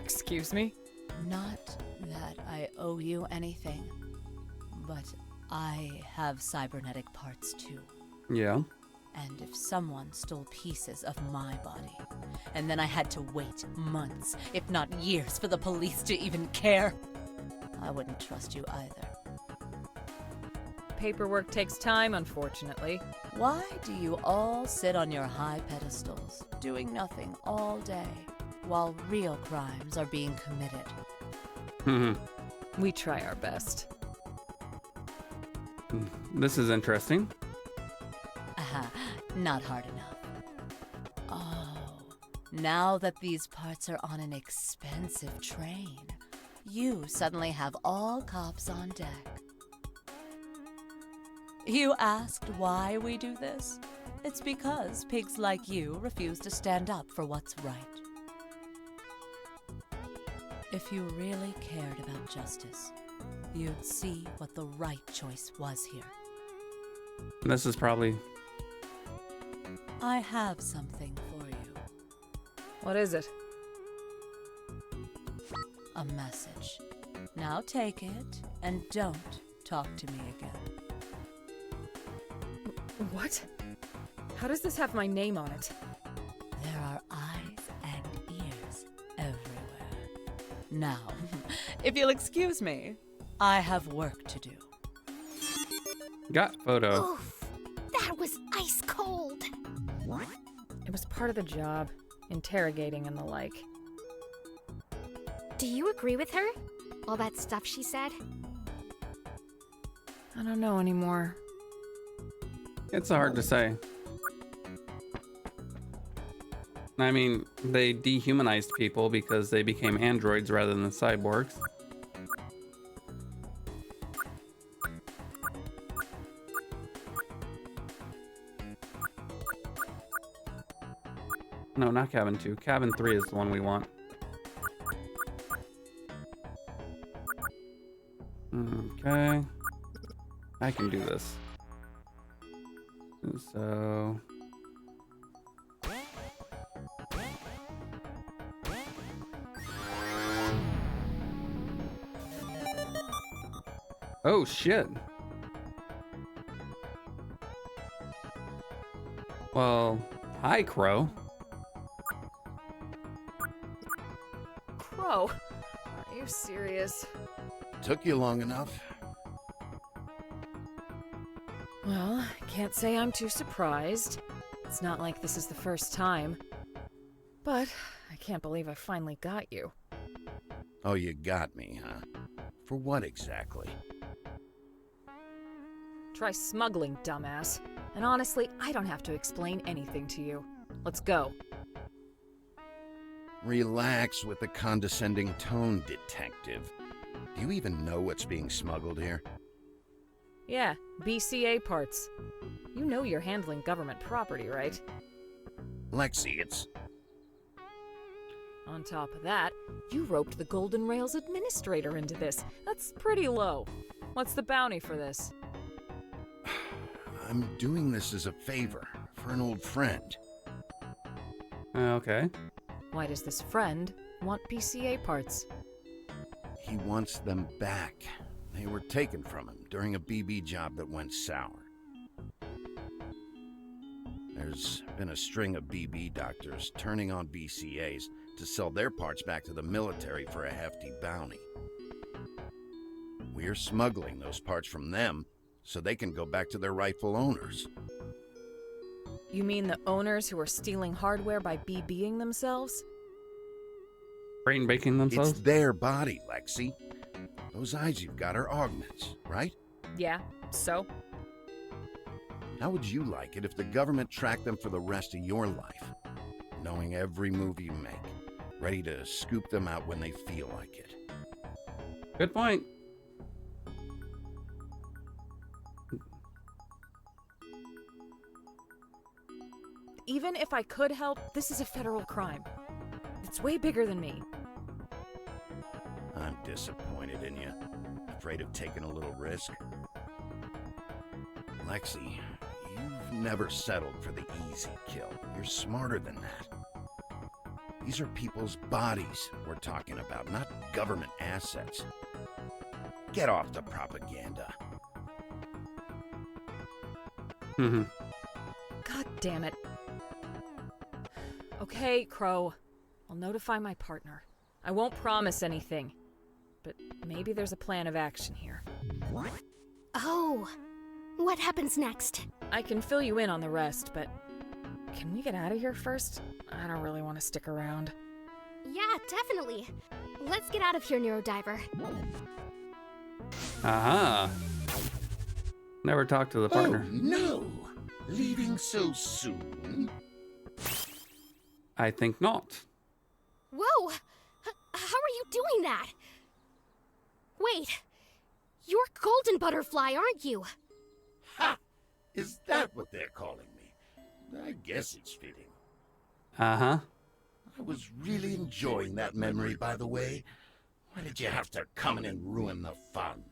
Excuse me? Not that I owe you anything, but I have cybernetic parts too. Yeah. And if someone stole pieces of my body, and then I had to wait months, if not years, for the police to even care, I wouldn't trust you either. Paperwork takes time, unfortunately. Why do you all sit on your high pedestals, doing nothing all day, while real crimes are being committed? We try our best. This is interesting. Not hard enough. Oh, now that these parts are on an expensive train, you suddenly have all cops on deck. You asked why we do this? It's because pigs like you refuse to stand up for what's right. If you really cared about justice, you'd see what the right choice was here. This is probably... I have something for you. What is it? A message. Now take it, and don't talk to me again. What? How does this have my name on it? There are eyes and ears everywhere. Now, if you'll excuse me, I have work to do. Got photo. Oof, that was ice cold. It was part of the job. Interrogating and the like. Do you agree with her? All that stuff she said? I don't know anymore. It's hard to say. I mean, they dehumanized people because they became androids rather than cyborgs. No, not cabin 2. Cabin 3 is the one we want. Okay. I can do this. So... Oh, shit. Well, hi, Crow. Crow? Are you serious? Took you long enough. Well, I can't say I'm too surprised. It's not like this is the first time. But I can't believe I finally got you. Oh, you got me, huh? For what exactly? Try smuggling, dumbass. And honestly, I don't have to explain anything to you. Let's go. Relax with the condescending tone, detective. Do you even know what's being smuggled here? Yeah, BCA parts. You know you're handling government property, right? Lexi, it's... On top of that, you roped the Golden Rails administrator into this. That's pretty low. What's the bounty for this? I'm doing this as a favor for an old friend. Okay. Why does this friend want BCA parts? He wants them back. They were taken from him during a BB job that went sour. There's been a string of BB doctors turning on BCAs to sell their parts back to the military for a hefty bounty. We're smuggling those parts from them so they can go back to their rightful owners. You mean the owners who are stealing hardware by BBing themselves? Brain baking themselves? It's their body, Lexi. Those eyes you've got are augments, right? Yeah, so? How would you like it if the government tracked them for the rest of your life? Knowing every move you make, ready to scoop them out when they feel like it. Good point. Even if I could help, this is a federal crime. It's way bigger than me. I'm disappointed in you. Afraid of taking a little risk. Lexi, you've never settled for the easy kill. You're smarter than that. These are people's bodies we're talking about, not government assets. Get off the propaganda. God damn it. Okay, Crow. I'll notify my partner. I won't promise anything. But maybe there's a plan of action here. Oh, what happens next? I can fill you in on the rest, but can we get out of here first? I don't really want to stick around. Yeah, definitely. Let's get out of here, Neurodiver. Aha. Never talked to the partner. Oh, no. Leaving so soon? I think not. Whoa! How are you doing that? Wait, you're Golden Butterfly, aren't you? Ha! Is that what they're calling me? I guess it's fitting. Uh-huh. I was really enjoying that memory, by the way. Why did you have to come in and ruin the fun?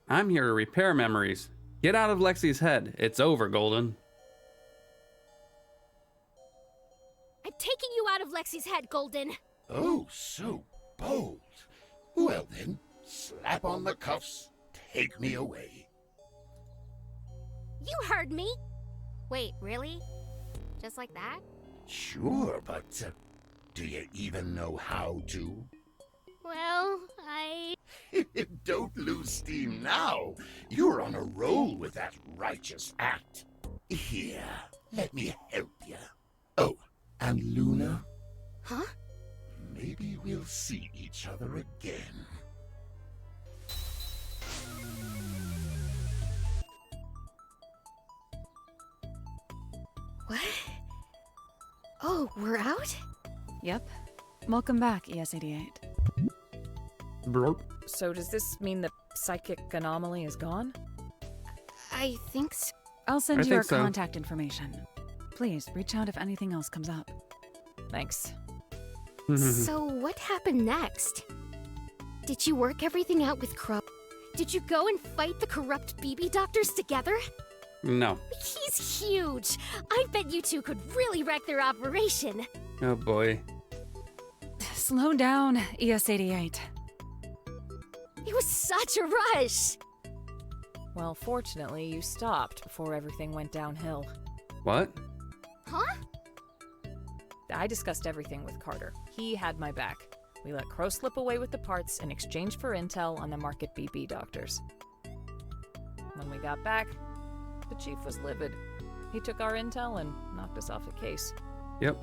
I'm here to repair memories. Get out of Lexi's head. It's over, Golden. I'm taking you out of Lexi's head, Golden. Oh, so bold. Well then, slap on the cuffs, take me away. You heard me. Wait, really? Just like that? Sure, but do you even know how to? Well, Don't lose steam now. You're on a roll with that righteous act. Here, let me help you. Oh, and Luna? Huh? Maybe we'll see each other again. What? Oh, we're out? Yep. Welcome back, ES-88. So does this mean the psychic anomaly is gone? I think so. I'll send you our contact information. Please, reach out if anything else comes up. Thanks. So what happened next? Did you work everything out with Crow? Did you go and fight the corrupt BB doctors together? No. He's huge. I bet you two could really wreck their operation. Oh boy. Slow down, ES-88. It was such a rush. Well, fortunately, you stopped before everything went downhill. What? Huh? I discussed everything with Carter. He had my back. We let Crow slip away with the parts in exchange for intel on the Market BB doctors. When we got back, the chief was livid. He took our intel and knocked us off the case. Yep.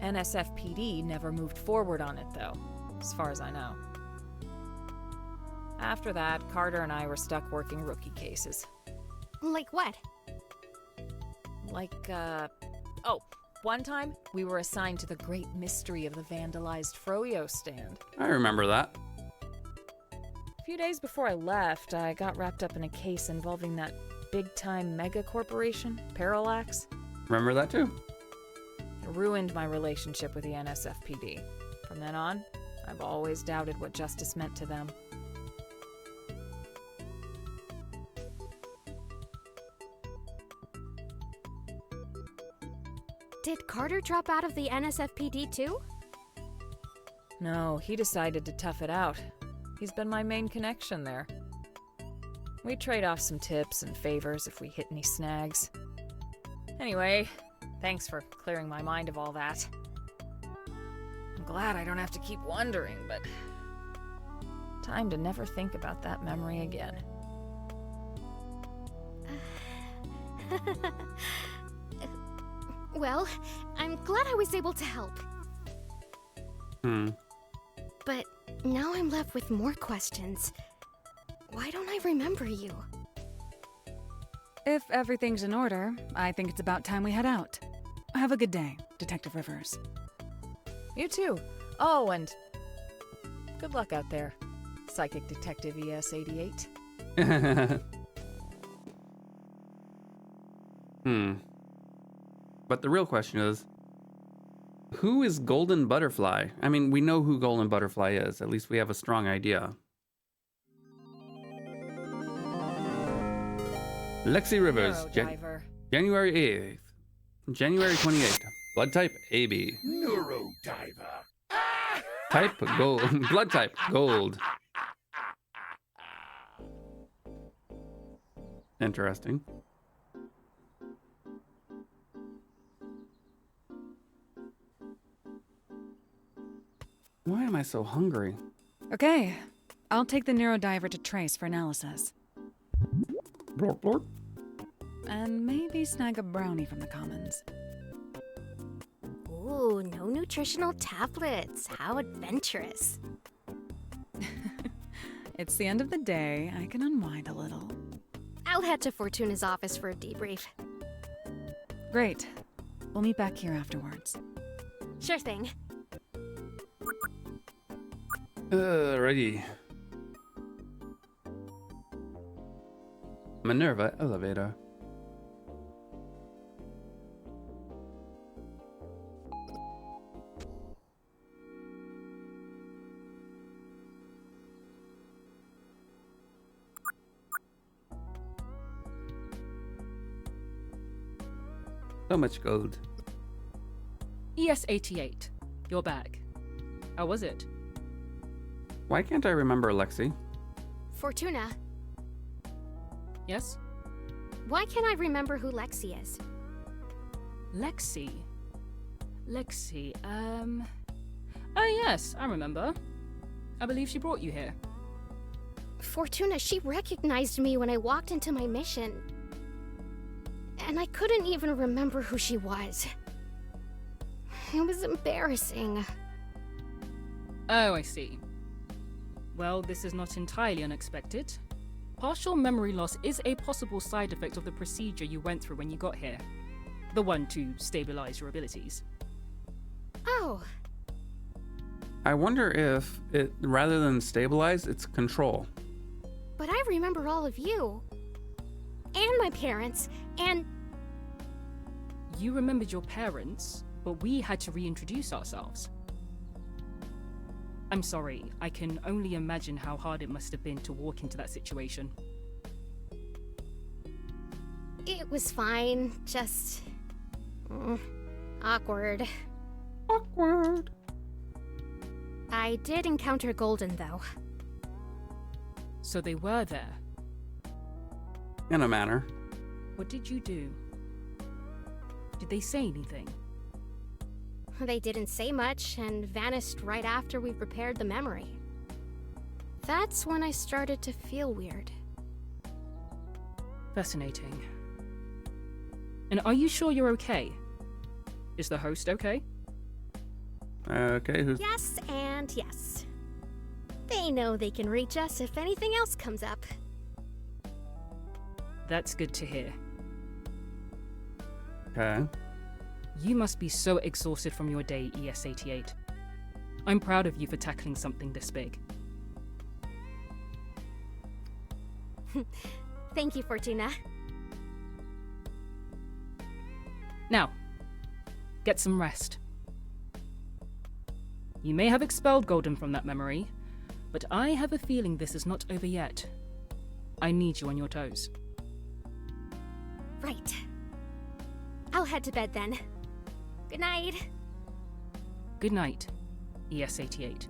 NSFPD never moved forward on it, though, as far as I know. After that, Carter and I were stuck working rookie cases. Like what? Like, oh, one time we were assigned to the great mystery of the vandalized Froyo stand. I remember that. few days before I left, I got wrapped up in a case involving that big-time mega corporation, Parallax. Remember that too? It ruined my relationship with the NSFPD. From then on, I've always doubted what justice meant to them. Did Carter drop out of the NSFPD too? No, he decided to tough it out. He's been my main connection there. We trade off some tips and favors if we hit any snags. Anyway, thanks for clearing my mind of all that. I'm glad I don't have to keep wondering, but time to never think about that memory again. Well, I'm glad I was able to help. But now I'm left with more questions. Why don't I remember you? If everything's in order, I think it's about time we head out. Have a good day, Detective Rivers. You too. Oh, and good luck out there, Psychic Detective ES88. But the real question is, who is Golden Butterfly? I mean, we know who Golden Butterfly is. At least we have a strong idea. Lexi Rivers, Neurodiver. January 8th. January 28th. Blood type AB. Neurodiver. Type gold. Blood type gold. Interesting. Why am I so hungry? Okay, I'll take the Neurodiver to Trace for analysis. Blorp, blorp. And maybe snag a brownie from the Commons. Ooh, no nutritional tablets. How adventurous. It's the end of the day. I can unwind a little. I'll head to Fortuna's office for a debrief. Great. We'll meet back here afterwards. Sure thing. Ready. Minerva elevator. So much gold. ES88, you're back. How was it? Why can't I remember Lexi? Fortuna, Yes? why can't I remember who Lexi is? Lexi. Oh yes, I remember. I believe she brought you here. Fortuna, she recognized me when I walked into my mission. And I couldn't even remember who she was. It was embarrassing. Oh, I see. Well, this is not entirely unexpected. Partial memory loss is a possible side effect of the procedure you went through when you got here. The one to stabilize your abilities. Oh, I wonder if it, rather than stabilize, it's control. but I remember all of you. And my parents, and... You remembered your parents, but we had to reintroduce ourselves. I'm sorry, I can only imagine how hard it must have been to walk into that situation. It was fine, just... awkward. Awkward. I did encounter Golden, though. So they were there. In a manner. What did you do? Did they say anything? They didn't say much and vanished right after we prepared the memory. That's when I started to feel weird. Fascinating. And are you sure you're okay? Is the host okay? Okay, who's... Yes and yes. They know they can reach us if anything else comes up. That's good to hear. Okay. You must be so exhausted from your day, ES88. I'm proud of you for tackling something this big. Thank you, Fortuna. Now, get some rest. You may have expelled Golden from that memory, but I have a feeling this is not over yet. I need you on your toes. Right. I'll head to bed then. Good night. Good night, ES-88.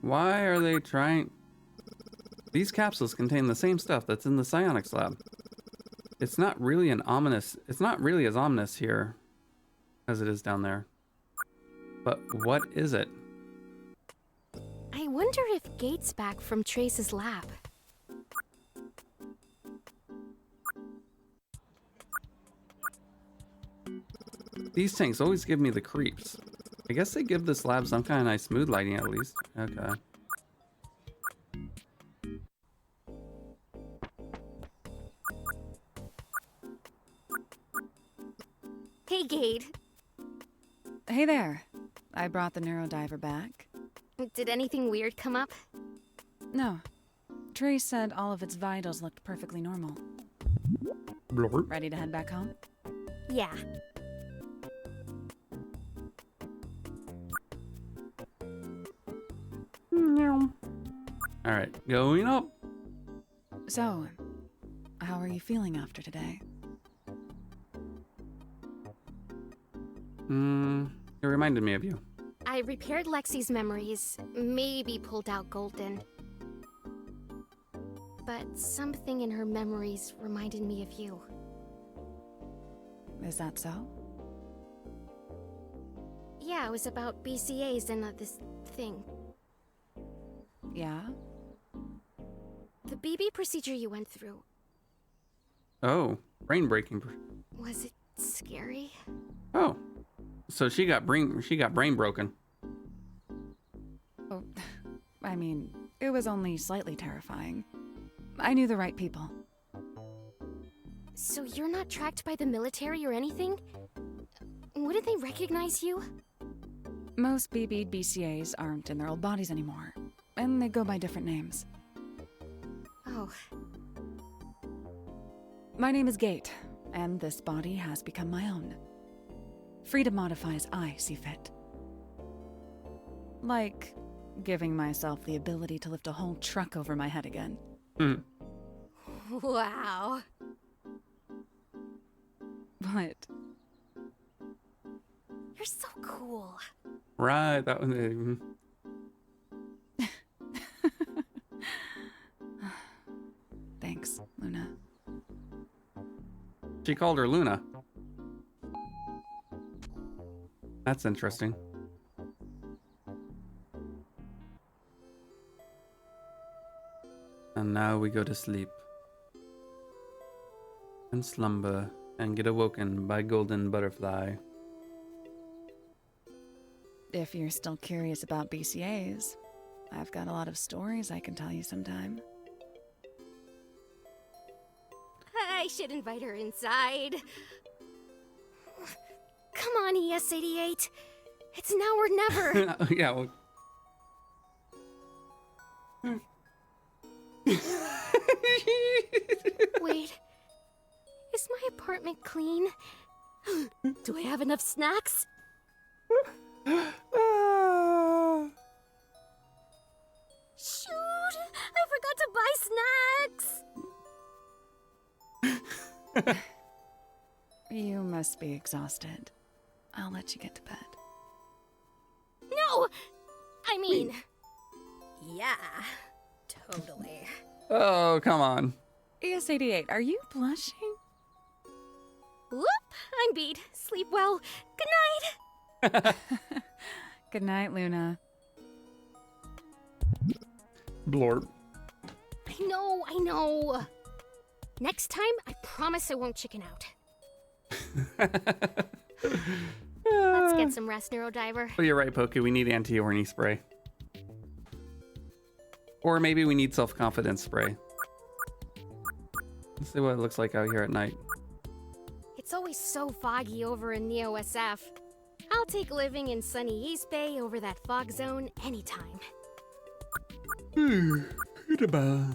Why are they trying... These capsules contain the same stuff that's in the psionics lab. It's not really as ominous here as it is down there. But what is it? I wonder if Gate's back from Trace's lab. These tanks always give me the creeps. I guess they give this lab some kind of nice mood lighting at least. Okay. Hey, Gate. Hey there. I brought the Neurodiver back. Did anything weird come up? No. Trace said all of its vitals looked perfectly normal. Blorp. Ready to head back home? Yeah. Alright, going up. So, how are you feeling after today? It reminded me of you. I repaired Lexi's memories, maybe pulled out Golden. But something in her memories reminded me of you. Is that so? Yeah, it was about BCAs and this thing. Yeah? The BB procedure you went through. Oh, brain breaking. Was it scary? Oh, so she got brain broken. Oh, I mean, it was only slightly terrifying. I knew the right people. So you're not tracked by the military or anything? Wouldn't they recognize you? Most BB'd BCAs aren't in their old bodies anymore, and they go by different names. Oh. My name is Gate, and this body has become my own. Freedom modifies I see fit. Like giving myself the ability to lift a whole truck over my head again. Wow. What? You're so cool. Right, that one. Thanks, Luna. She called her Luna. That's interesting. And now we go to sleep. And slumber and get awoken by golden butterfly. If you're still curious about BCAs, I've got a lot of stories I can tell you sometime. I should invite her inside. Come on, ES-88. It's now or never. Yeah, well... Wait. Is my apartment clean? Do I have enough snacks? Shoot! I forgot to buy snacks! You must be exhausted. I'll let you get to bed. No! I mean... Yeah, totally. Oh, come on. ES-88, are you blushing? Whoop! I'm beat. Sleep well. Good night! Good night, Luna. Blorp. I know. Next time, I promise I won't chicken out. Let's get some rest, Neurodiver. Oh, you're right, Poke. We need anti-horny spray. Or maybe we need self-confidence spray. Let's see what it looks like out here at night. It's always so foggy over in Neo SF. I'll take living in sunny East Bay over that fog zone anytime. Goodbye.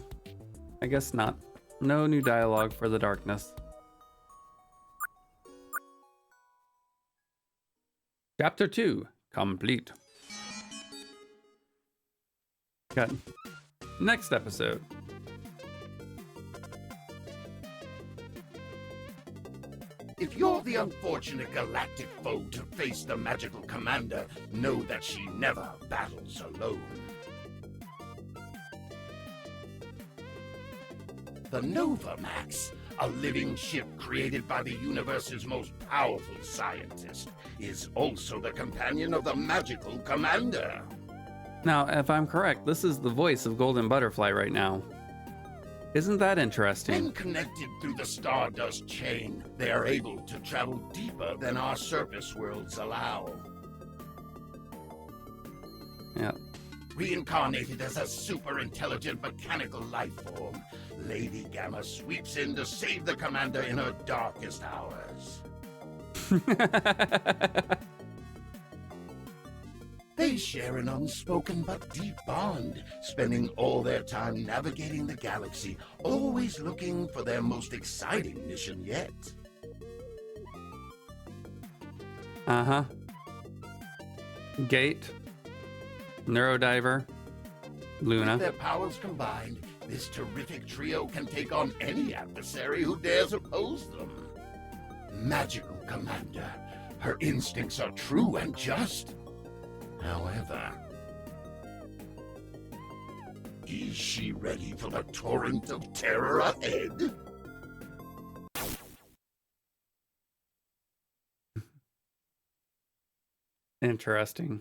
I guess not. No new dialogue for the darkness. Chapter 2, complete. Cut. Next episode. If you're the unfortunate galactic foe to face the magical commander, know that she never battles alone. The Novamax, a living ship created by the universe's most powerful scientist, is also the companion of the magical commander. Now, if I'm correct, this is the voice of Golden Butterfly right now. Isn't that interesting? When connected through the Stardust chain, they are able to travel deeper than our surface worlds allow. Yeah. Reincarnated as a super-intelligent mechanical life form, Lady Gamma sweeps in to save the commander in her darkest hours. They share an unspoken but deep bond, spending all their time navigating the galaxy, always looking for their most exciting mission yet. Uh-huh. Gate. Neurodiver. Luna. With their powers combined, this terrific trio can take on any adversary who dares oppose them. Magical Commander. Her instincts are true and just. However, is she ready for the torrent of terror ahead? Interesting.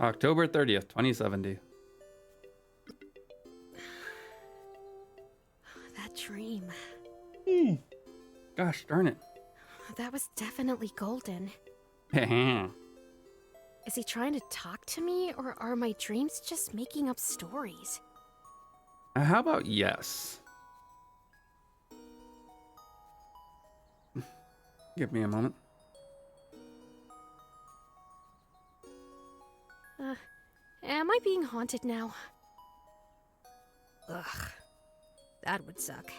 October 30th, 2070. That dream. Gosh darn it. That was definitely Golden. Is he trying to talk to me, or are my dreams just making up stories? How about yes? Give me a moment. Am I being haunted now? Ugh. That would suck.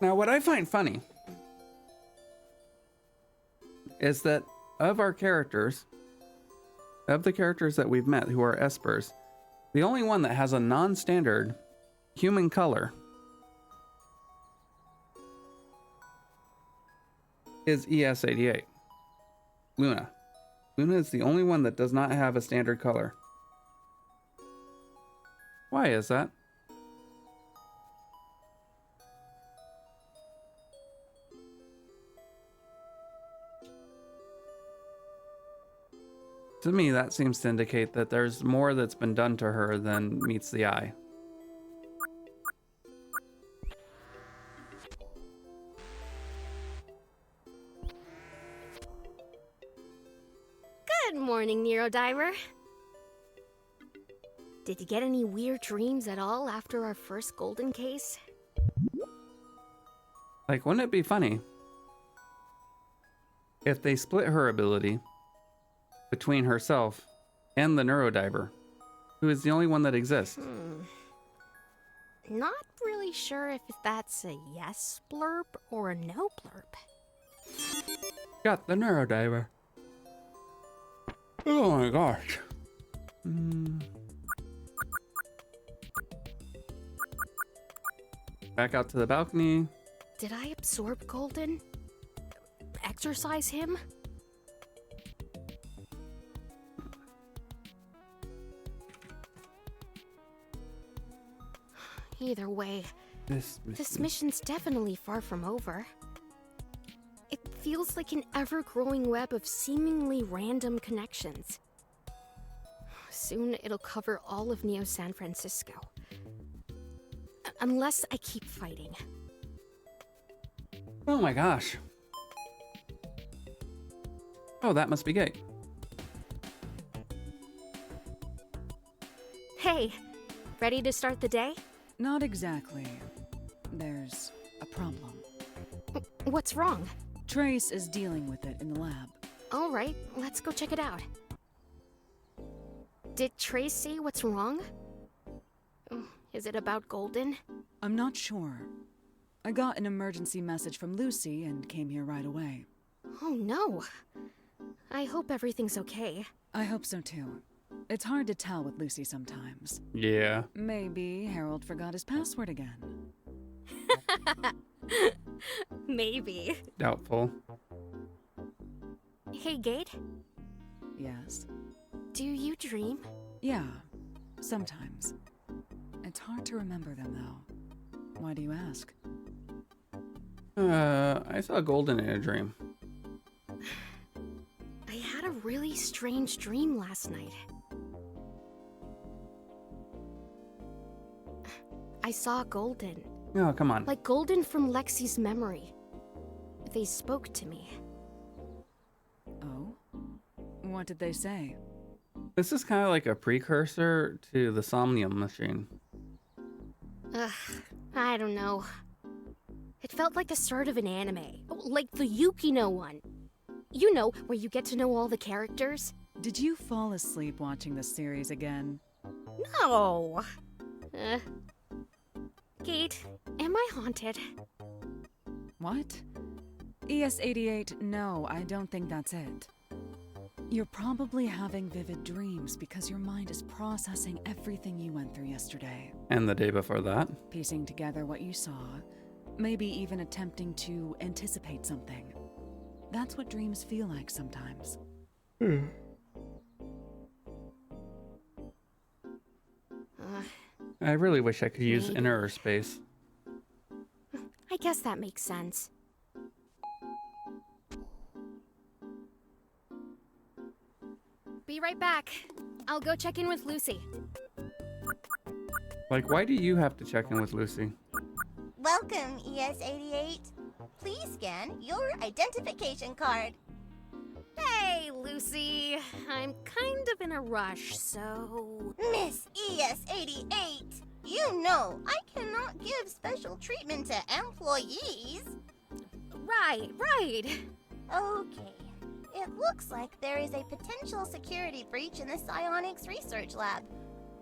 Now, what I find funny is that of the characters that we've met who are Espers, the only one that has a non-standard human color is ES-88. Luna. Luna is the only one that does not have a standard color. Why is that? To me, that seems to indicate that there's more that's been done to her than meets the eye. Good morning, Neurodiver. Did you get any weird dreams at all after our first Golden case? Like, wouldn't it be funny if they split her ability between herself and the Neurodiver, who is the only one that exists? Not really sure if that's a yes blurb or a no blurb. Got the Neurodiver. Oh my gosh. Back out to the balcony. Did I absorb Golden? Exercise him? Either way, this mission's definitely far from over. It feels like an ever-growing web of seemingly random connections. Soon it'll cover all of Neo San Francisco. Unless I keep fighting. Oh my gosh. Oh, that must be Gate. Hey, Ready to start the day? Not exactly. There's a problem. What's wrong? Trace is dealing with it in the lab. All right, let's go check it out. Did Trace say what's wrong? Is it about Golden? I'm not sure. I got an emergency message from Lucy and came here right away. Oh no. I hope everything's okay. I hope so too. It's hard to tell with Lucy sometimes. Yeah. Maybe Harold forgot his password again. Maybe. Doubtful. Hey, Gate? Yes? Do you dream? Yeah, sometimes. It's hard to remember them, though. Why do you ask? I saw Golden in a dream. I had a really strange dream last night. I saw Golden. Oh, come on. Like Golden from Lexi's memory. They spoke to me. Oh? What did they say? This is kind of like a precursor to the Somnium machine. Ugh, I don't know. It felt like the start of an anime. Like the Yukino one. You know, where you get to know all the characters. Did you fall asleep watching the series again? No. Gate, am I haunted? What? ES88, no, I don't think that's it. You're probably having vivid dreams because your mind is processing everything you went through yesterday. And the day before that? Piecing together what you saw, maybe even attempting to anticipate something. That's what dreams feel like sometimes. I really wish I could use Maybe. inner space. I guess that makes sense. Be right back. I'll go check in with Lucy. Like, why do you have to check in with Lucy? Welcome, ES88. Please scan your identification card. Hey, Lucy. I'm kind of in a rush, so... Miss ES88, you know I cannot give special treatment to employees. Right. Okay. It looks like there is a potential security breach in the psionics research lab.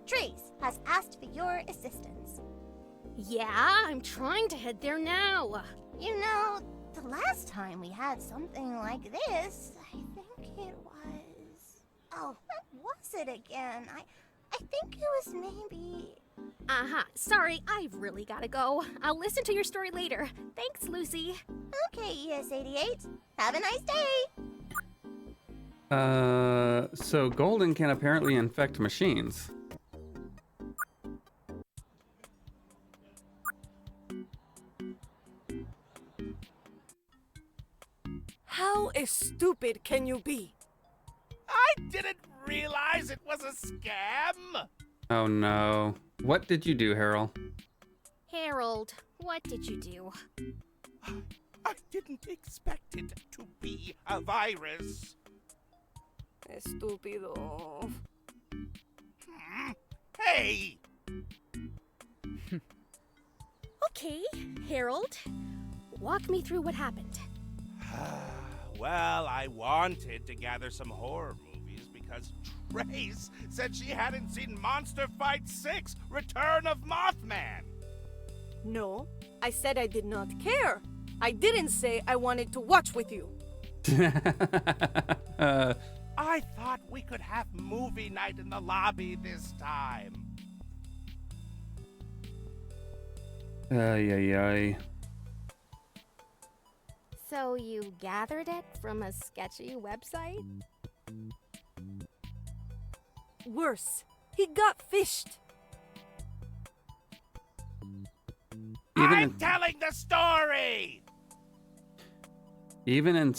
Trace has asked for your assistance. Yeah, I'm trying to head there now. You know, the last time we had something like this, I think it was... Oh, what was it again? I think it was maybe... Sorry, I've really gotta go. I'll listen to your story later. Thanks, Lucy. Okay, ES88. Have a nice day. So Golden can apparently infect machines. How stupid can you be? I didn't realize it was a scam! Oh no. What did you do, Harold? Harold, what did you do? I didn't expect it to be a virus. Estúpido. Hey! Okay, Harold. Walk me through what happened. Well, I wanted to gather some horror movies because Trace said she hadn't seen Monster Fight 6 Return of Mothman. No, I said I did not care. I didn't say I wanted to watch with you. I thought we could have movie night in the lobby this time. Ay. So you gathered it from a sketchy website? Worse, he got fished. I'm telling the story! Even in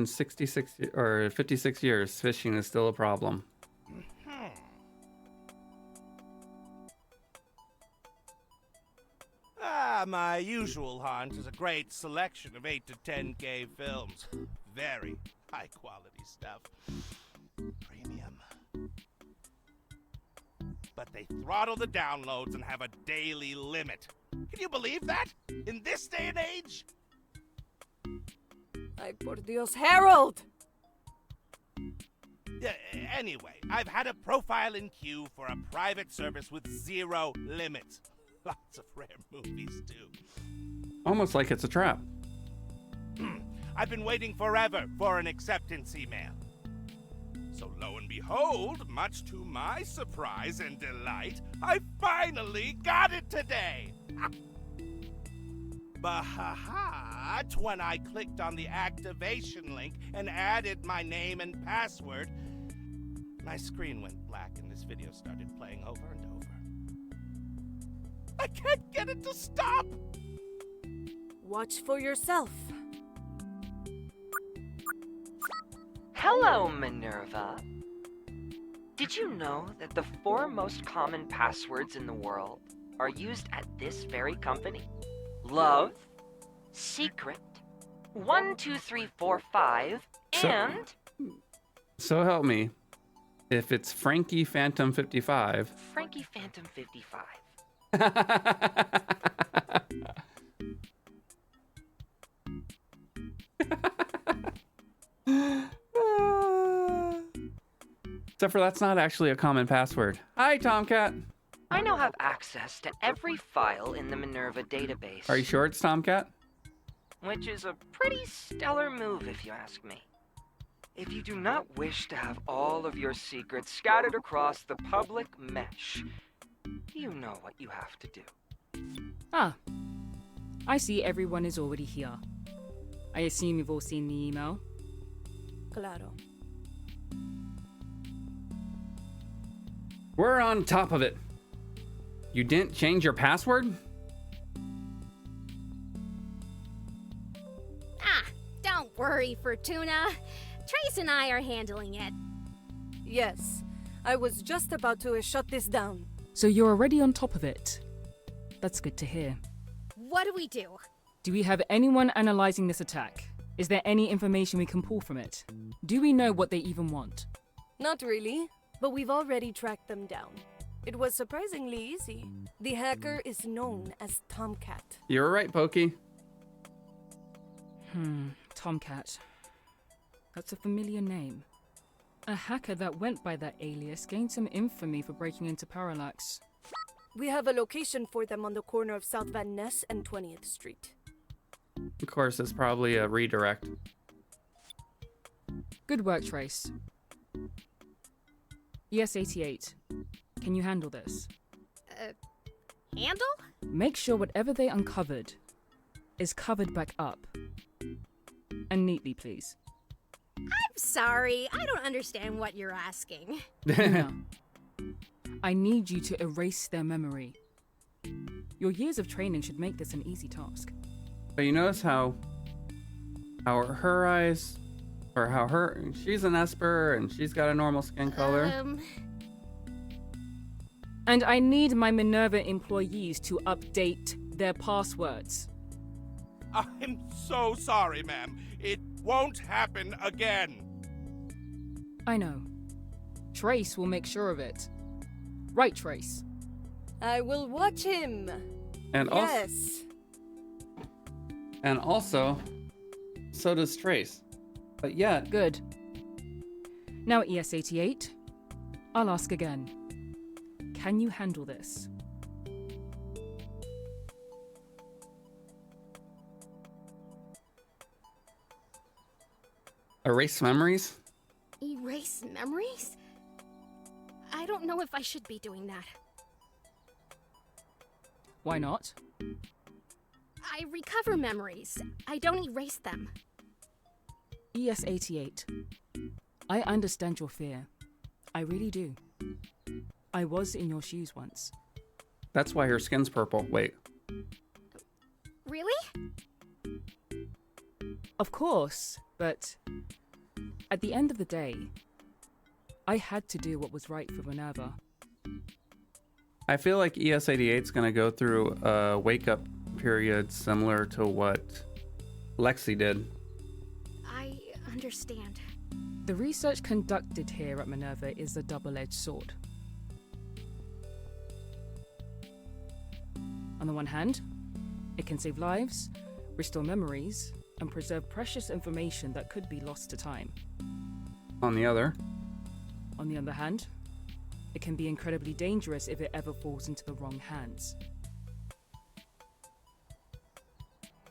66 or 56 years, fishing is still a problem. My usual haunt is a great selection of 8 to 10K films. Very high quality stuff. Premium. but they throttle the downloads and have a daily limit. Can you believe that? In this day and age? Ay, por Dios, Harold! Yeah, anyway, I've had a profile in queue for a private service with 0 limits. Lots of rare movies, too. Almost like it's a trap. I've been waiting forever for an acceptance email. So lo and behold, much to my surprise and delight, I finally got it today! But when I clicked on the activation link and added my name and password, my screen went black and this video started playing over and over. I can't get it to stop! Watch for yourself. Hello, Minerva. Did you know that the 4 most common passwords in the world are used at this very company? Love, secret, 1, 2, 3, 4, 5, and... So help me. If it's Frankie Phantom 55... Frankie Phantom 55. Except for that's not actually a common password. Hi, Tomcat. I now have access to every file in the Minerva database. Are you sure it's Tomcat? Which is a pretty stellar move, if you ask me. If you do not wish to have all of your secrets scattered across the public mesh, you know what you have to do. Ah, I see everyone is already here. I assume you've all seen the email. Claro. We're on top of it. You didn't change your password? Don't worry, Fortuna. Trace and I are handling it. Yes, I was just about to shut this down. So you're already on top of it. That's good to hear. What do we do? Do we have anyone analyzing this attack? Is there any information we can pull from it? Do we know what they even want? Not really, but we've already tracked them down. It was surprisingly easy. The hacker is known as Tomcat. You're right, Pokey. Tomcat. That's a familiar name. A hacker that went by that alias gained some infamy for breaking into Parallax. We have a location for them on the corner of South Van Ness and 20th Street. Of course, it's probably a redirect. Good work, Trace. ES-88, can you handle this? Handle? Make sure whatever they uncovered is covered back up. And neatly, please. I'm sorry, I don't understand what you're asking. Luna, I need you to erase their memory. Your years of training should make this an easy task. But you notice how her eyes, or how she's an Esper and she's got a normal skin color. And I need my Minerva employees to update their passwords. I'm so sorry, ma'am. It won't happen again. I know. Trace will make sure of it. Right, Trace? I will watch him. And yes. And also, so does Trace. But yet... Good. Now, ES-88, I'll ask again. Can you handle this? Erase memories? Erase memories? I don't know if I should be doing that. Why not? I recover memories. I don't erase them. ES-88, I understand your fear. I really do. I was in your shoes once. That's why her skin's purple. Wait. Really? Of course, but at the end of the day, I had to do what was right for Minerva. I feel like ES-88's gonna go through a wake-up period similar to what Lexi did. I understand. The research conducted here at Minerva is a double-edged sword. the one hand, it can save lives, restore memories, and preserve precious information that could be lost to time. On the other hand, it can be incredibly dangerous if it ever falls into the wrong hands.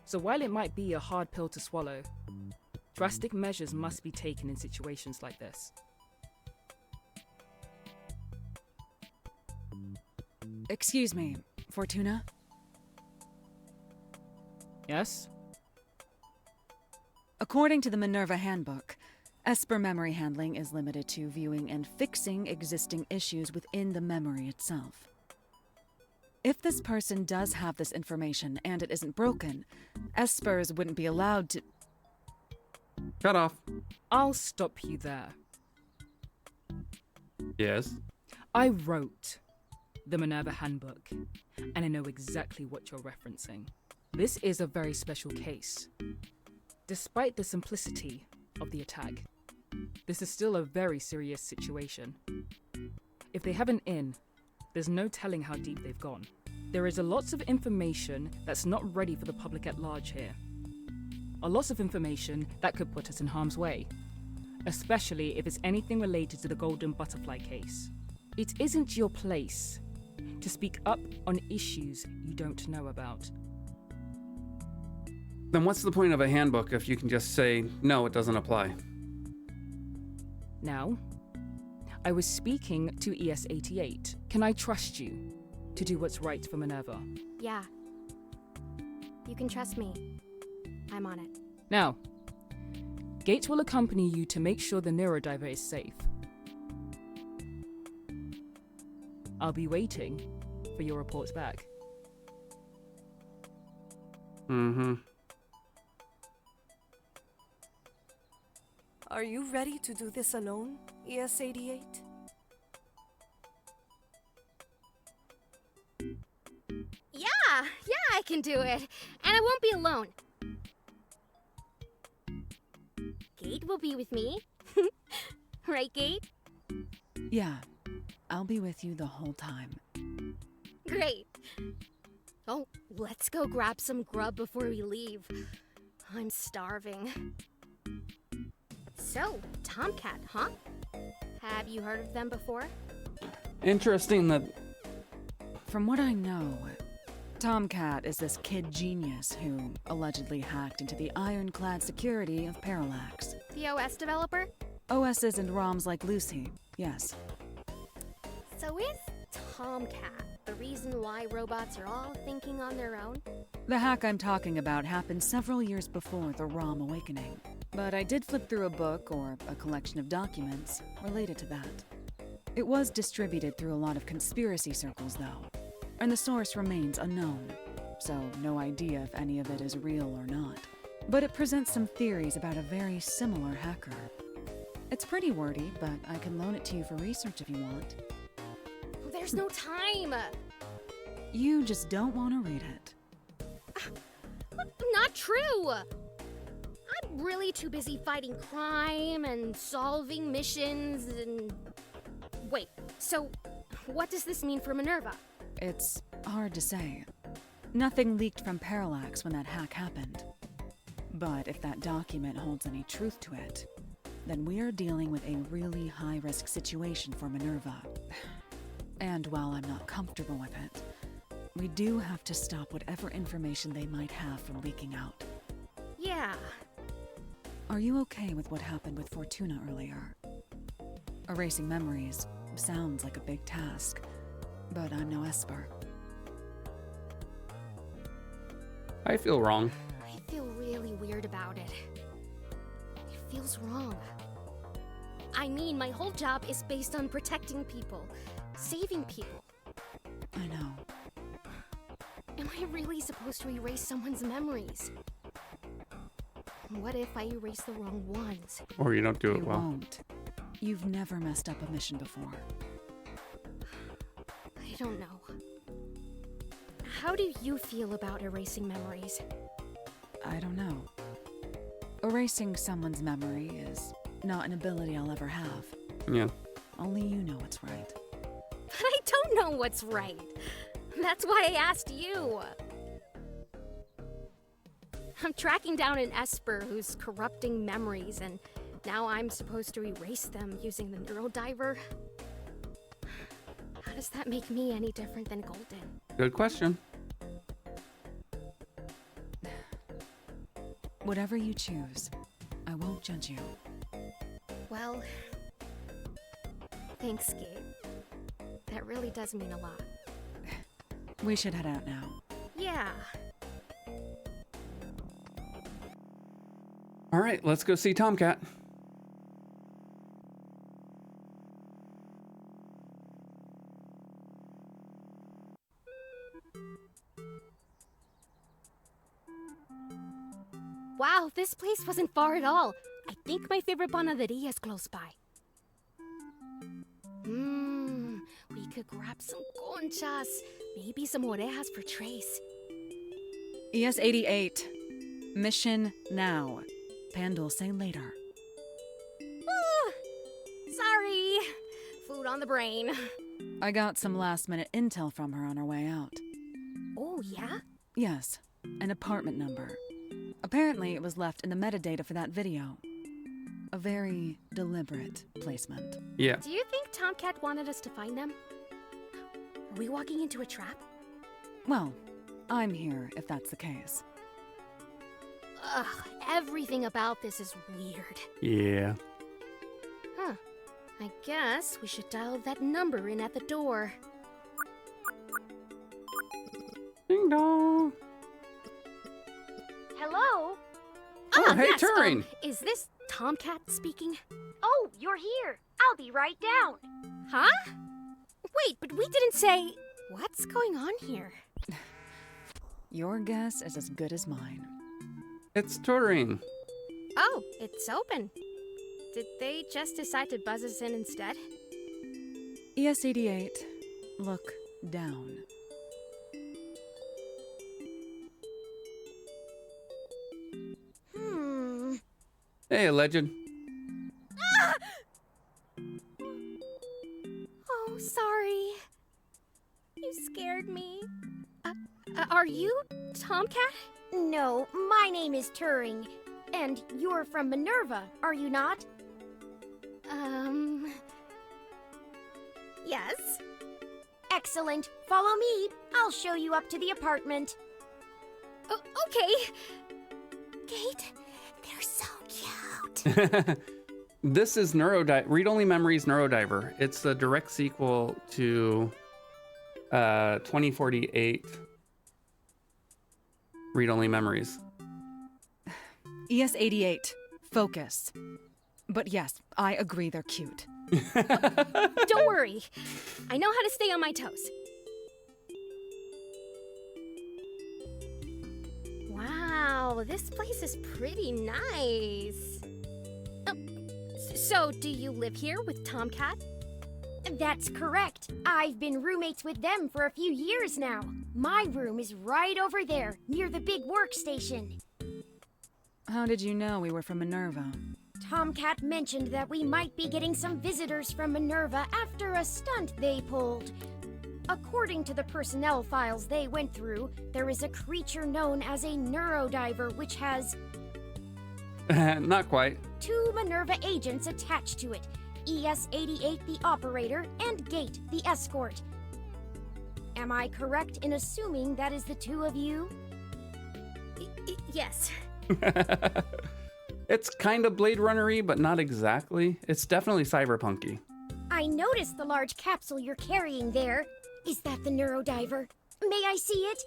So while it might be a hard pill to swallow, drastic measures must be taken in situations like this. Excuse me, Fortuna? Yes? According to the Minerva Handbook, Esper memory handling is limited to viewing and fixing existing issues within the memory itself. If this person does have this information and it isn't broken, Espers wouldn't be allowed to... Cut off. I'll stop you there. Yes? I wrote the Minerva Handbook, and I know exactly what you're referencing. This is a very special case. Despite the simplicity of the attack, this is still a very serious situation. If they have an in, there's no telling how deep they've gone. There is a lots of information that's not ready for the public at large here. A lot of information that could put us in harm's way, especially if it's anything related to the Golden Butterfly case. It isn't your place to speak up on issues you don't know about. Then what's the point of a handbook if you can just say, no, it doesn't apply? Now, I was speaking to ES88. Can I trust you to do what's right for Minerva? Yeah. You can trust me. I'm on it. Now, Gates will accompany you to make sure the Neurodiver is safe. I'll be waiting for your reports back. Mm-hmm. Are you ready to do this alone, ES88? Yeah, I can do it. And I won't be alone. Gate will be with me. Right, Gate? Yeah, I'll be with you the whole time. Great. Oh, let's go grab some grub before we leave. I'm starving. So, Tomcat, huh? Have you heard of them before? Interesting that... From what I know, Tomcat is this kid genius who allegedly hacked into the ironclad security of Parallax. The OS developer? OSs and ROMs like Lucy, yes. So is Tomcat the reason why robots are all thinking on their own? The hack I'm talking about happened several years before the ROM awakening. But I did flip through a book or a collection of documents related to that. It was distributed through a lot of conspiracy circles, though, and the source remains unknown, so no idea if any of it is real or not. But it presents some theories about a very similar hacker. It's pretty wordy, but I can loan it to you for research if you want. There's no time! You just don't want to read it. Not true! I'm really too busy fighting crime and solving missions and... Wait, so what does this mean for Minerva? It's hard to say. Nothing leaked from Parallax when that hack happened. But if that document holds any truth to it, then we are dealing with a really high-risk situation for Minerva. And while I'm not comfortable with it, we do have to stop whatever information they might have from leaking out. Yeah. Are you okay with what happened with Fortuna earlier? Erasing memories sounds like a big task, but I'm no Esper. I feel wrong. I feel really weird about it. It feels wrong. I mean, my whole job is based on protecting people, saving people. I know. Am I really supposed to erase someone's memories? What if I erase the wrong ones? Or you don't do it You well. won't. You've never messed up a mission before. I don't know. How do you feel about erasing memories? I don't know. Erasing someone's memory is not an ability I'll ever have. Yeah. Only you know what's right. But I don't know what's right. That's why I asked you. I'm tracking down an Esper who's corrupting memories, and now I'm supposed to erase them using the Neurodiver. How does that make me any different than Golden? Good question. Whatever you choose, I won't judge you. Well, thanks, Gabe. That really does mean a lot. We should head out now. Yeah. All right, let's go see Tomcat. Wow, this place wasn't far at all. I think my favorite panaderia is close by. We could grab some conchas, maybe some orejas for Trace. ES-88. Mission now. Pandul, say later. Sorry. Food on the brain. I got some last-minute intel from her on her way out. Oh, yeah? Yes, an apartment number. Apparently, it was left in the metadata for that video. A very deliberate placement. Yeah. Do you think Tomcat wanted us to find them? Are we walking into a trap? Well, I'm here if that's the case. Ugh, everything about this is weird. Yeah. Huh. I guess we should dial that number in at the door. Ding dong. Hello? Oh, hey, yes, Turing. Is this Tomcat speaking? Oh, you're here. I'll be right down. Huh? Wait, but we didn't say... What's going on here? Your guess is as good as mine. It's Turing. Oh, it's open. Did they just decide to buzz us in instead? ES-88, look down. Hey, legend. Ah! Oh, sorry. You scared me. Are you Tomcat? No, my name is Turing. And you're from Minerva, are you not? Yes. Excellent. Follow me. I'll show you up to the apartment. Okay. Kate, they're so cute. This is Read Only Memories Neurodiver. It's the direct sequel to 2048 Read Only Memories. ES-88, focus. But yes, I agree they're cute. Don't worry. I know how to stay on my toes. Wow, this place is pretty nice. So, do you live here with Tomcat? That's correct. I've been roommates with them for a few years now. My room is right over there, near the big workstation. How did you know we were from Minerva? Tomcat mentioned that we might be getting some visitors from Minerva after a stunt they pulled. According to the personnel files they went through, there is a creature known as a Neurodiver which has... Not quite. 2 Minerva agents attached to it. ES-88 the operator and Gate the escort. Am I correct in assuming that is the 2 of you? Yes. It's kind of Blade Runner-y, but not exactly. It's definitely cyberpunk-y. I noticed the large capsule you're carrying there. Is that the Neurodiver? May I see it?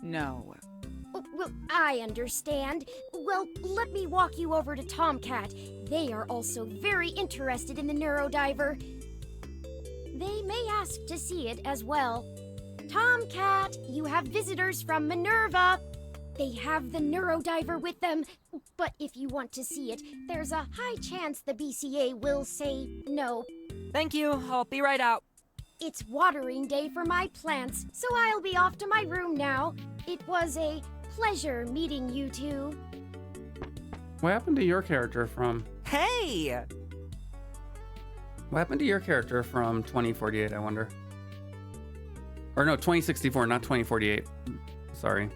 No. Oh, well, I understand. Well, let me walk you over to Tomcat. They are also very interested in the Neurodiver. They may ask to see it as well. Tomcat, you have visitors from Minerva. They have the Neurodiver with them, but if you want to see it, there's a high chance the BCA will say no. Thank you. I'll be right out. It's watering day for my plants, so I'll be off to my room now. It was a pleasure meeting you two. What happened to your character from... Hey! What happened to your character from 2048, I wonder? Or no, 2064, not 2048. Sorry.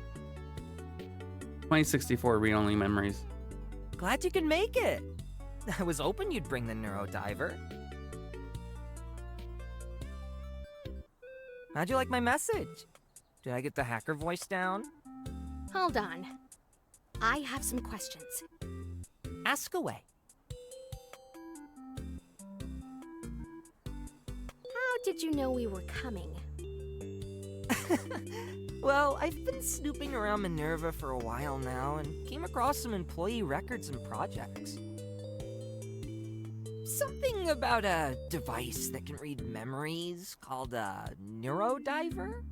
2064 read-only memories. Glad you could make it. I was hoping you'd bring the Neurodiver. How'd you like my message? Did I get the hacker voice down? Hold on. I have some questions. Ask away. How did you know we were coming? Well, I've been snooping around Minerva for a while now and came across some employee records and projects. Something about a device that can read memories called a Neurodiver?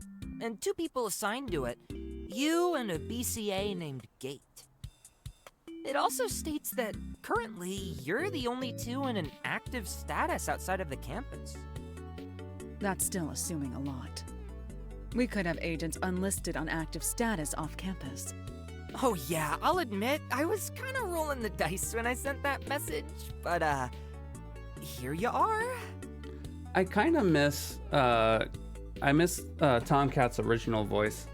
And 2 people assigned to it, you and a BCA named Gate. It also states that currently you're the only 2 in an active status outside of the campus. That's still assuming a lot. We could have agents unlisted on active status off campus. Oh yeah, I'll admit, I was kind of rolling the dice when I sent that message, but here you are. I kind of miss, Tomcat's original voice.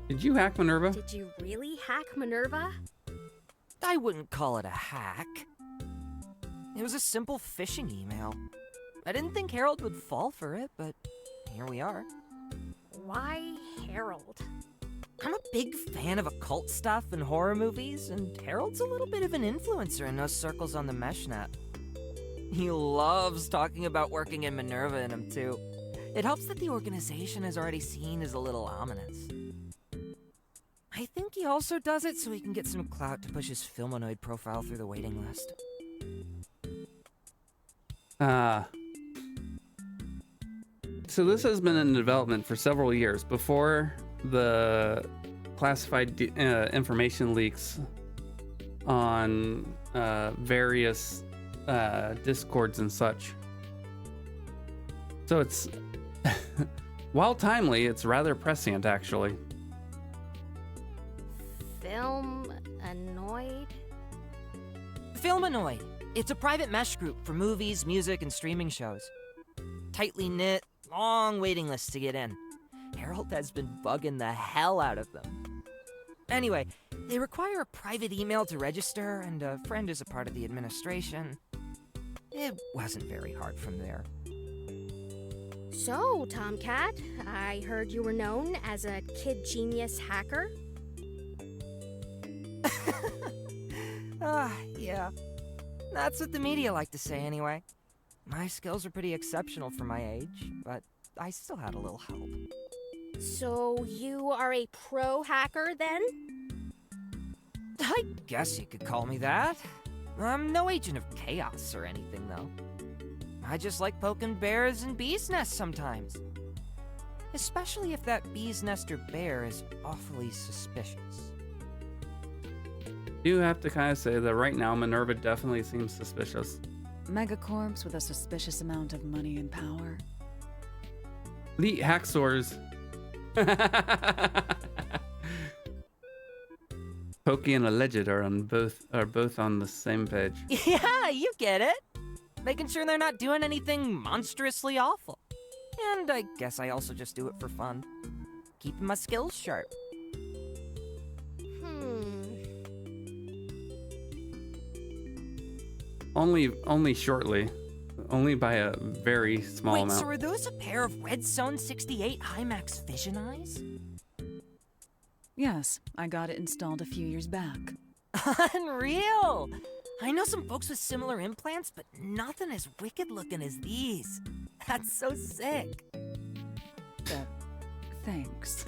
Did you hack Minerva? Did you really hack Minerva? I wouldn't call it a hack. It was a simple phishing email. I didn't think Harold would fall for it, but here we are. Why Harold? I'm a big fan of occult stuff and horror movies, and Harold's a little bit of an influencer in those circles on the meshnet. He loves talking about working in Minerva in him, too. It helps that the organization is already seen as a little ominous. I think he also does it so he can get some clout to push his Filmonoid profile through the waiting list. So this has been in development for several years before the classified information leaks on various discords and such. So it's, while timely, it's rather prescient actually. Filmonoid? Filmonoid. It's a private mesh group for movies, music, and streaming shows. Tightly knit, long waiting lists to get in. Harold has been bugging the hell out of them. Anyway, they require a private email to register, and a friend is a part of the administration. It wasn't very hard from there. So, Tomcat, I heard you were known as a kid genius hacker. Yeah. That's what the media like to say anyway. My skills are pretty exceptional for my age, but I still had a little help. So, you are a pro hacker then? I guess you could call me that. I'm no agent of chaos or anything, though. I just like poking bears and bees' nests sometimes. Especially if that bee's nest or bear is awfully suspicious. You have to kind of say that right now Minerva definitely seems suspicious. Megacorps with a suspicious amount of money and power. The hacksaws. Pokey and Alleged are both on the same page. Yeah, you get it. Making sure they're not doing anything monstrously awful. And I guess I also just do it for fun. Keeping my skills sharp. Only shortly. Only by a very small amount. Wait, so are those a pair of Red Zone 68 Himax Vision eyes? Yes, I got it installed a few years back. Unreal! I know some folks with similar implants, but nothing as wicked looking as these. That's so sick. Thanks.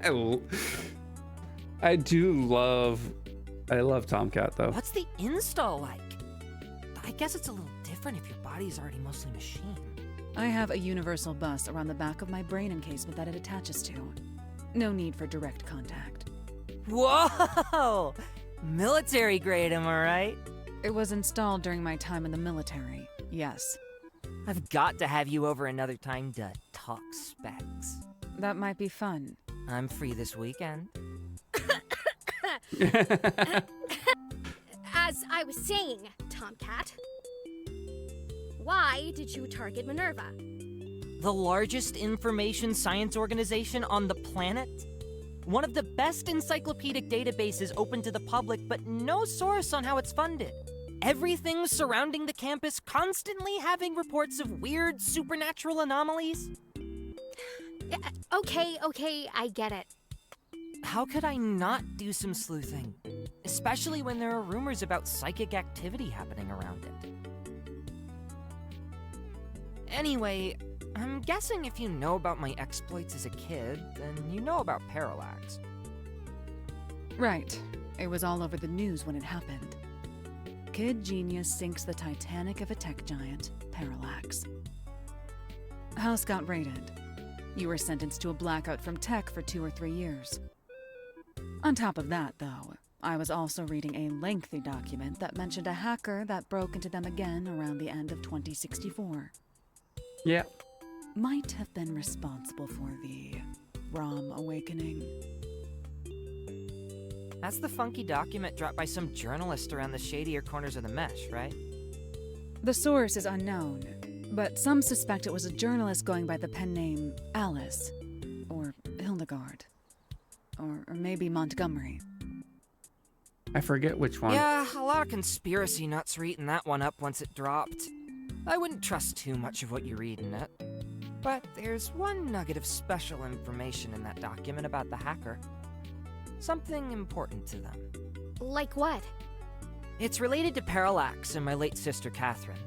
I love Tomcat though. What's the install like? I guess it's a little different if your body's already mostly machine. I have a universal bus around the back of my brain encasement that it attaches to. No need for direct contact. Whoa! Military grade, am I right? It was installed during my time in the military, yes. I've got to have you over another time to talk specs. That might be fun. I'm free this weekend. As I was saying, Tomcat, why did you target Minerva? The largest information science organization on the planet? One of the best encyclopedic databases open to the public, but no source on how it's funded. Everything surrounding the campus constantly having reports of weird supernatural anomalies. Okay, I get it. How could I not do some sleuthing? Especially when there are rumors about psychic activity happening around it. Anyway, I'm guessing if you know about my exploits as a kid, then you know about Parallax. Right. It was all over the news when it happened. Kid genius sinks the Titanic of a tech giant, Parallax. House got raided. You were sentenced to a blackout from tech for 2 or 3 years. On top of that, though, I was also reading a lengthy document that mentioned a hacker that broke into them again around the end of 2064. Yeah. Might have been responsible for the ROM awakening. That's the funky document dropped by some journalist around the shadier corners of the mesh, right? The source is unknown, but some suspect it was a journalist going by the pen name Alice, or Hildegard, or maybe Montgomery. I forget which one. Yeah, a lot of conspiracy nuts were eating that one up once it dropped. I wouldn't trust too much of what you read in it. But there's one nugget of special information in that document about the hacker. Something important to them. Like what? It's related to Parallax and my late sister Catherine.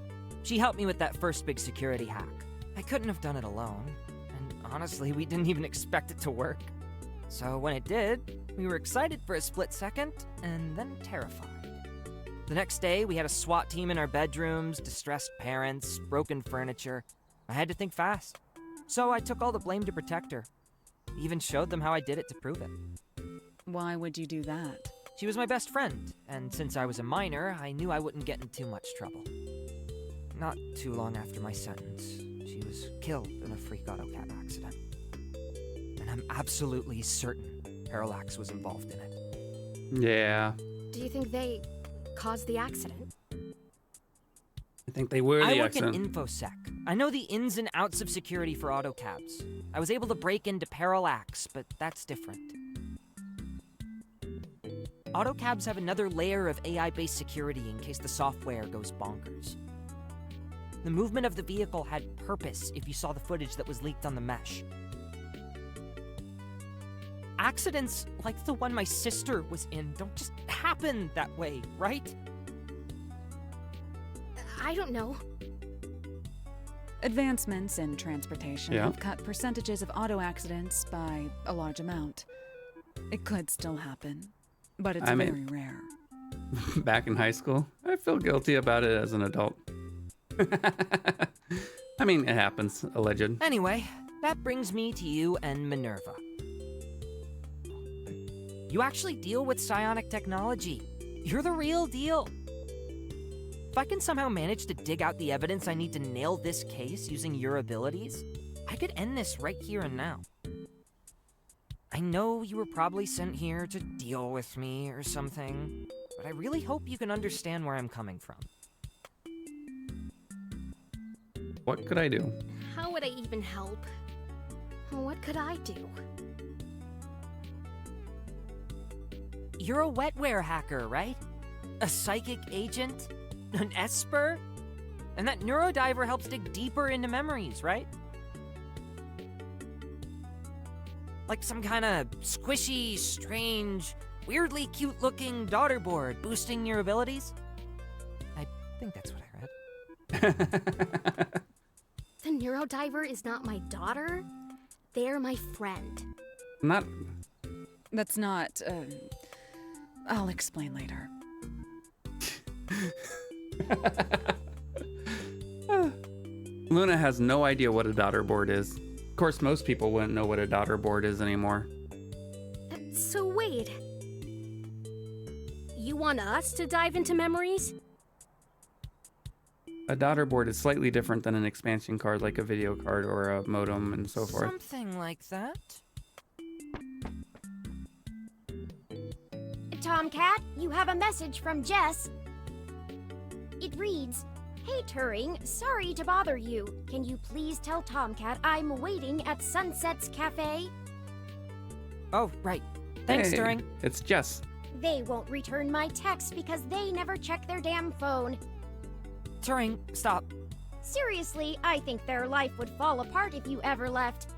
She helped me with that first big security hack. I couldn't have done it alone, and honestly, we didn't even expect it to work. So when it did, we were excited for a split second, and then terrified. The next day, we had a SWAT team in our bedrooms, distressed parents, broken furniture. I had to think fast. So I took all the blame to protect her. Even showed them how I did it to prove it. Why would you do that? She was my best friend, and since I was a minor, I knew I wouldn't get in too much trouble. Not too long after my sentence, she was killed in a freak auto cab accident. And I'm absolutely certain Parallax was involved in it. Yeah. Do you think they caused the accident? I think they were the I work accident. in InfoSec. I know the ins and outs of security for autocabs. I was able to break into Parallax, but that's different. Autocabs have another layer of AI-based security in case the software goes bonkers. The movement of the vehicle had purpose if you saw the footage that was leaked on the mesh. Accidents like the one my sister was in don't just happen that way, right? I don't know. Advancements in transportation Yeah. have cut percentages of auto accidents by a large amount. It could still happen, but it's very rare. Back in high school, I feel guilty about it as an adult. I mean, it happens, alleged. Anyway, that brings me to you and Minerva. You actually deal with psionic technology. You're the real deal. If I can somehow manage to dig out the evidence I need to nail this case using your abilities, I could end this right here and now. I know you were probably sent here to deal with me or something, but I really hope you can understand where I'm coming from. What could I do? How would I even help? What could I do? You're a wetware hacker, right? A psychic agent? An Esper? And that Neurodiver helps dig deeper into memories, right? Like some kind of squishy, strange, weirdly cute-looking daughter board boosting your abilities? I think that's what I read. The Neurodiver is not my daughter. They're my friend. Not. That's not. I'll explain later. Luna has no idea what a daughter board is. Of course, most people wouldn't know what a daughter board is anymore. So wait. You want us to dive into memories? A daughter board is slightly different than an expansion card like a video card or a modem and so forth. Something like that. Tomcat, you have a message from Jess. It reads, Hey, Turing, sorry to bother you. Can you please tell Tomcat I'm waiting at Sunset's Cafe? Oh, right. Thanks, Hey, Turing. It's Jess. They won't return my text because they never check their damn phone. Turing, stop. Seriously, I think their life would fall apart if you ever left.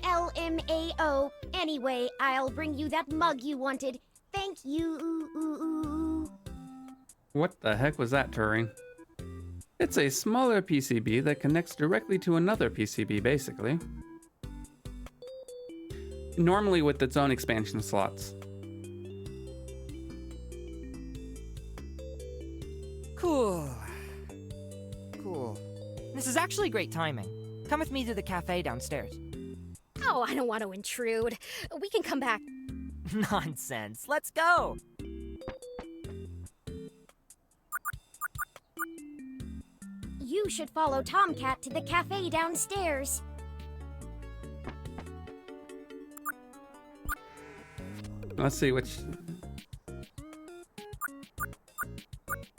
LMAO. Anyway, I'll bring you that mug you wanted. Thank you. What the heck was that, Turing? It's a smaller PCB that connects directly to another PCB, basically. Normally with its own expansion slots. Cool. This is actually great timing. Come with me to the cafe downstairs. Oh, I don't want to intrude. We can come back. Nonsense. Let's go. You should follow Tomcat to the cafe downstairs. Let's see which...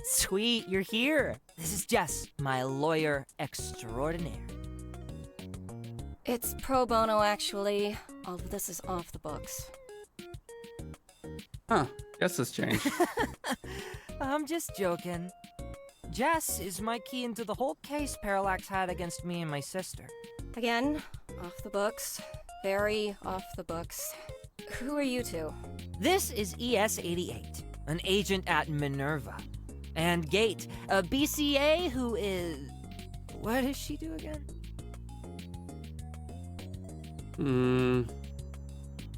Sweet, you're here. This is Jess, my lawyer extraordinaire. It's pro bono, actually. All of this is off the books. Huh, Jess has changed. I'm just joking. Jess is my key into the whole case Parallax had against me and my sister. Again, off the books. Very off the books. Who are you two? This is ES-88, an agent at Minerva. And Gate, a BCA who is... What does she do again?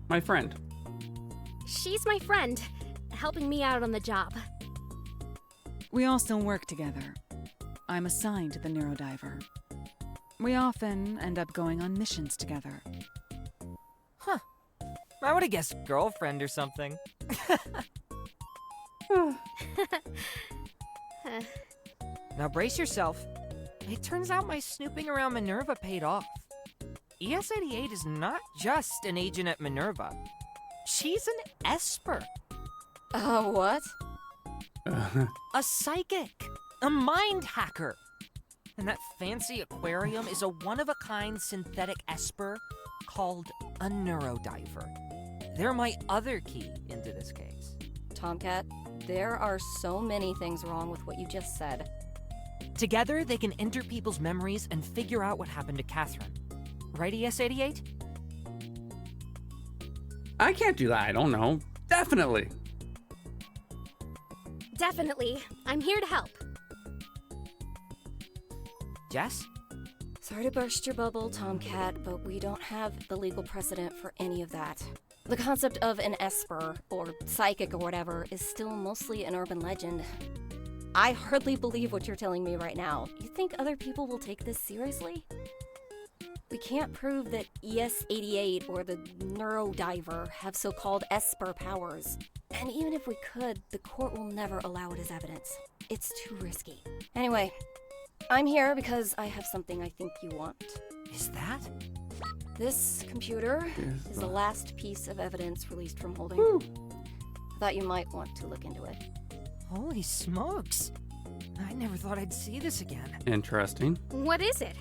My friend. She's my friend, helping me out on the job. We also work together. I'm assigned to the Neurodiver. We often end up going on missions together. Huh. I would have guessed girlfriend or something. Now brace yourself. It turns out my snooping around Minerva paid off. ES-88 is not just an agent at Minerva. She's an Esper. What? A psychic. A mind hacker. And that fancy aquarium is a one-of-a-kind synthetic Esper called a Neurodiver. They're my other key into this case. Tomcat, there are so many things wrong with what you just said. Together, they can enter people's memories and figure out what happened to Catherine. Right, ES-88? I can't do that, I don't know. Definitely. Definitely. I'm here to help. Jess? Sorry to burst your bubble, Tomcat, but we don't have the legal precedent for any of that. The concept of an Esper, or psychic or whatever, is still mostly an urban legend. I hardly believe what you're telling me right now. You think other people will take this seriously? We can't prove that ES-88 or the Neurodiver have so-called Esper powers. And even if we could, the court will never allow it as evidence. It's too risky. Anyway, I'm here because I have something I think you want. Is that? This computer is the last piece of evidence released from holding. I thought you might want to look into it. Holy smokes. I never thought I'd see this again. Interesting. What is it?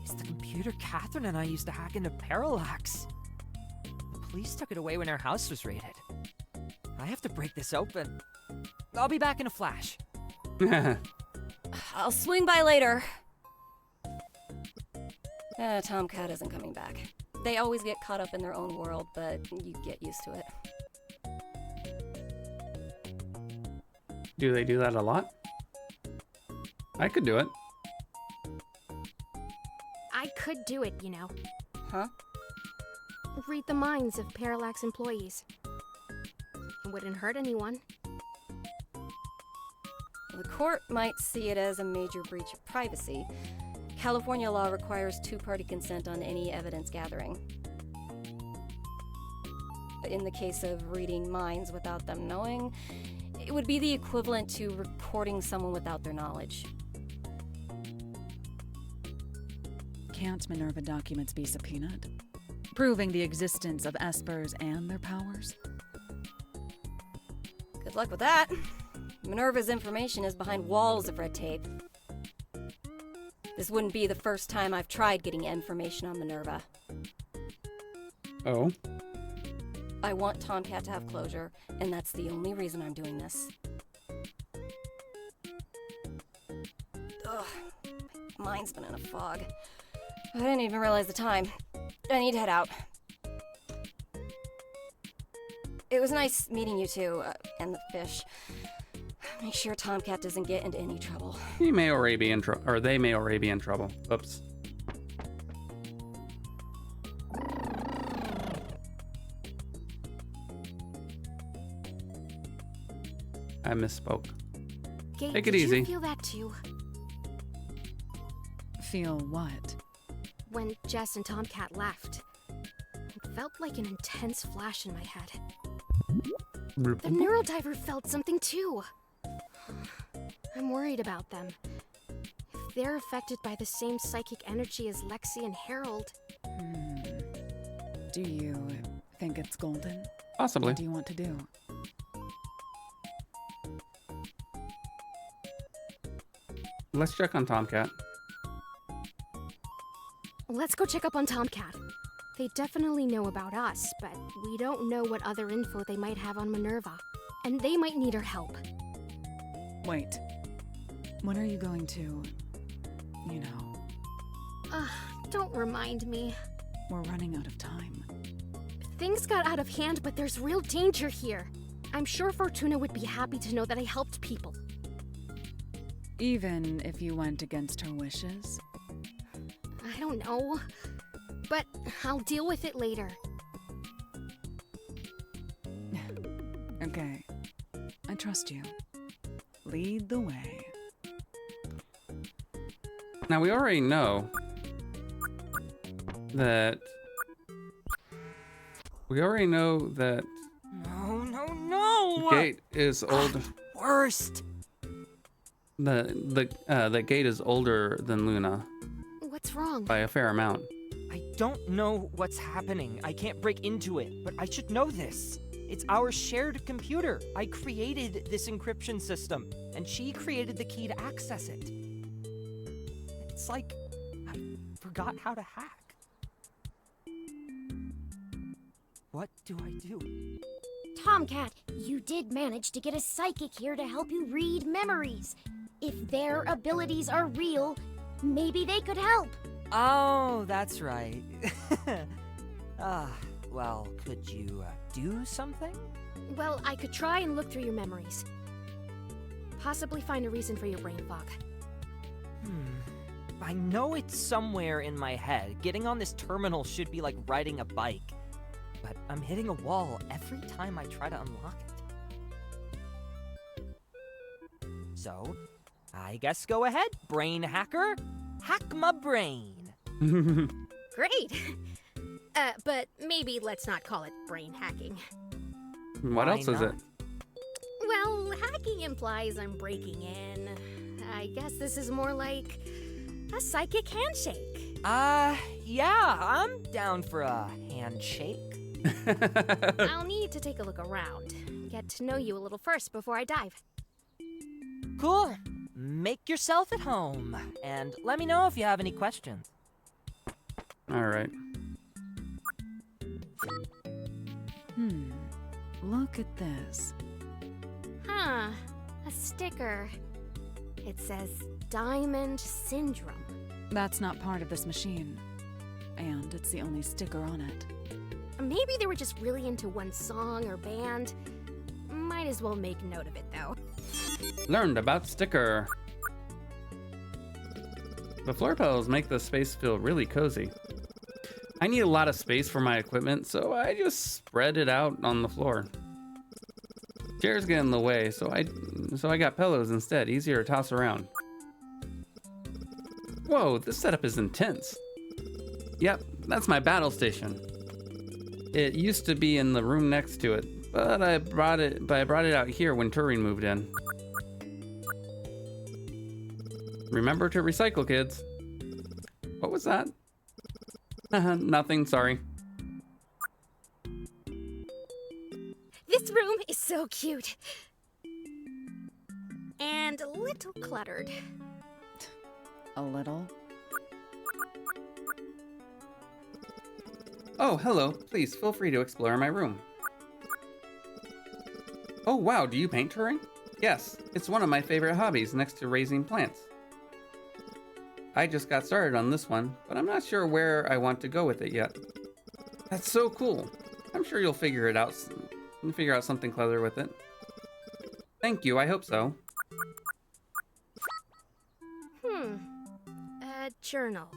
It's the computer Catherine and I used to hack into Parallax. The police took it away when our house was raided. I have to break this open. I'll be back in a flash. I'll swing by later. Tomcat isn't coming back. They always get caught up in their own world, but you get used to it. Do they do that a lot? I could do it. I could do it, you know. Huh? Read the minds of Parallax employees. It wouldn't hurt anyone. The court might see it as a major breach of privacy. California law requires two-party consent on any evidence gathering. In the case of reading minds without them knowing, it would be the equivalent to recording someone without their knowledge. Can't Minerva documents be subpoenaed? Proving the existence of Espers and their powers? Good luck with that. Minerva's information is behind walls of red tape. This wouldn't be the first time I've tried getting information on Minerva. Oh? I want Tomcat to have closure, and that's the only reason I'm doing this. Ugh, my mind's been in a fog. I didn't even realize the time. I need to head out. It was nice meeting you two, and the fish. Make sure Tomcat doesn't get into any trouble. He may already be in trouble, or they may already be in trouble. Oops. I misspoke. Gate, Take it did easy. you feel that too? Feel what? When Jess and Tomcat left. It felt like an intense flash in my head. The Neurodiver felt something too. I'm worried about them. If they're affected by the same psychic energy as Lexi and Harold. Do you think it's golden? Possibly. What do you want to do? Let's check on Tomcat. Let's go check up on Tomcat. They definitely know about us, but we don't know what other info they might have on Minerva. And they might need our help. Wait. When are you going to... you know... Don't remind me. We're running out of time. Things got out of hand, but there's real danger here. I'm sure Fortuna would be happy to know that I helped people. Even if you went against her wishes? I don't know. But I'll deal with it later. Okay. I trust you. Lead the way. Now we already know that... No! Gate is old. Worst! The gate is older than Luna What's wrong? by a fair amount. I don't know what's happening. I can't break into it, but I should know this. It's our shared computer. I created this encryption system, and she created the key to access it. It's like I forgot how to hack. What do I do? Tomcat, you did manage to get a psychic here to help you read memories. If their abilities are real, maybe they could help. Oh, that's right. Well, could you do something? Well, I could try and look through your memories. Possibly find a reason for your brain fog. I know it's somewhere in my head. Getting on this terminal should be like riding a bike. But I'm hitting a wall every time I try to unlock it. So, I guess go ahead, brain hacker. Hack my brain. Great! But maybe let's not call it brain hacking. What else is it? Well, hacking implies I'm breaking in. I guess this is more like a psychic handshake. Yeah, I'm down for a handshake. I'll need to take a look around. Get to know you a little first before I dive. Cool. Make yourself at home. And let me know if you have any questions. All right. Look at this. Huh. A sticker. It says Diamond Syndrome. That's not part of this machine. And it's the only sticker on it. Maybe they were just really into one song or band. Might as well make note of it, though. Learned about sticker. The floor pedals make the space feel really cozy. I need a lot of space for my equipment, so I just spread it out on the floor. Chairs get in the way, so I got pillows instead, easier to toss around. Whoa, this setup is intense. Yep, that's my battle station. It used to be in the room next to it, but I brought it out here when Turing moved in. Remember to recycle, kids. What was that? Nothing, sorry. This room is so cute. And a little cluttered. A little? Oh, hello. Please feel free to explore my room. Oh, wow. Do you paint, Turing? Yes, it's one of my favorite hobbies next to raising plants. I just got started on this one, but I'm not sure where I want to go with it yet. That's so cool. I'm sure you'll figure it out. Figure out something clever with it. Thank you, I hope so. A journal.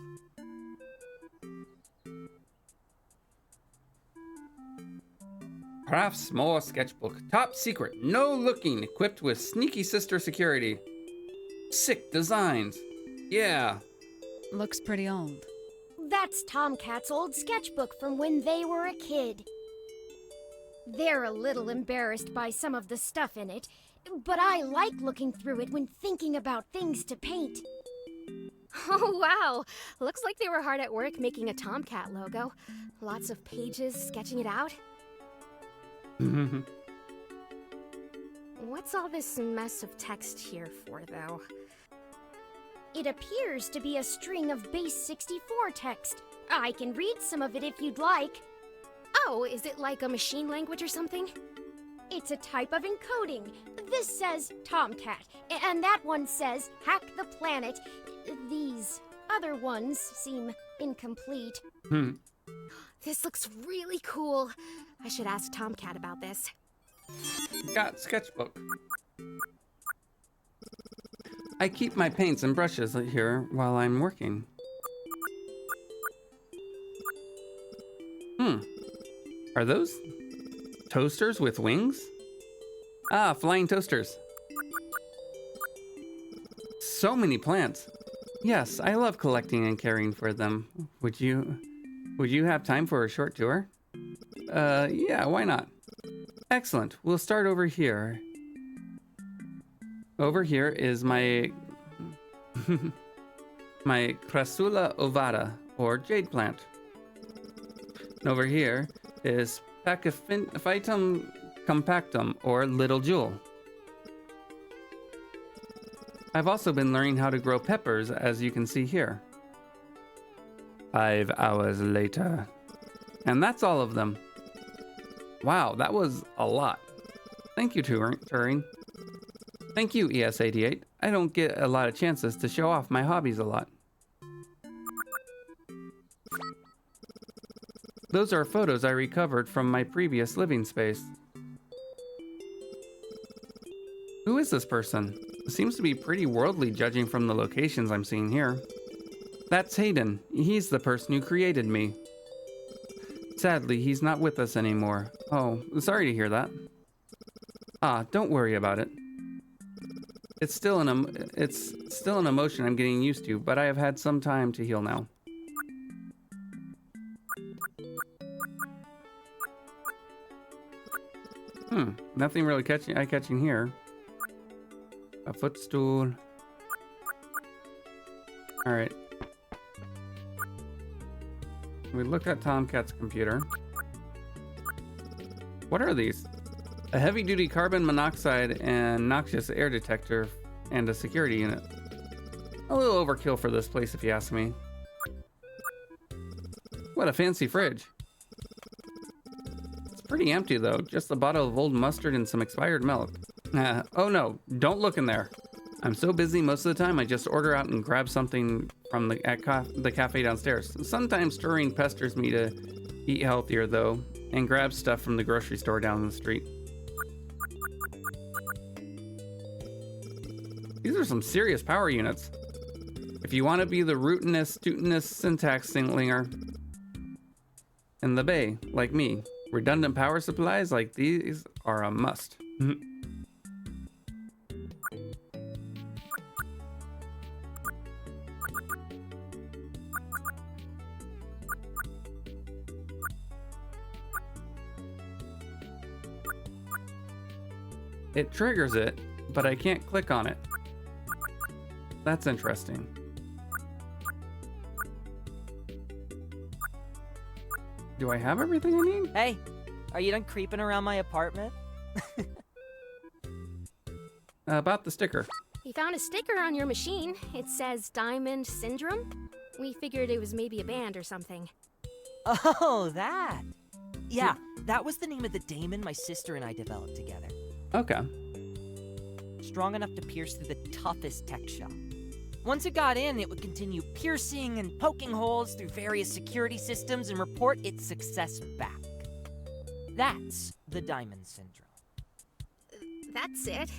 Craft's small sketchbook. Top secret. No looking. Equipped with sneaky sister security. Sick designs. Yeah. Looks pretty old. That's Tomcat's old sketchbook from when they were a kid. They're a little embarrassed by some of the stuff in it, but I like looking through it when thinking about things to paint. Oh, wow. Looks like they were hard at work making a Tomcat logo. Lots of pages sketching it out. What's all this mess of text here for, though? It appears to be a string of base 64 text. I can read some of it if you'd like. Oh, is it like a machine language or something? It's a type of encoding. This says Tomcat, and that one says hack the planet. These other ones seem incomplete. This looks really cool. I should ask Tomcat about this. Got sketchbook. I keep my paints and brushes here while I'm working. Are those toasters with wings? Ah, flying toasters. So many plants. Yes, I love collecting and caring for them. Would you have time for a short tour? Yeah, why not? Excellent. We'll start over here. Over here is my my Crassula ovata, or jade plant. And over here is Pachyphytum compactum, or little jewel. I've also been learning how to grow peppers, as you can see here. 5 hours later. And that's all of them. Wow, that was a lot. Thank you, Turing. Thank you, ES88. I don't get a lot of chances to show off my hobbies a lot. Those are photos I recovered from my previous living space. Who is this person? Seems to be pretty worldly judging from the locations I'm seeing here. That's Hayden. He's the person who created me. Sadly, he's not with us anymore. Oh, sorry to hear that. Ah, don't worry about it. It's still an emotion I'm getting used to, but I have had some time to heal now. Nothing really eye-catching here. A footstool. Alright. We looked at Tomcat's computer. What are these? A heavy-duty carbon monoxide and noxious air detector and a security unit. A little overkill for this place if you ask me. What a fancy fridge. It's pretty empty though, just a bottle of old mustard and some expired milk. Oh no, don't look in there. I'm so busy most of the time I just order out and grab something from the cafe downstairs. Sometimes Turing pesters me to eat healthier though, and grab stuff from the grocery store down the street. These are some serious power units. If you want to be the rootinest, tootinest syntax slinger in the bay, like me, redundant power supplies like these are a must. It triggers it, but I can't click on it. That's interesting. Do I have everything I need? Hey, are you done creeping around my apartment? About the sticker. We found a sticker on your machine. It says Diamond Syndrome. We figured it was maybe a band or something. Oh, that. Yeah, that was the name of the daemon my sister and I developed together. Okay. Strong enough to pierce through the toughest tech shell. Once it got in, it would continue piercing and poking holes through various security systems and report its success back. That's the Diamond Syndrome. That's it.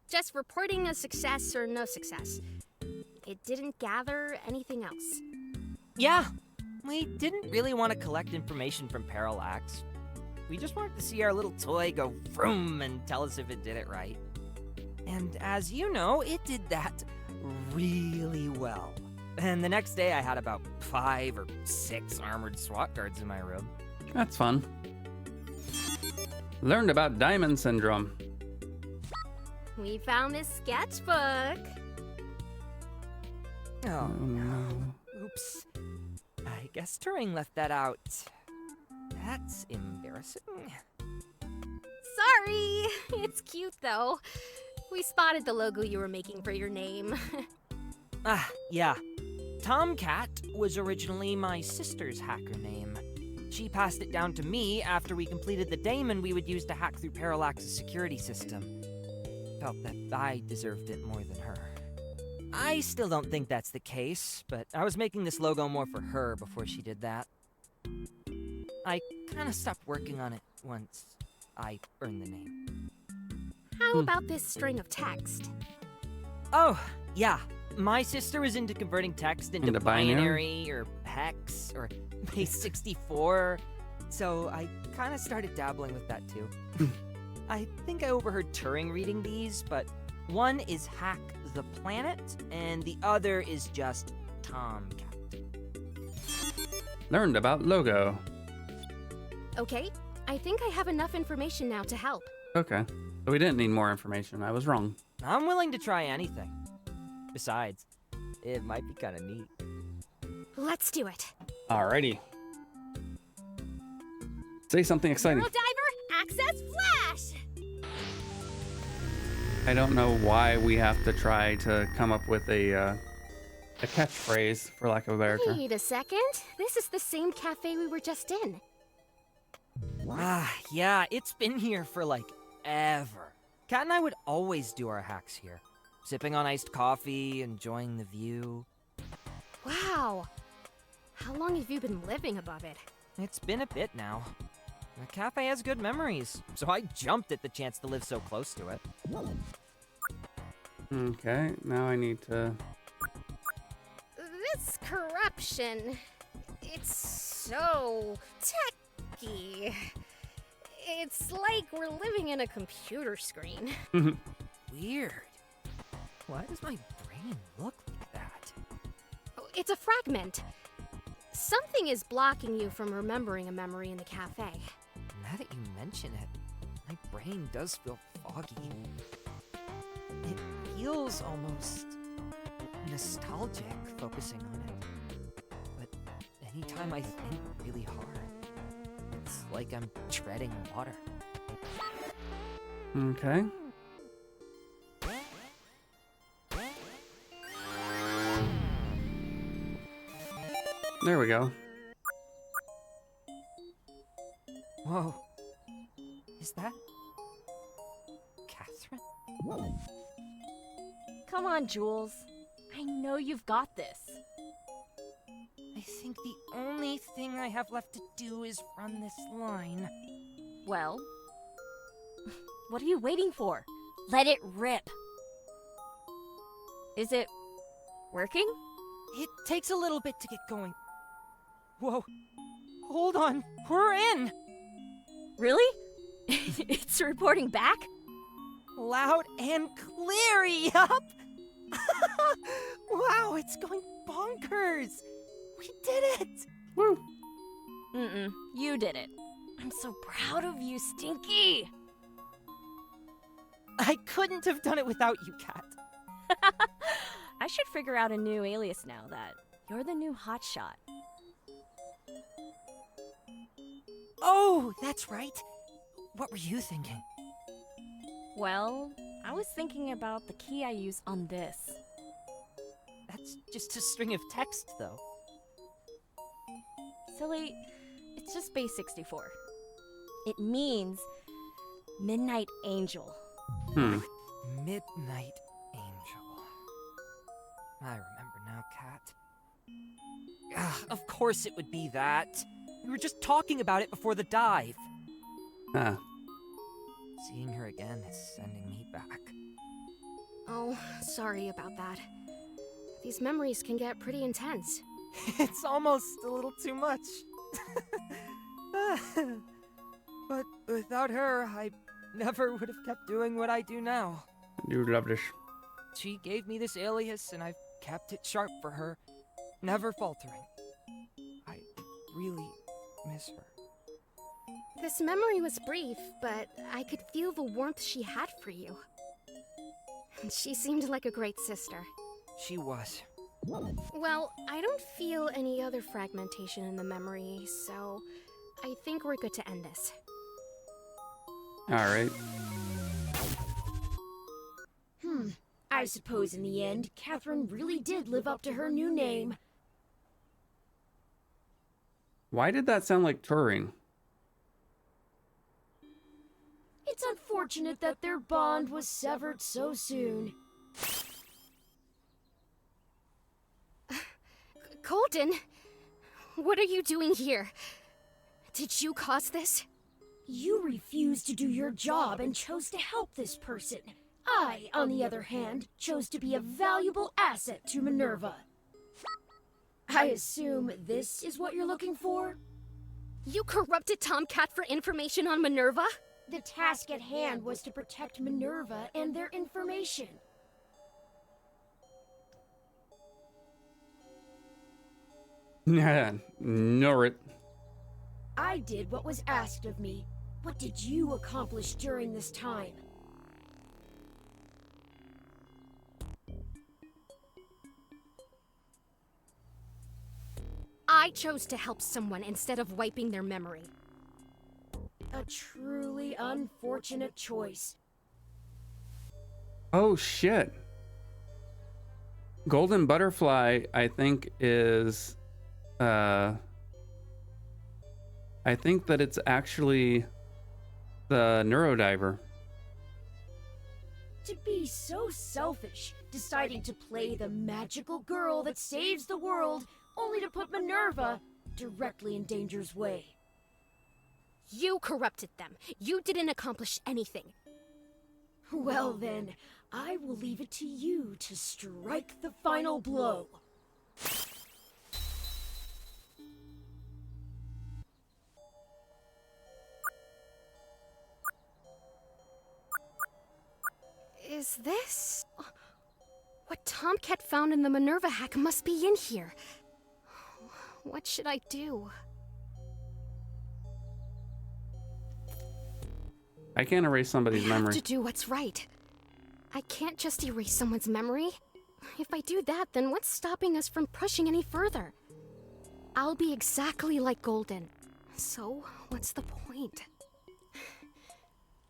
Just reporting a success or no success. It didn't gather anything else. Yeah, we didn't really want to collect information from Parallax. We just wanted to see our little toy go vroom and tell us if it did it right. And as you know, it did that really well. And the next day I had about 5 or 6 armored SWAT guards in my room. That's fun. Learned about Diamond Syndrome. We found this sketchbook. Oh no. Oops. I guess Turing left that out. That's embarrassing. Sorry. It's cute though. We spotted the logo you were making for your name. Yeah. Tomcat was originally my sister's hacker name. She passed it down to me after we completed the daemon we would use to hack through Parallax's security system. Felt that I deserved it more than her. I still don't think that's the case, but I was making this logo more for her before she did that. I kind of stopped working on it once I earned the name. How about this string of text? Oh, yeah. My sister was into converting text into binary? binary or hex or base 64, so I kind of started dabbling with that too. I think I overheard Turing reading these, but one is hack the planet, and the other is just Tomcat. Learned about logo. Okay, I think I have enough information now to help. Okay. So we didn't need more information. I was wrong. I'm willing to try anything. Besides, it might be kind of neat. Let's do it. Alrighty. Say something exciting. Neurodiver, access flash! I don't know why we have to try to come up with a catchphrase, for lack of a better term. Wait a second. This is the same cafe we were just in. Yeah, it's been here for like ever. Kat and I would always do our hacks here. Sipping on iced coffee, enjoying the view. Wow. How long have you been living above it? It's been a bit now. The cafe has good memories, so I jumped at the chance to live so close to it. Okay, now I need to... This corruption, it's so techy. It's like we're living in a computer screen. Weird. Why does my brain look like that? Oh, it's a fragment. Something is blocking you from remembering a memory in the cafe. Now that you mention it, my brain does feel foggy. It feels almost nostalgic focusing on it. But anytime I think really hard, it's like I'm treading water. Okay. There we go. Whoa. Is that Catherine? Come on, Jules. I know you've got this. I think the only thing I have left to do is run this line. Well, what are you waiting for? Let it rip. Is it working? It takes a little bit to get going. Whoa. Hold on. We're in. Really? It's reporting back? Loud and clear, yup! Wow, it's going bonkers! We did it! Woo! You did it. I'm so proud of you, Stinky! I couldn't have done it without you, Kat. I should figure out a new alias now that you're the new hotshot. Oh, that's right. What were you thinking? Well, I was thinking about the key I use on this. That's just a string of text, though. Silly, it's just base 64. It means Midnight Angel. Midnight Angel. I remember now, Kat. Of course it would be that. We were just talking about it before the dive. Huh. Seeing her again is sending me back. Oh, sorry about that. These memories can get pretty intense. It's almost a little too much. But without her, I never would have kept doing what I do now. You love this. She gave me this alias, and I've kept it sharp for her, never faltering. I really miss her. This memory was brief, but I could feel the warmth she had for you. She seemed like a great sister. She was. Well, I don't feel any other fragmentation in the memory, so I think we're good to end this. Alright. I suppose in the end, Catherine really did live up to her new name. Why did that sound like Turing? It's unfortunate that their bond was severed so soon. Golden, what are you doing here? Did you cause this? You refused to do your job and chose to help this person. I, on the other hand, chose to be a valuable asset to Minerva. I assume this is what you're looking for? You corrupted Tomcat for information on Minerva? The task at hand was to protect Minerva and their information. Norrit. I did what was asked of me. What did you accomplish during this time? I chose to help someone instead of wiping their memory. A truly unfortunate choice. Oh shit. Golden Butterfly, I think, is I think that it's actually the Neurodiver. To be so selfish, deciding to play the magical girl that saves the world, only to put Minerva directly in danger's way. You corrupted them. You didn't accomplish anything. Well then, I will leave it to you to strike the final blow. Is this... What Tomcat found in the Minerva hack must be in here. What should I do? I can't erase somebody's I memory. have to do what's right. I can't just erase someone's memory. If I do that, then what's stopping us from pushing any further? I'll be exactly like Golden. So, what's the point?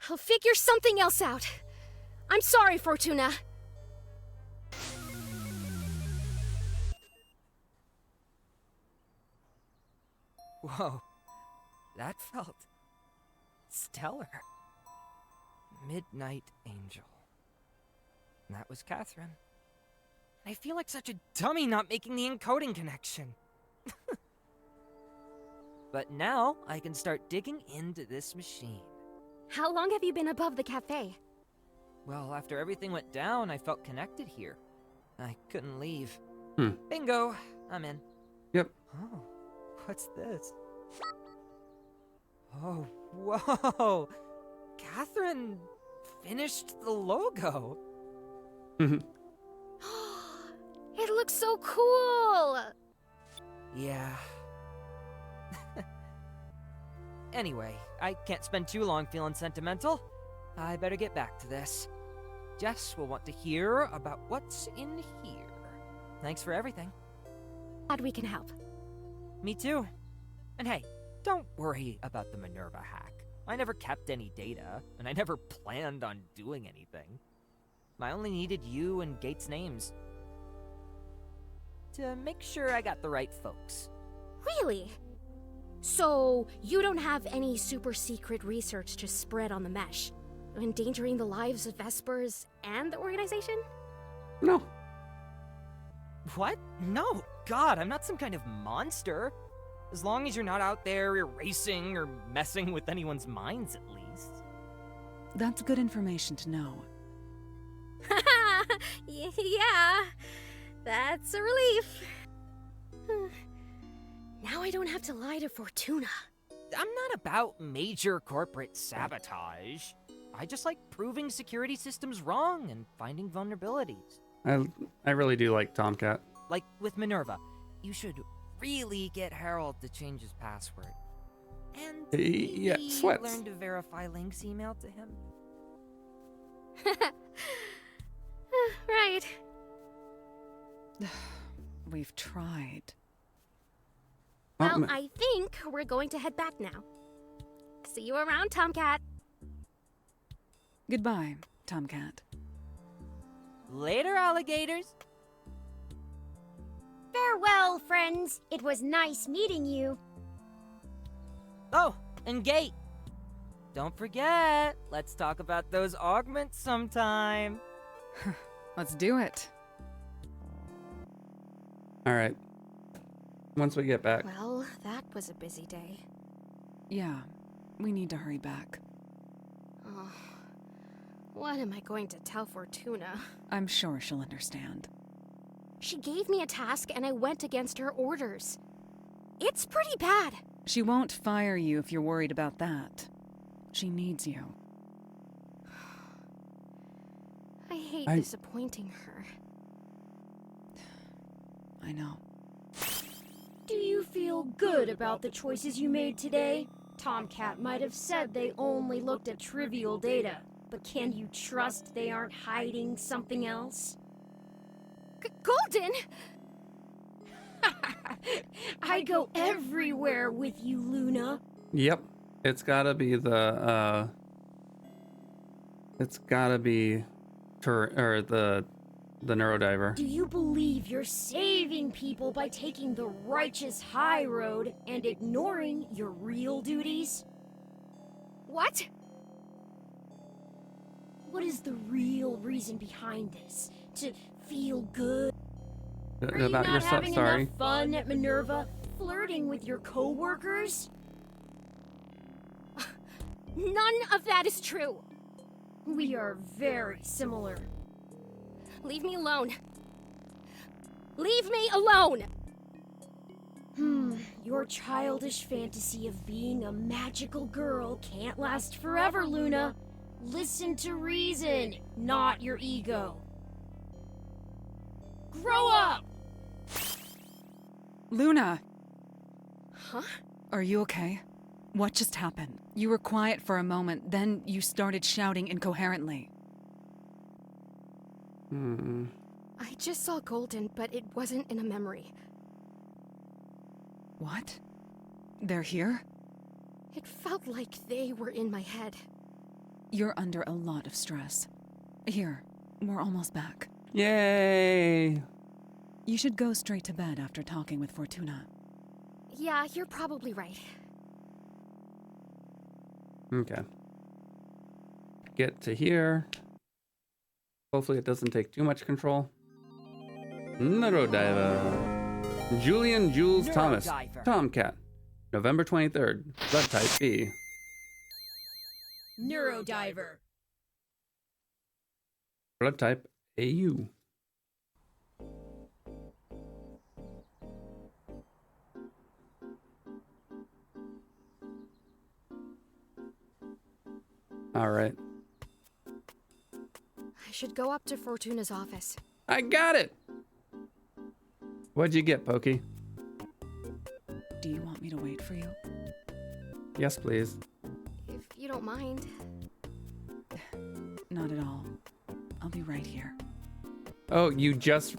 I'll figure something else out. I'm sorry, Fortuna. Whoa. That felt stellar. Midnight Angel. And that was Catherine. And I feel like such a dummy not making the encoding connection. But now I can start digging into this machine. How long have you been above the cafe? Well, after everything went down, I felt connected here. I couldn't leave. Hmm. Bingo! I'm in. Yep. Oh, what's this? Oh, whoa! Catherine finished the logo. It looks so cool! Yeah. Anyway, I can't spend too long feeling sentimental. I better get back to this. Jess will want to hear about what's in here. Thanks for everything. Glad we can help. Me too. And hey, don't worry about the Minerva hack. I never kept any data, and I never planned on doing anything. I only needed you and Gates' names to make sure I got the right folks. Really? So, you don't have any super secret research to spread on the mesh, endangering the lives of Vespers and the organization? No. What? No, God, I'm not some kind of monster. As long as you're not out there erasing or messing with anyone's minds, at least. That's good information to know. Yeah, that's a relief. Now I don't have to lie to Fortuna. I'm not about major corporate sabotage. I just like proving security systems wrong and finding vulnerabilities. I really do like Tomcat. Like with Minerva, you should really get Harold to change his password. And Yeah, maybe sweats. learn to verify links emailed to him. Right. We've tried. Well, I think we're going to head back now. See you around, Tomcat. Goodbye, Tomcat. Later, alligators. Farewell, friends. It was nice meeting you. Oh, and Gate. Don't forget, let's talk about those augments sometime. Let's do it. All right. Once we get back. Well, that was a busy day. Yeah, we need to hurry back. Oh, what am I going to tell Fortuna? I'm sure she'll understand. She gave me a task and I went against her orders. It's pretty bad. She won't fire you if you're worried about that. She needs you. I hate disappointing her. I know. Do you feel good about the choices you made today? Tomcat might have said they only looked at trivial data, but can you trust they aren't hiding something else? Golden! I go everywhere with you, Luna. Yep. It's gotta be the the Neurodiver. Do you believe you're saving people by taking the righteous high road and ignoring your real duties? What? What is the real reason behind this? To feel good? Are you About not yourself, having sorry. enough fun at Minerva, flirting with your co-workers? None of that is true. We are very similar. Leave me alone. Leave me alone! Your childish fantasy of being a magical girl can't last forever, Luna. Listen to reason, not your ego. Grow up! Luna! Huh? Are you okay? What just happened? You were quiet for a moment, then you started shouting incoherently. I just saw Golden, but it wasn't in a memory. What? They're here? It felt like they were in my head. You're under a lot of stress. Here, we're almost back. Yay! You should go straight to bed after talking with Fortuna. Yeah, you're probably right. Okay. Get to here. Hopefully it doesn't take too much control. Neurodiver. Julian Jules Thomas. Neurodiver. Tomcat. November 23rd. Blood type B. Neurodiver. Blood type AU. All right. I should go up to Fortuna's office. I got it! What'd you get, Pokey? Do you want me to wait for you? Yes, please. If you don't mind. Not at all. I'll be right here. Oh, you just...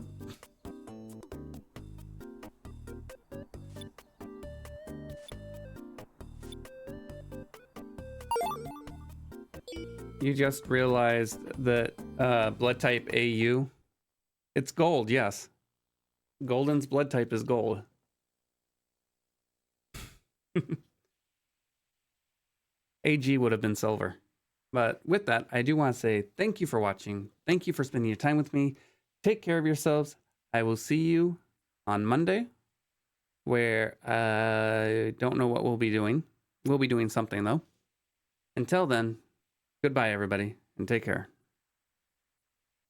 You just realized that blood type AU, it's gold, yes. Golden's blood type is gold. AG would have been silver. But with that, I do want to say thank you for watching. Thank you for spending your time with me. Take care of yourselves. I will see you on Monday, where I don't know what we'll be doing. We'll be doing something, though. Until then, goodbye, everybody, and take care.